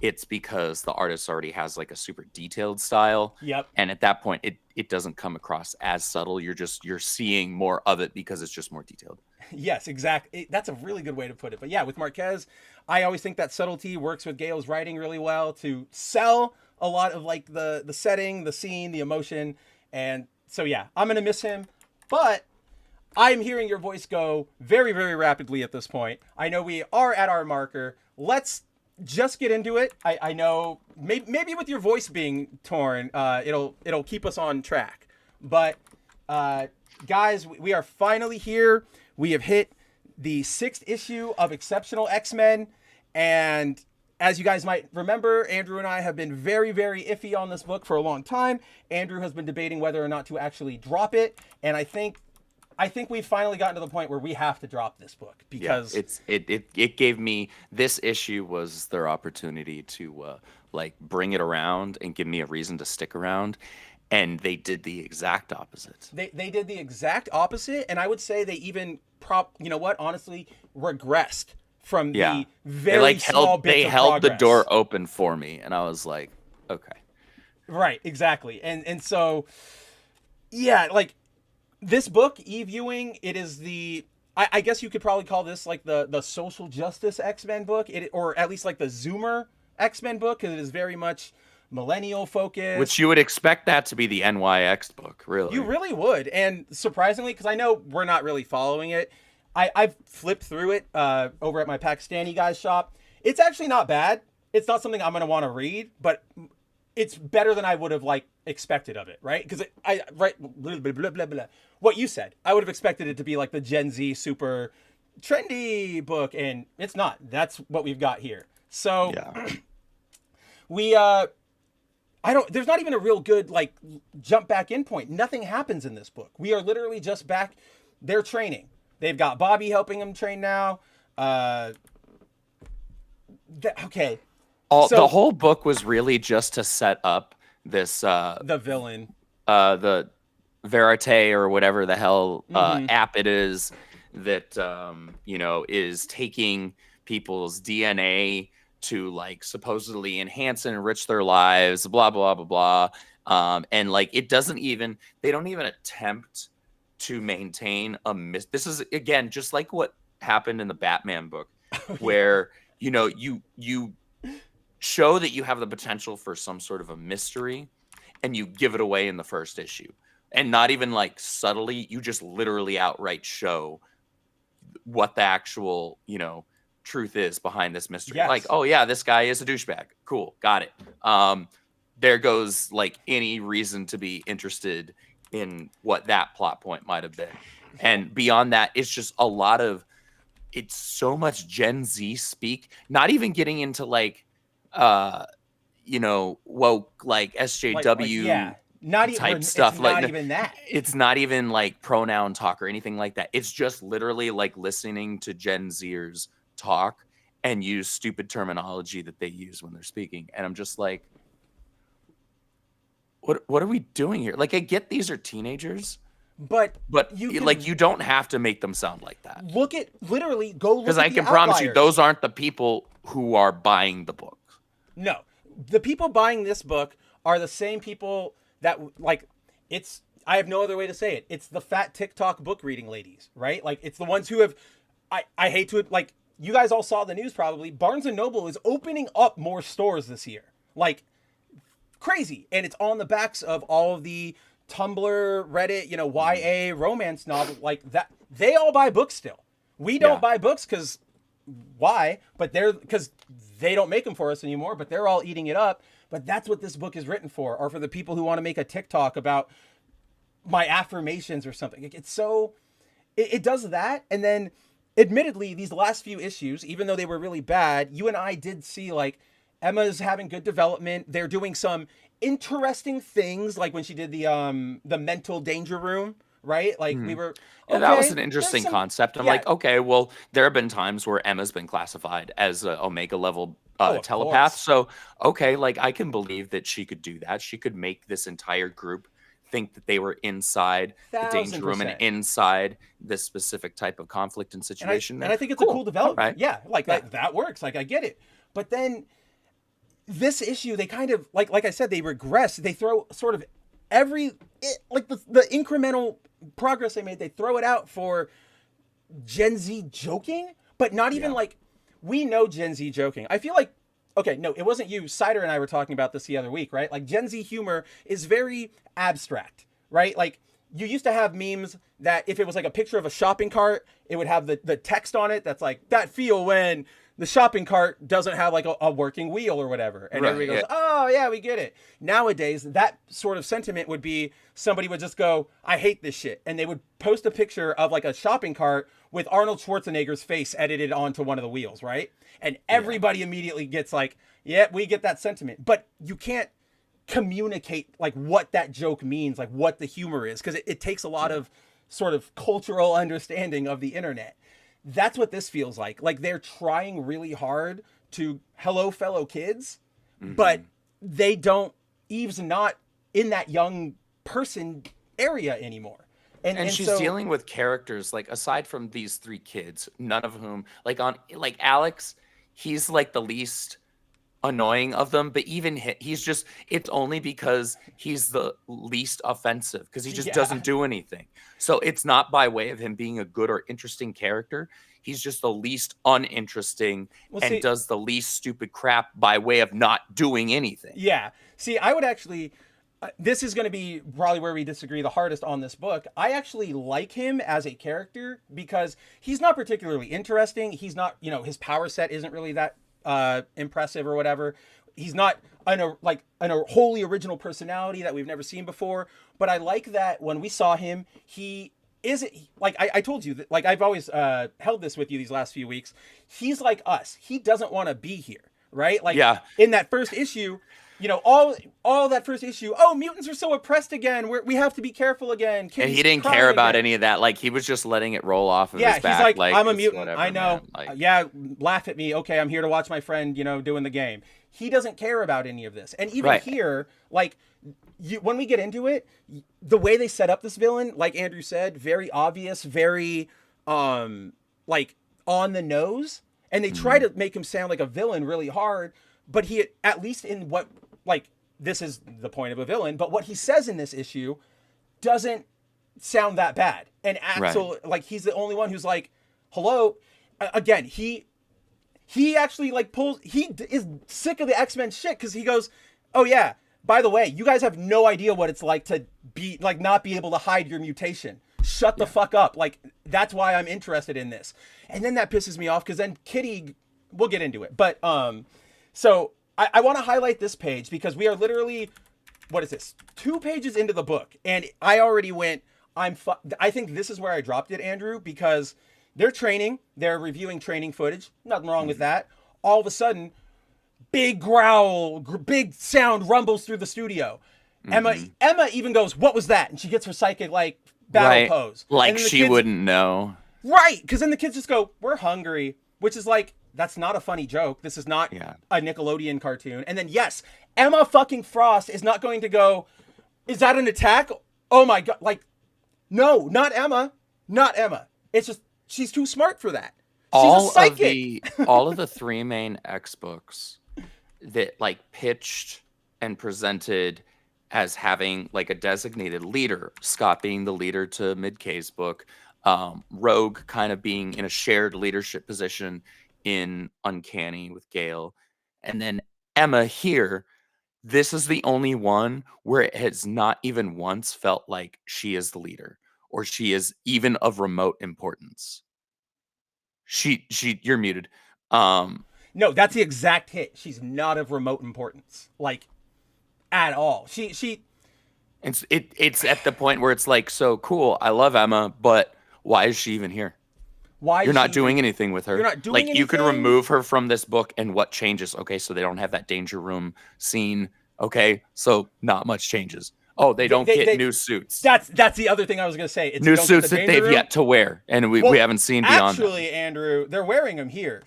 it's because the artist already has like a super detailed style. Yep. And at that point, it doesn't come across as subtle. You're seeing more of it because it's just more detailed. Yes, exactly. That's a really good way to put it. But yeah, with Marquez, I always think that subtlety works with Gail's writing really well to sell a lot of like the setting, the scene, the emotion. And so, yeah, I'm going to miss him, but I'm hearing your voice go very, very rapidly at this point. I know we are at our marker. Let's just get into it. I know maybe with your voice being torn, it'll keep us on track. But guys, we are finally here. We have hit the 6th issue of Exceptional X-Men, and as you guys might remember, Andrew and I have been very, very iffy on this book for a long time. Andrew has been debating whether or not to actually drop it, and I think we've finally gotten to the point where we have to drop this book, because it gave me, this issue was their opportunity to like bring it around and give me a reason to stick around. And they did the exact opposite. They did the exact opposite, and I would say they even honestly regressed from the very small bits of progress. They held the door open for me, and I was like, okay. Right, exactly. And so, yeah, like, this book, E-Viewing, it is I guess you could probably call this like the social justice X-Men book, or at least like the Zoomer X-Men book, because it is very much millennial focused. Which you would expect that to be the NYX book, really. You really would. And surprisingly, because I know we're not really following it, I've flipped through it over at my Pakistani guys shop. It's actually not bad. It's not something I'm going to want to read, but it's better than I would have like expected of it, right? Because blah, blah, blah, blah, blah. What you said, I would have expected it to be like the Gen Z super trendy book, and it's not. That's what we've got here. So yeah. There's not even a real good like jump back in point. Nothing happens in this book. We are literally just back. They're training. They've got Bobby helping them train now. Okay. The whole book was really just to set up this the villain. The Verite or whatever the hell app it is that is taking people's DNA to like supposedly enhance and enrich their lives, blah blah blah blah. And like they don't even attempt to maintain this is again just like what happened in the Batman book, where you show that you have the potential for some sort of a mystery, and you give it away in the first issue, and not even like subtly, you just literally outright show what the actual truth is behind this mystery. Yes. Like, oh yeah, this guy is a douchebag. Cool, got it. There goes like any reason to be interested in what that plot point might have been. And beyond that, it's just it's so much Gen Z speak, not even getting into like woke like SJW not even type stuff. Not even that. It's not even like pronoun talk or anything like that. It's just literally like listening to Gen Zers talk and use stupid terminology that they use when they're speaking. And I'm just like, what are we doing here? Like, I get these are teenagers, but you don't have to make them sound like that. Go look because I can promise you those aren't the people who are buying the book. No, the people buying this book are the same people that like I have no other way to say it. It's the fat TikTok book reading ladies, right? Like it's the ones who have I hate to like you guys all saw the news probably. Barnes and Noble is opening up more stores this year. Like crazy. And it's on the backs of all of the Tumblr, Reddit, YA romance novel like that. They all buy books still. We don't buy books because why? But because they don't make them for us anymore, but they're all eating it up. But that's what this book is written for, or for the people who want to make a TikTok about my affirmations or something. It does that. And then admittedly, these last few issues, even though they were really bad, you and I did see like Emma's having good development. They're doing some interesting things, like when she did the mental danger room, right? Like we were that was an interesting concept. I'm like, okay, well, there have been times where Emma's been classified as an Omega level telepath. Course. So okay, like I can believe that she could do that. She could make this entire group think that they were inside the danger room and inside this specific type of conflict and situation. And I think it's a cool development. Right. Yeah, like that works. Like I get it. But then this issue, they kind of like I said, they regress. They throw sort of the incremental progress they made. They throw it out for Gen Z joking, but not even like we know Gen Z joking. I feel like okay, no, it wasn't you. Cider and I were talking about this the other week, right? Like Gen Z humor is very abstract, right? Like you used to have memes that if it was like a picture of a shopping cart, it would have the text on it that's like that feel when the shopping cart doesn't have like a working wheel or whatever. And everybody goes, oh yeah, we get it. Nowadays, that sort of sentiment would be somebody would just go, I hate this shit. And they would post a picture of like a shopping cart with Arnold Schwarzenegger's face edited onto one of the wheels, right? And everybody immediately gets like, yeah, we get that sentiment. But you can't communicate like what that joke means, like what the humor is, because it takes a lot of sort of cultural understanding of the internet. That's what this feels like. Like they're trying really hard to hello fellow kids, but they don't, Eve's not in that young person area anymore. And she's so, dealing with characters like aside from these three kids, none of whom like Alex, he's like the least annoying of them, but even he's just, it's only because he's the least offensive because he just doesn't do anything. So it's not by way of him being a good or interesting character. He's just the least uninteresting does the least stupid crap by way of not doing anything. Yeah. See, I would actually, this is going to be probably where we disagree the hardest on this book. I actually like him as a character because he's not particularly interesting. He's not, his power set isn't really that impressive or whatever. He's not a wholly original personality that we've never seen before. But I like that when we saw him, he isn't like I told you that, like I've always held this with you these last few weeks. He's like us. He doesn't want to be here, right? Like in that first issue, you know, all that first issue. Oh, mutants are so oppressed again. We have to be careful again. And he didn't care about any of that. Like, he was just letting it roll off of his back. He's like, I'm a mutant. Whatever, I know. Like, yeah, laugh at me. Okay, I'm here to watch my friend, you know, doing the game. He doesn't care about any of this. And even here, like, when we get into it, the way they set up this villain, like Andrew said, very obvious, very, like, on the nose. And they try to make him sound like a villain really hard. But he, at least in what, like, this is the point of a villain, but what he says in this issue doesn't sound that bad. And Axel, like, he's the only one who's like, hello. Again, he actually, like, he is sick of the X-Men shit, because he goes, oh yeah, by the way, you guys have no idea what it's like to be, like, not be able to hide your mutation. Shut the fuck up. Like, that's why I'm interested in this. And then that pisses me off, because then Kitty, we'll get into it. But, so I want to highlight this page, because we are literally, what is this? 2 pages into the book. And I already went, I think this is where I dropped it, Andrew, because they're training, they're reviewing training footage. Nothing wrong with that. All of a sudden, big growl, big sound rumbles through the studio. Emma even goes, what was that? And she gets her psychic, like, battle pose. Like, she wouldn't know. Right, because then the kids just go, we're hungry, which is like, that's not a funny joke. This is not a Nickelodeon cartoon. And then, yes, Emma fucking Frost is not going to go, is that an attack? Oh my God. Like, no, not Emma. Not Emma. It's just, she's too smart for that. She's a psychic. All of the 3 main X books that, like, pitched and presented as having, like, a designated leader, Scott being the leader to Mid-K's book, Rogue kind of being in a shared leadership position in Uncanny with Gale, and then Emma here, this is the only one where it has not even once felt like she is the leader, or she is even of remote importance. You're muted. No, that's the exact hit. She's not of remote importance, like, at all. It's at the point where it's like, so cool, I love Emma, but why is she even here? Why you're not doing anything with her? You're not doing like anything? You could remove her from this book, and what changes? Okay, so they don't have that danger room scene. Okay, so not much changes. Oh, they don't get new suits. That's the other thing I was gonna say. It's new suits that they've yet to wear, and we haven't seen beyond. Actually, Andrew, they're wearing them here.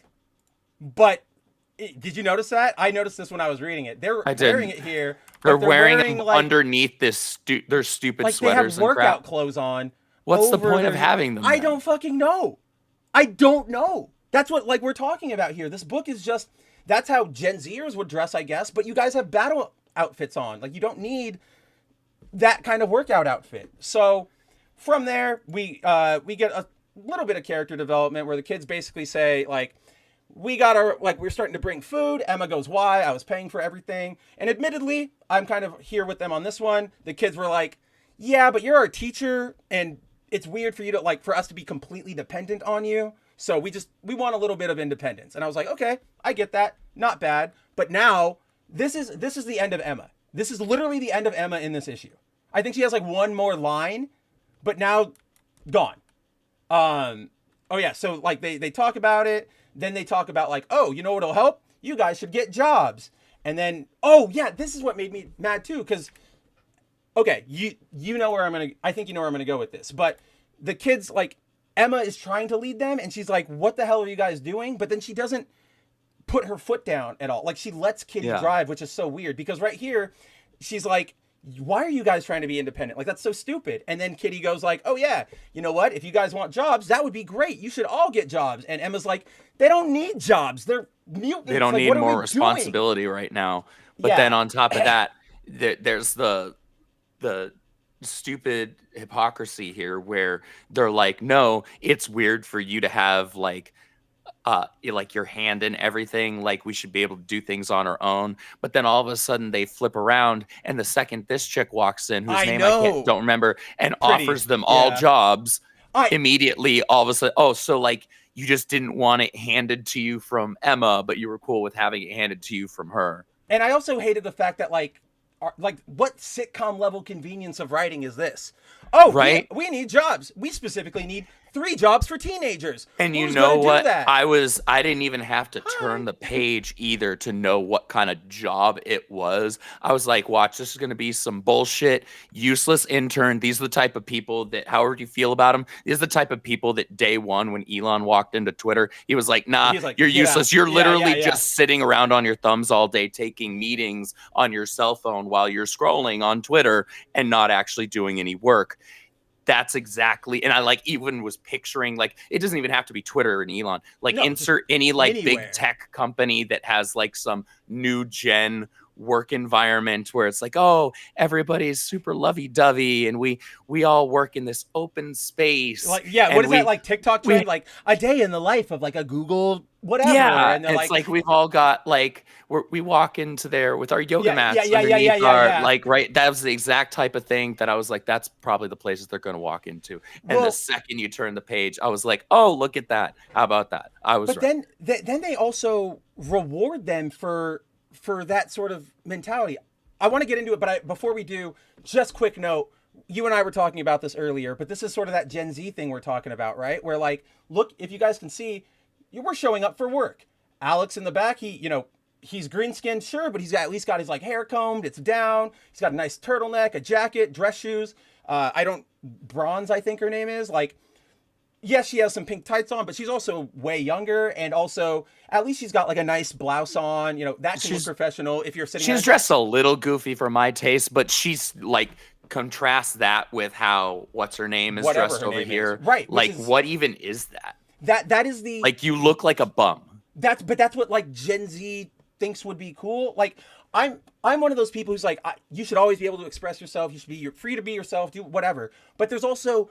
But did you notice that? I noticed this when I was reading it. They're wearing it here. They're wearing them, like, underneath their stupid like sweaters. They have workout and crap. clothes on. What's the point of having them? I don't fucking know. I don't know. That's what, like, we're talking about here. This book is just, that's how Gen Zers would dress, I guess. But you guys have battle outfits on. Like, you don't need that kind of workout outfit. So from there, we get a little bit of character development where the kids basically say, like, we're starting to bring food. Emma goes, why? I was paying for everything. And admittedly, I'm kind of here with them on this one. The kids were like, yeah, but you're our teacher, and it's weird for you to, like, for us to be completely dependent on you. So we want a little bit of independence. And I was like, okay, I get that. Not bad. But now this is the end of Emma. This is literally the end of Emma in this issue. I think she has, like, one more line, but now gone. Oh yeah. So, like, they talk about it. Then they talk about, like, oh, you know what'll help? You guys should get jobs. And then, oh yeah, this is what made me mad too. Cause okay, you know where I think you know where I'm going to go with this, but the kids, like, Emma is trying to lead them, and she's like, what the hell are you guys doing? But then she doesn't put her foot down at all. Like, she lets Kitty drive, which is so weird, because right here, she's like, why are you guys trying to be independent? Like, that's so stupid. And then Kitty goes like, oh yeah, you know what? If you guys want jobs, that would be great. You should all get jobs. And Emma's like, they don't need jobs. They're mutants. They don't like, need more responsibility right now. But then on top of that, there's the stupid hypocrisy here where they're like, no, it's weird for you to have like your hand in everything, like we should be able to do things on our own. But then all of a sudden they flip around, and the second this chick walks in, whose name I don't remember, and offers them all jobs, immediately all of a sudden, oh, so like you just didn't want it handed to you from Emma, but you were cool with having it handed to you from her. And I also hated the fact that, like, what sitcom level convenience of writing is this? Oh, right. We need jobs. We specifically need 3 jobs for teenagers. And you Who's know gonna do what? that? I didn't even have to turn the page either to know what kind of job it was. I was like, watch, this is going to be some bullshit, useless intern. These are the type of people that, however you feel about them, these are the type of people that day one, when Elon walked into Twitter, he was like, nah, He's like, you're "Get useless. out." You're Yeah, literally yeah. just sitting around on your thumbs all day, taking meetings on your cell phone while you're scrolling on Twitter and not actually doing any work. That's exactly, and I like even was picturing, like, it doesn't even have to be Twitter and Elon, like No, insert any like anywhere. big tech company that has like some new gen work environment where it's like, oh, everybody's super lovey-dovey and we all work in this open space. Like, yeah, and what is that, we- like, TikTok we- trend? Like, a day in the life of, like, a Google whatever. Yeah, And they're it's like, we've all got like we walk into there with our yoga Yeah, mats yeah, underneath yeah. our like right. That was the exact type of thing that I was like, that's probably the places they're going to walk into. And Well- the second you turn the page, I was like, oh, look at that. How about that? I was but right. then they also reward them for that sort of mentality. I want to get into it, but before we do, just quick note. You and I were talking about this earlier, but this is sort of that Gen Z thing we're talking about, right? Where, like, look, if you guys can see, we're showing up for work. Alex in the back, he's green skinned, sure, but he's at least got his like hair combed, it's down. He's got a nice turtleneck, a jacket, dress shoes. Bronze, I think her name is. Like, yes, she has some pink tights on, but she's also way younger, and also at least she's got like a nice blouse on. That can look professional if you're sitting. She's dressed a little goofy for my taste, but she's like, contrast that with how what's her name is Whatever dressed her over name here. is. Right, Like, which is- what even is that? That is the Like, you look like a bum. That's what like Gen Z thinks would be cool. Like, I'm one of those people who's like, you should always be able to express yourself. You should be free to be yourself, do whatever. But there's also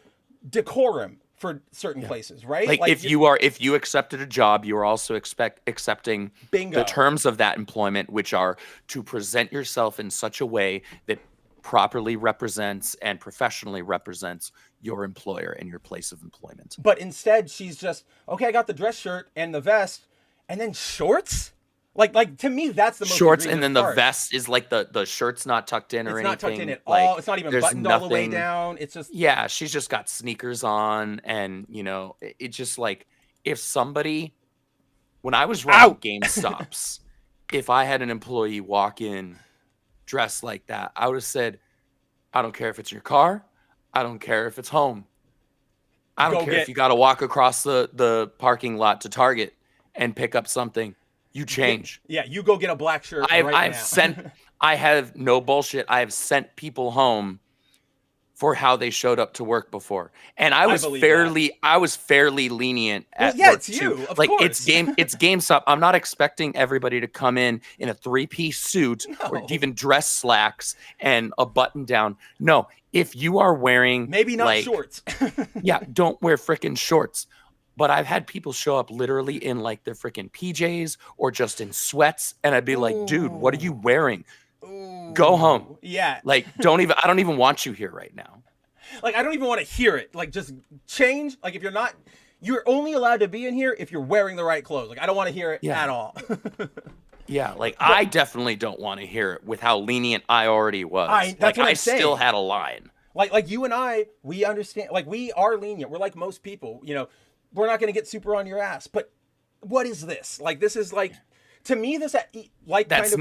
decorum for certain places, right? Like if you accepted a job, you are also accepting Bingo. the terms of that employment, which are to present yourself in such a way that properly represents and professionally represents your employer and your place of employment. But instead, she's just, okay, I got the dress shirt and the vest, and then shorts. Like to me, that's the most Shorts, and egregious then the part. vest is like the shirt's not tucked in or It's anything. not tucked in at like, all. It's not even there's buttoned all the way nothing- down. It's just Yeah, she's just got sneakers on, and it's just like, if somebody, when I was running GameStops, if I had an employee walk in dressed like that, I would have said, I don't care if it's your car, I don't care if it's home, I don't care if you got to walk across the parking lot to Target and pick up something. You change. Yeah, you go get a black shirt. I have no bullshit. I have sent people home for how they showed up to work before, and I was fairly lenient at yeah, work it's you, too. of Like, course. it's GameStop. I'm not expecting everybody to come in a 3-piece suit or even dress slacks and a button down. No, if you are wearing maybe not like, shorts. yeah, don't wear frickin' shorts. But I've had people show up literally in like their frickin' PJs or just in sweats, and I'd be like, dude, what are you wearing? Go home. Yeah. Like, I don't even want you here right now. Like, I don't even want to hear it. Like, just change. Like, if you're only allowed to be in here if you're wearing the right clothes. Like, I don't want to hear it at all. Yeah, like, I definitely don't want to hear it with how lenient I already was. That's what I'm still saying. had a line. Like you and I, we understand. Like, we are lenient. We're like most people. We're not going to get super on your ass. But what is this? Like, this is like, to me, this like That's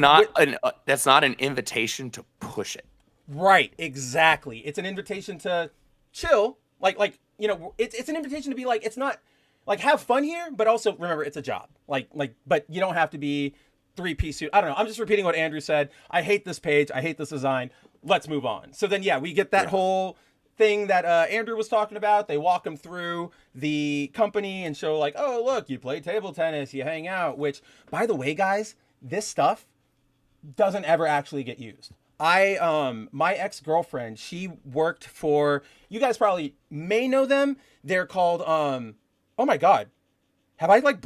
that's not an invitation to push it. Right, exactly. It's an invitation to chill. It's an invitation to be like, it's not like, have fun here, but also remember it's a job. But you don't have to be 3-piece suit. I don't know. I'm just repeating what Andrew said. I hate this page. I hate this design. Let's move on. So then, yeah, we get that whole thing that Andrew was talking about. They walk him through the company and show like, oh, look, you play table tennis, you hang out, which, by the way, guys, this stuff doesn't ever actually get used. My ex-girlfriend, she worked for, you guys probably may know them. They're called, oh my God. Have I like,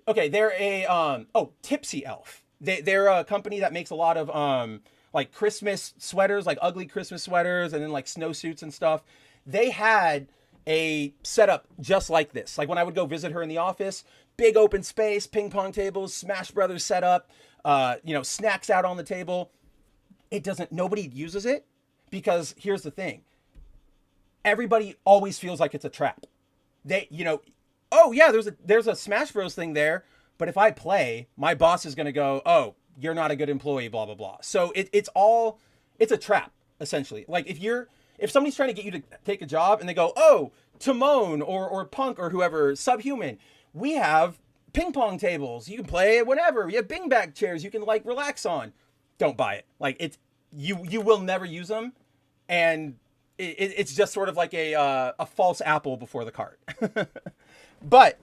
okay, they're a, Tipsy Elf. They're a company that makes a lot of, like Christmas sweaters, like ugly Christmas sweaters, and then like snowsuits and stuff. They had a setup just like this. Like when I would go visit her in the office, big open space, ping pong tables, Smash Brothers setup, snacks out on the table. Nobody uses it because here's the thing. Everybody always feels like it's a trap. they, oh yeah, there's a Smash Bros thing there, but if I play, my boss is going to go, oh, you're not a good employee, blah, blah, blah. So it's a trap, essentially. Like if somebody's trying to get you to take a job and they go, oh, Timon or Punk or whoever, Subhuman, we have ping pong tables. You can play it whenever. We have bing bag chairs you can like relax on. Don't buy it. Like you will never use them. And it's just sort of like a false apple before the cart. But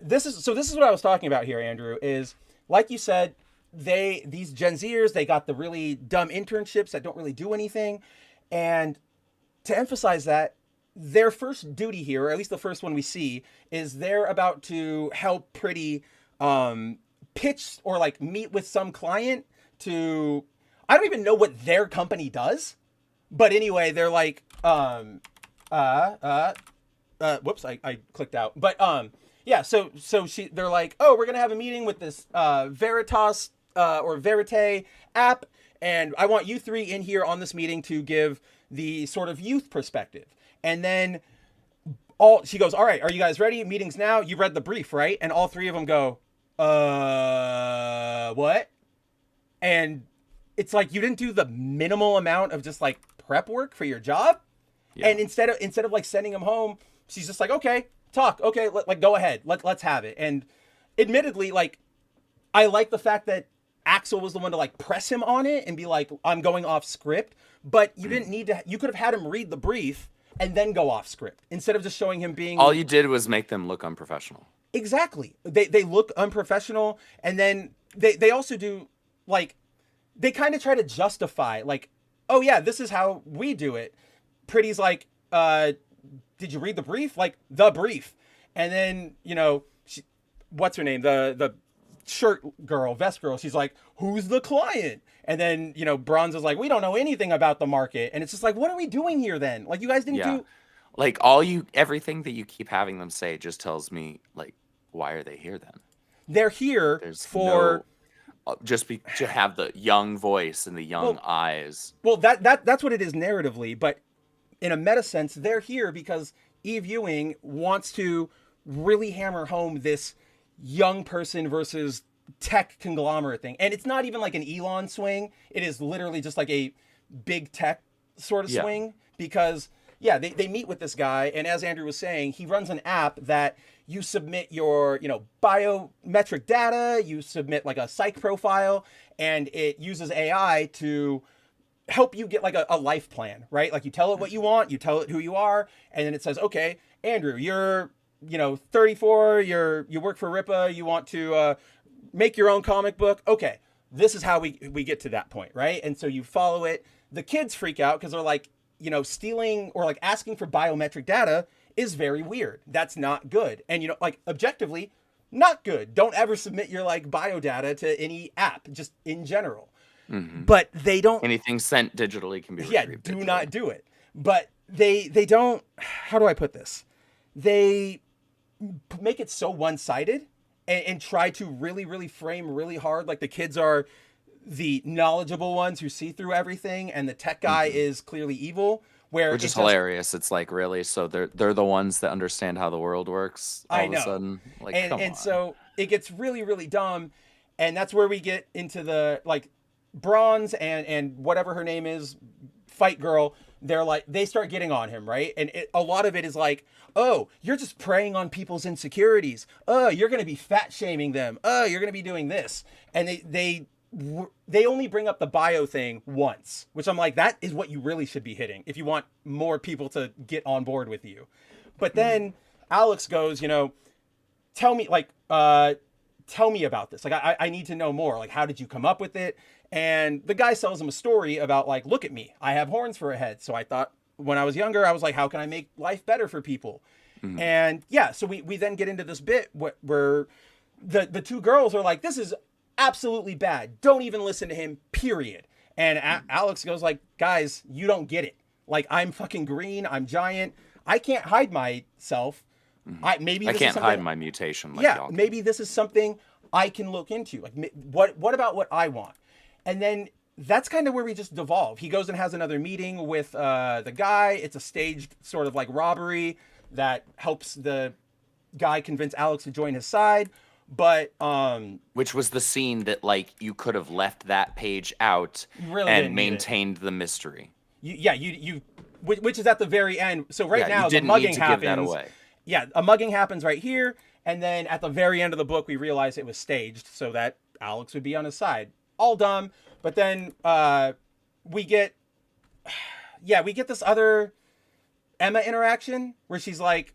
this is what I was talking about here, Andrew, is like you said, these Gen Zers, they got the really dumb internships that don't really do anything. And to emphasize that, their first duty here, or at least the first one we see, is they're about to help Pretty pitch or like meet with some client to, I don't even know what their company does. But anyway, they're like, whoops, I clicked out. But yeah, so they're like, oh, we're gonna have a meeting with this Veritas or Verite app, and I want you three in here on this meeting to give the sort of youth perspective. And then she goes, all right, are you guys ready? Meetings now. You read the brief, right? And all three of them go, what? And it's like, you didn't do the minimal amount of just like prep work for your job. Yeah. And instead of like sending them home, she's just like, okay, talk. Okay. Like go ahead. Let's have it. And admittedly, like, I like the fact that Axel was the one to like press him on it and be like, I'm going off script, but you didn't need to, you could have had him read the brief and then go off script instead of just showing him being. All you did was make them look unprofessional. Exactly. They look unprofessional. And then they also do like, they kind of try to justify like, oh yeah, this is how we do it. Pretty's like, did you read the brief? Like the brief. And then, what's her name? The shirt girl, vest girl. She's like, who's the client? And then, Bronze is like, we don't know anything about the market. And it's just like, what are we doing here then? Like you guys didn't do. Like everything that you keep having them say just tells me like, why are they here then? They're here to have the young voice and the young eyes. Well, that's what it is narratively, but in a meta sense, they're here because Eve Ewing wants to really hammer home this young person versus tech conglomerate thing. And it's not even like an Elon swing. It is literally just like a big tech sort of swing because they meet with this guy. And as Andrew was saying, he runs an app that you submit your, biometric data, you submit like a psych profile, and it uses AI to help you get like a life plan, right? Like you tell it what you want, you tell it who you are, and then it says, okay, Andrew, you're, 34, you work for RIPPA, you want to make your own comic book. Okay, this is how we get to that point, right? And so you follow it. The kids freak out because they're like, stealing or like asking for biometric data is very weird. That's not good. And, like objectively, not good. Don't ever submit your like bio data to any app, just in general. Mm-hmm. But they don't. Anything sent digitally can be retrieved. Do not do it. But they don't. How do I put this? They make it so one-sided and try to really, really frame really hard. Like the kids are the knowledgeable ones who see through everything, and the tech guy is clearly evil. Which is hilarious. It's like, really? So they're the ones that understand how the world works all of a sudden? Like, come on. So it gets really, really dumb. And that's where we get into the, like, Bronze and whatever her name is, Fight Girl. They're like, they start getting on him, right? And a lot of it is like, oh, you're just preying on people's insecurities. Oh, you're going to be fat shaming them. Oh, you're going to be doing this. And they only bring up the bio thing once, which I'm like, that is what you really should be hitting if you want more people to get on board with you. But then Alex goes, tell me about this. Like, I need to know more. Like, how did you come up with it? And the guy tells him a story about like, look at me, I have horns for a head. So I thought when I was younger, I was like, how can I make life better for people? Mm-hmm. And so we then get into this bit where the two girls are like, this is absolutely bad. Don't even listen to him, period. And Alex goes like, guys, you don't get it. Like, I'm fucking green. I'm giant. I can't hide myself. Mm-hmm. I can't hide my mutation. Like y'all maybe this is something I can look into. Like, what about what I want? And then that's kind of where we just devolve. He goes and has another meeting with the guy. It's a staged sort of like robbery. that helps the guy convince Alex to join his side. But which was the scene that like you could have left that page out really and maintained the mystery. You which is at the very end. So right now you didn't the mugging need to happens. Give that away. Yeah, a mugging happens right here, and then at the very end of the book, we realize it was staged so that Alex would be on his side. All dumb, but then we get this other Emma interaction where she's like,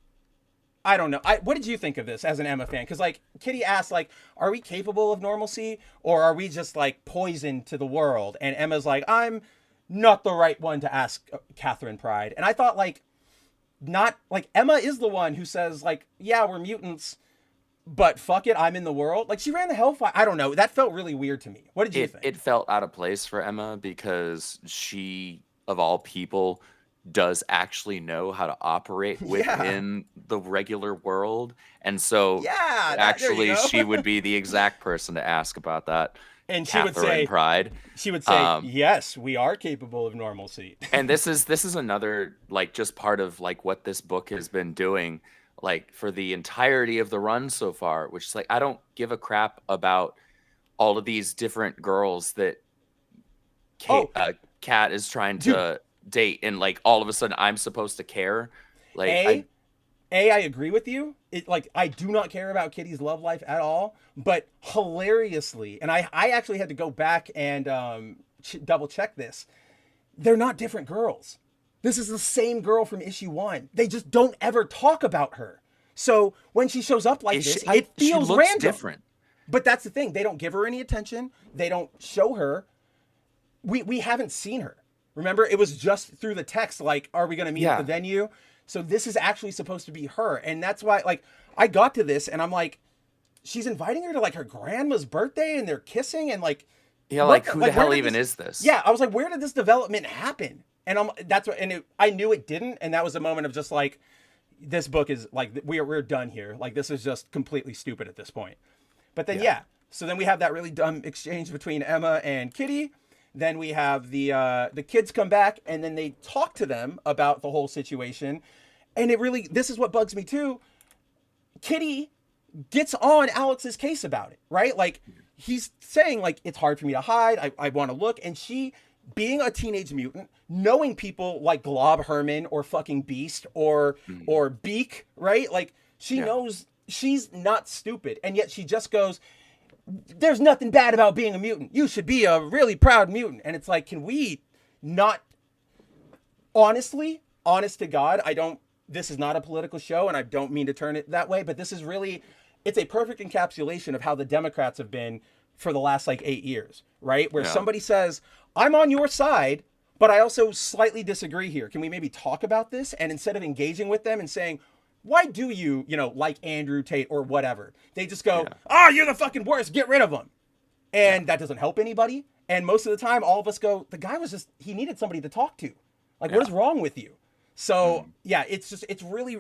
I don't know. What did you think of this as an Emma fan? Because like Kitty asked, like, are we capable of normalcy, or are we just like poison to the world? And Emma's like, I'm not the right one to ask Catherine Pryde. And I thought like, not like Emma is the one who says like, yeah, we're mutants, but fuck it, I'm in the world. Like she ran the Hellfire. I don't know. That felt really weird to me. What did you think? It felt out of place for Emma because she, of all people, does actually know how to operate within the regular world. And so actually she would be the exact person to ask about that. And Catherine Pryde. She would say, yes, we are capable of normalcy. And this is another, like, just part of like what this book has been doing, like for the entirety of the run so far, which is like, I don't give a crap about all of these different girls that Kat is trying to date, and like all of a sudden I'm supposed to care. Like I agree with you. I do not care about Kitty's love life at all, but hilariously, and I actually had to go back and double check this. They're not different girls. This is the same girl from issue 1. They just don't ever talk about her. So when she shows up like this, it feels random. Different. But that's the thing. They don't give her any attention. They don't show her. We haven't seen her. Remember, it was just through the text, like, are we going to meet at the venue? So this is actually supposed to be her. And that's why, like, I got to this and I'm like, she's inviting her to like her grandma's birthday and they're kissing and like, who the hell even is this? Yeah. I was like, where did this development happen? And I knew it didn't. And that was a moment of just like, this book is like, we're done here. Like, this is just completely stupid at this point. But then, so then we have that really dumb exchange between Emma and Kitty. Then we have the kids come back and then they talk to them about the whole situation. And this is what bugs me too. Kitty gets on Alex's case about it, right? Like he's saying like, it's hard for me to hide. I want to look. And she, being a teenage mutant, knowing people like Glob Herman or fucking Beast or Beak, right? Like she knows she's not stupid. And yet she just goes, there's nothing bad about being a mutant. You should be a really proud mutant. And it's like, can we not, honest to God, this is not a political show and I don't mean to turn it that way, but this is really, it's a perfect encapsulation of how the Democrats have been for the last like 8 years, right? Where somebody says, I'm on your side, but I also slightly disagree here. Can we maybe talk about this? And instead of engaging with them and saying, why do you like Andrew Tate or whatever? They just go, you're the fucking worst, get rid of him. And that doesn't help anybody. And most of the time, all of us go, the guy was just, he needed somebody to talk to. Like, what is wrong with you? So, it's really,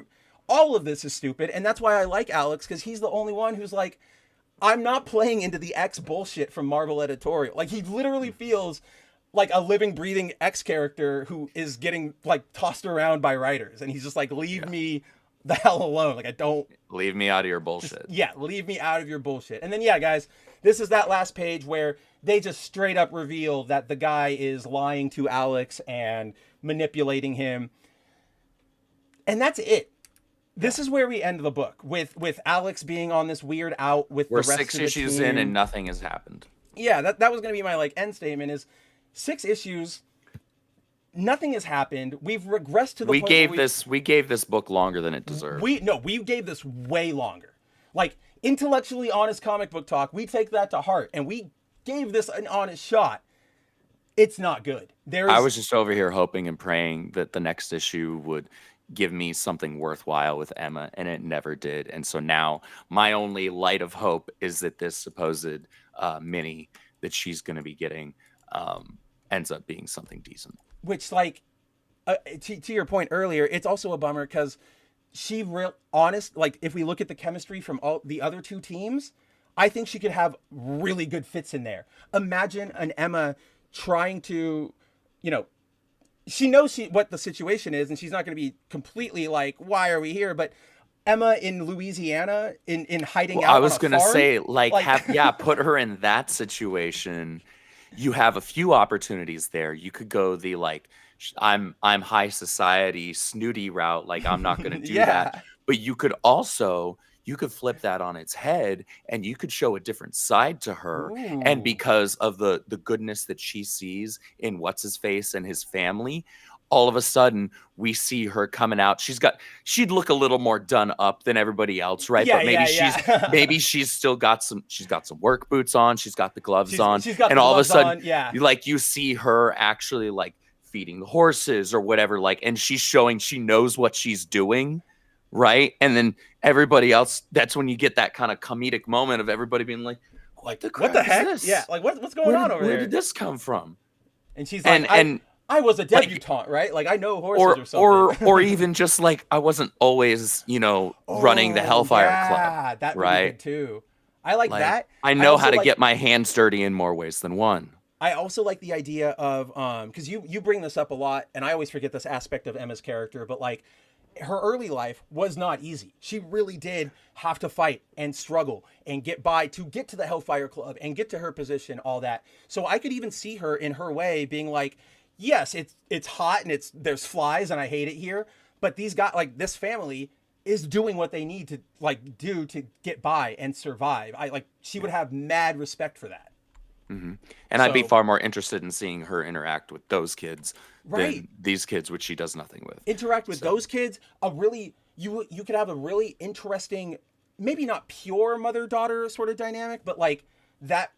all of this is stupid. And that's why I like Alex, because he's the only one who's like, I'm not playing into the X bullshit from Marvel editorial. Like, he literally feels like a living, breathing X character who is getting, like, tossed around by writers. And he's just like, leave me the hell alone. Like, I don't... Leave me out of your bullshit. Leave me out of your bullshit. And then, guys, this is that last page where they just straight up reveal that the guy is lying to Alex and manipulating him. And that's it. This is where we end the book, with Alex being on this weird out with the rest of the team. We're 6 issues in and nothing has happened. Yeah, that was going to be my, like, end statement is 6 issues... Nothing has happened. We've regressed to the point we gave this book longer than it deserved. We gave this way longer. Like, intellectually honest comic book talk, we take that to heart, and we gave this an honest shot. It's not good. I was just over here hoping and praying that the next issue would give me something worthwhile with Emma, and it never did. And so now my only light of hope is that this supposed mini that she's going to be getting ends up being something decent. Which, like, to your point earlier, it's also a bummer because like, if we look at the chemistry from all the other 2 teams, I think she could have really good fits in there. Imagine an Emma trying to, she knows what the situation is, and she's not going to be completely like, why are we here? But Emma in Louisiana in hiding out. I was going to say, put her in that situation. You have a few opportunities there. You could go the I'm high society snooty route, like I'm not going to do that. But you could flip that on its head, and you could show a different side to her. Ooh. And because of the goodness that she sees in what's his face and his family, all of a sudden we see her coming out. She'd look a little more done up than everybody else, right? Yeah, but maybe she's still got some work boots on, she's got the gloves on, and all of a sudden you see her actually like feeding the horses or whatever, and she's showing she knows what she's doing, right? And then everybody else, that's when you get that kind of comedic moment of everybody being like, what the heck is this? Yeah, like what's going on over there? Where did this come from? And she's like, I was a debutante, right? Like I know horses or something. or even just like I wasn't always, running the Hellfire Club. That right? Would be good too. I like that. I know how to get my hands dirty in more ways than one. I also like the idea of because you bring this up a lot, and I always forget this aspect of Emma's character, but like her early life was not easy. She really did have to fight and struggle and get by to get to the Hellfire Club and get to her position, all that. So I could even see her in her way being like, yes, it's hot and there's flies and I hate it here, but these guys, like this family is doing what they need to do to get by and survive. She would have mad respect for that. Mm-hmm. And I'd be far more interested in seeing her interact with those kids than these kids, which she does nothing with. Interact with those kids, you could have a really interesting, maybe not pure mother-daughter sort of dynamic, but like that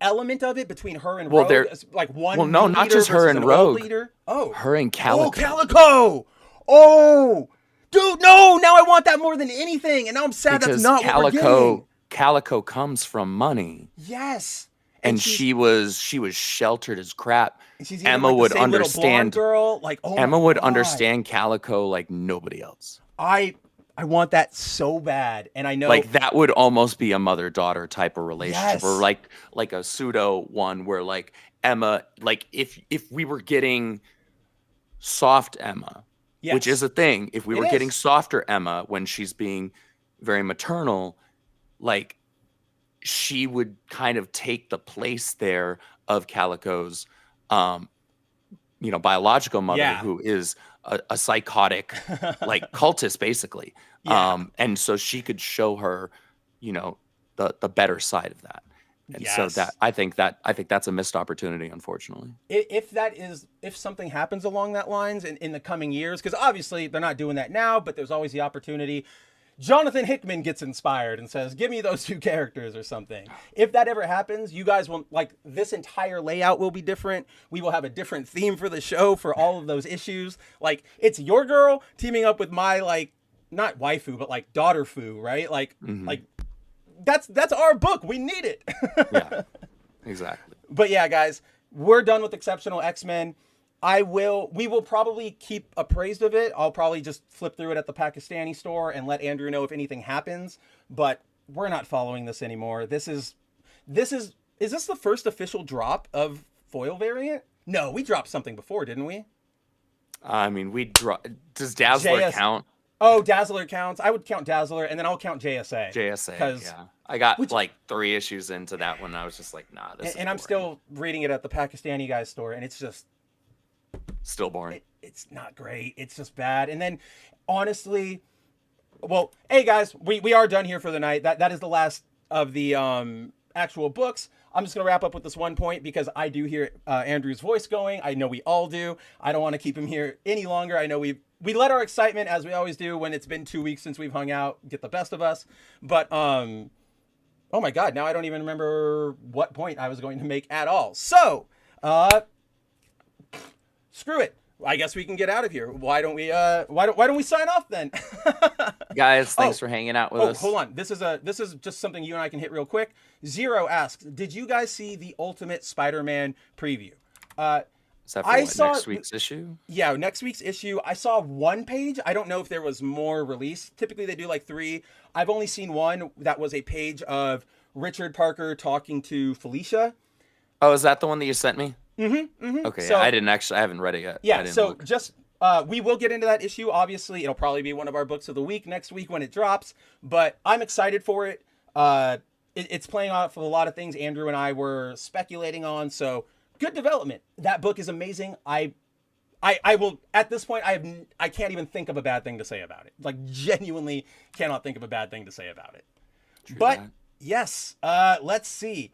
element of it between her and Rogue, like one. Well, no, not just her and Rogue. Oh, her and Calico. Oh, Calico. Oh, dude, no! Now I want that more than anything, and now I'm sad that's not what we're getting. Calico comes from money. Yes. And she was sheltered as crap. Emma would understand. Girl. Emma would understand Calico like nobody else. I want that so bad, and I know that would almost be a mother-daughter type of relationship, or like a pseudo one where like Emma, like if we were getting soft Emma, which is a thing, if we were getting softer Emma when she's being very maternal, like she would kind of take the place there of Calico's, biological mother, who is a psychotic, like cultist, basically. And so she could show her, the better side of that. And so I think that's a missed opportunity, unfortunately. If something happens along that lines in the coming years, because obviously they're not doing that now, but there's always the opportunity. Jonathan Hickman gets inspired and says, give me those two characters or something. If that ever happens, you guys will, this entire layout will be different. We will have a different theme for the show for all of those issues. Like, it's your girl teaming up with my, not waifu, but, daughter foo, right? That's our book. We need it. Yeah, exactly. But yeah, guys, we're done with Exceptional X-Men. We will probably keep appraised of it. I'll probably just flip through it at the Pakistani store and let Andrew know if anything happens, but we're not following this anymore. Is this the first official drop of foil variant? No, we dropped something before, didn't we? I mean, does Dazzler count? Oh, Dazzler counts. I would count Dazzler, and then I'll count JSA. Yeah. I got 3 issues into that one. And I was just like, nah, this is boring. I'm still reading it at the Pakistani guy's store, and it's just still boring. It's not great. It's just bad. And then, honestly, well, hey guys, we are done here for the night. That is the last of the actual books. I'm just gonna wrap up with this one point because I do hear Andrew's voice going. I know we all do. I don't want to keep him here any longer. I know we let our excitement, as we always do when it's been 2 weeks since we've hung out, get the best of us. But oh my God, now I don't even remember what point I was going to make at all. So screw it. I guess we can get out of here. Why don't we sign off then? Guys, thanks for hanging out with us. Hold on. This is just something you and I can hit real quick. Zero asks, did you guys see the Ultimate Spider-Man preview? Is that for next week's issue? Yeah, next week's issue. I saw 1 page. I don't know if there was more released. Typically they do 3. I've only seen 1 that was a page of Richard Parker talking to Felicia. Oh, is that the one that you sent me? Okay, So- I haven't read it yet. I Yeah, didn't so look. just we will get into that issue. Obviously, it'll probably be one of our books of the week next week when it drops. But I'm excited for it. It's playing off of a lot of things Andrew and I were speculating on. So good development. That book is amazing. I will at this point I can't even think of a bad thing to say about it. Like genuinely cannot think of a bad thing to say about it. But that. yes, let's see.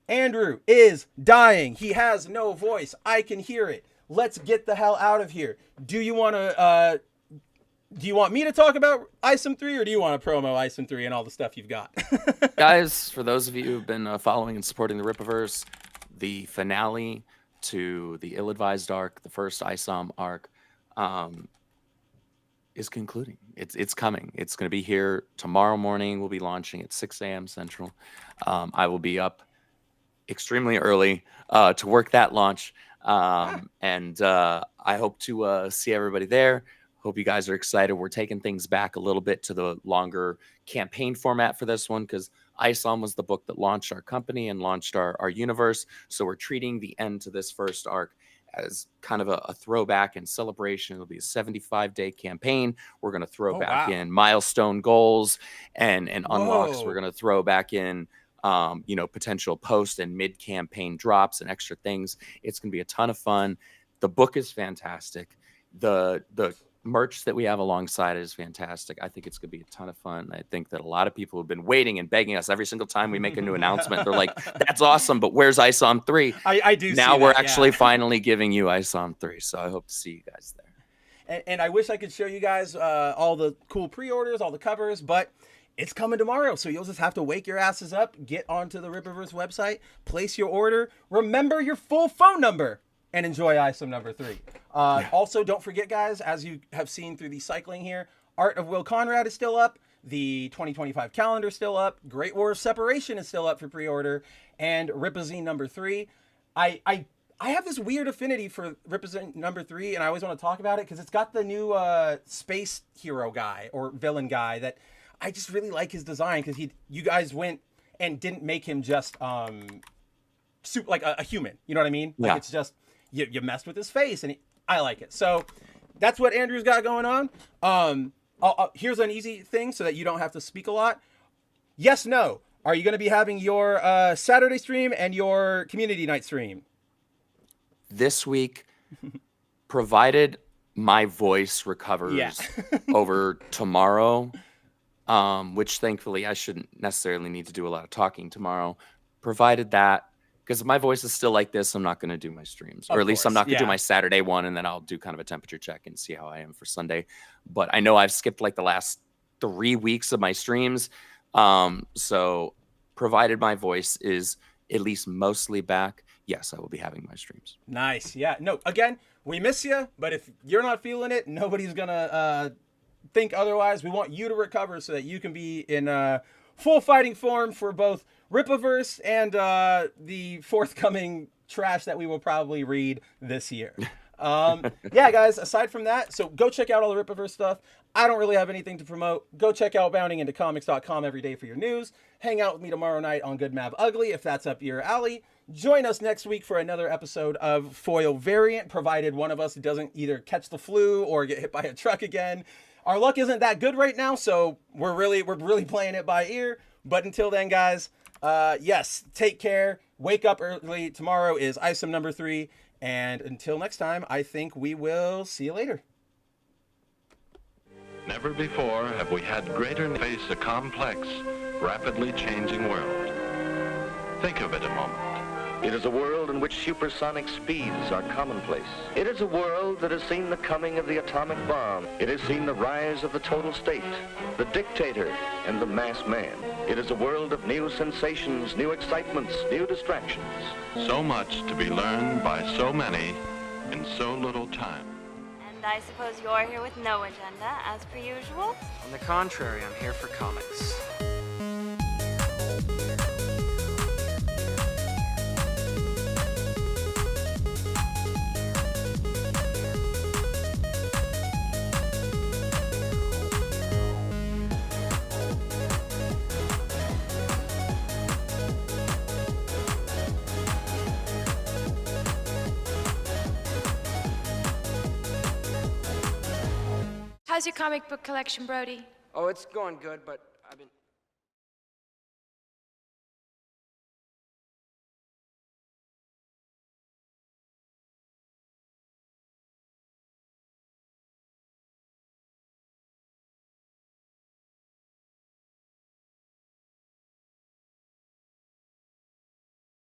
Andrew is dying. He has no voice. I can hear it. Let's get the hell out of here. Do you want me to talk about ISOM 3 or do you want to promo ISOM 3 and all the stuff you've got? Guys, for those of you who've been following and supporting the Rippaverse, the finale to the ill-advised arc, the first ISOM arc, is concluding. It's coming. It's going to be here tomorrow morning. We'll be launching at 6 a.m. Central. I will be up extremely early to work that launch. And I hope to see everybody there. Hope you guys are excited. We're taking things back a little bit to the longer campaign format for this one because ISOM was the book that launched our company and launched our universe. So we're treating the end to this first arc as kind of a throwback and celebration. It'll be a 75-day campaign. We're going to throw back in milestone goals and unlocks. We're going to throw back in potential post and mid campaign drops and extra things. It's going to be a ton of fun. The book is fantastic. The merch that we have alongside it is fantastic. I think it's going to be a ton of fun. I think that a lot of people have been waiting and begging us every single time we make a new announcement. They're like, that's awesome, but where's ISOM 3? I do now see we're that, actually finally giving you ISOM 3. So I hope to see you guys there. And I wish I could show you guys all the cool pre-orders, all the covers, but it's coming tomorrow, so you'll just have to wake your asses up, get onto the Rippaverse website, place your order, remember your full phone number, and enjoy ISOM number 3. Also, don't forget, guys, as you have seen through the cycling here, Art of Will Conrad is still up, the 2025 calendar is still up, Great War of Separation is still up for pre-order, and Rippazine number 3. I have this weird affinity for Rippazine number 3, and I always want to talk about it because it's got the new space hero guy or villain guy that I just really like his design because you guys went and didn't make him just like a human. You know what I mean? Like it's just you messed with his face, and I like it. So that's what Andrew's got going on. Here's an easy thing so that you don't have to speak a lot. Yes, no. Are you going to be having your Saturday stream and your community night stream? This week, provided my voice recovers over tomorrow, which thankfully I shouldn't necessarily need to do a lot of talking tomorrow, provided that, because if my voice is still like this, I'm not going to do my streams, or at least I'm not going to do my Saturday one, and then I'll do kind of a temperature check and see how I am for Sunday. But I know I've skipped like the last 3 weeks of my streams. So provided my voice is at least mostly back, yes, I will be having my streams. Nice. Yeah. No, again, we miss you, but if you're not feeling it, nobody's going to think otherwise. We want you to recover so that you can be in full fighting form for both Rippaverse and the forthcoming trash that we will probably read this year. Yeah, guys, aside from that, so go check out all the Rippaverse stuff. I don't really have anything to promote. Go check out boundingintocomics.com every day for your news. Hang out with me tomorrow night on Good Mav Ugly if that's up your alley. Join us next week for another episode of Foil Variant, provided one of us doesn't either catch the flu or get hit by a truck again. Our luck isn't that good right now, so we're really playing it by ear. But until then, guys, yes, take care. Wake up early. Tomorrow is ISOM number 3. And until next time, I think we will see you later. Never before have we had greater face a complex, rapidly changing world. Think of it a moment. It is a world in which supersonic speeds are commonplace. It is a world that has seen the coming of the atomic bomb. It has seen the rise of the total state, the dictator, and the mass man. It is a world of new sensations, new excitements, new distractions. So much to be learned by so many in so little time. And I suppose you're here with no agenda, as per usual? On the contrary, I'm here for comics. How's your comic book collection, Brody? Oh, it's going good, but I've been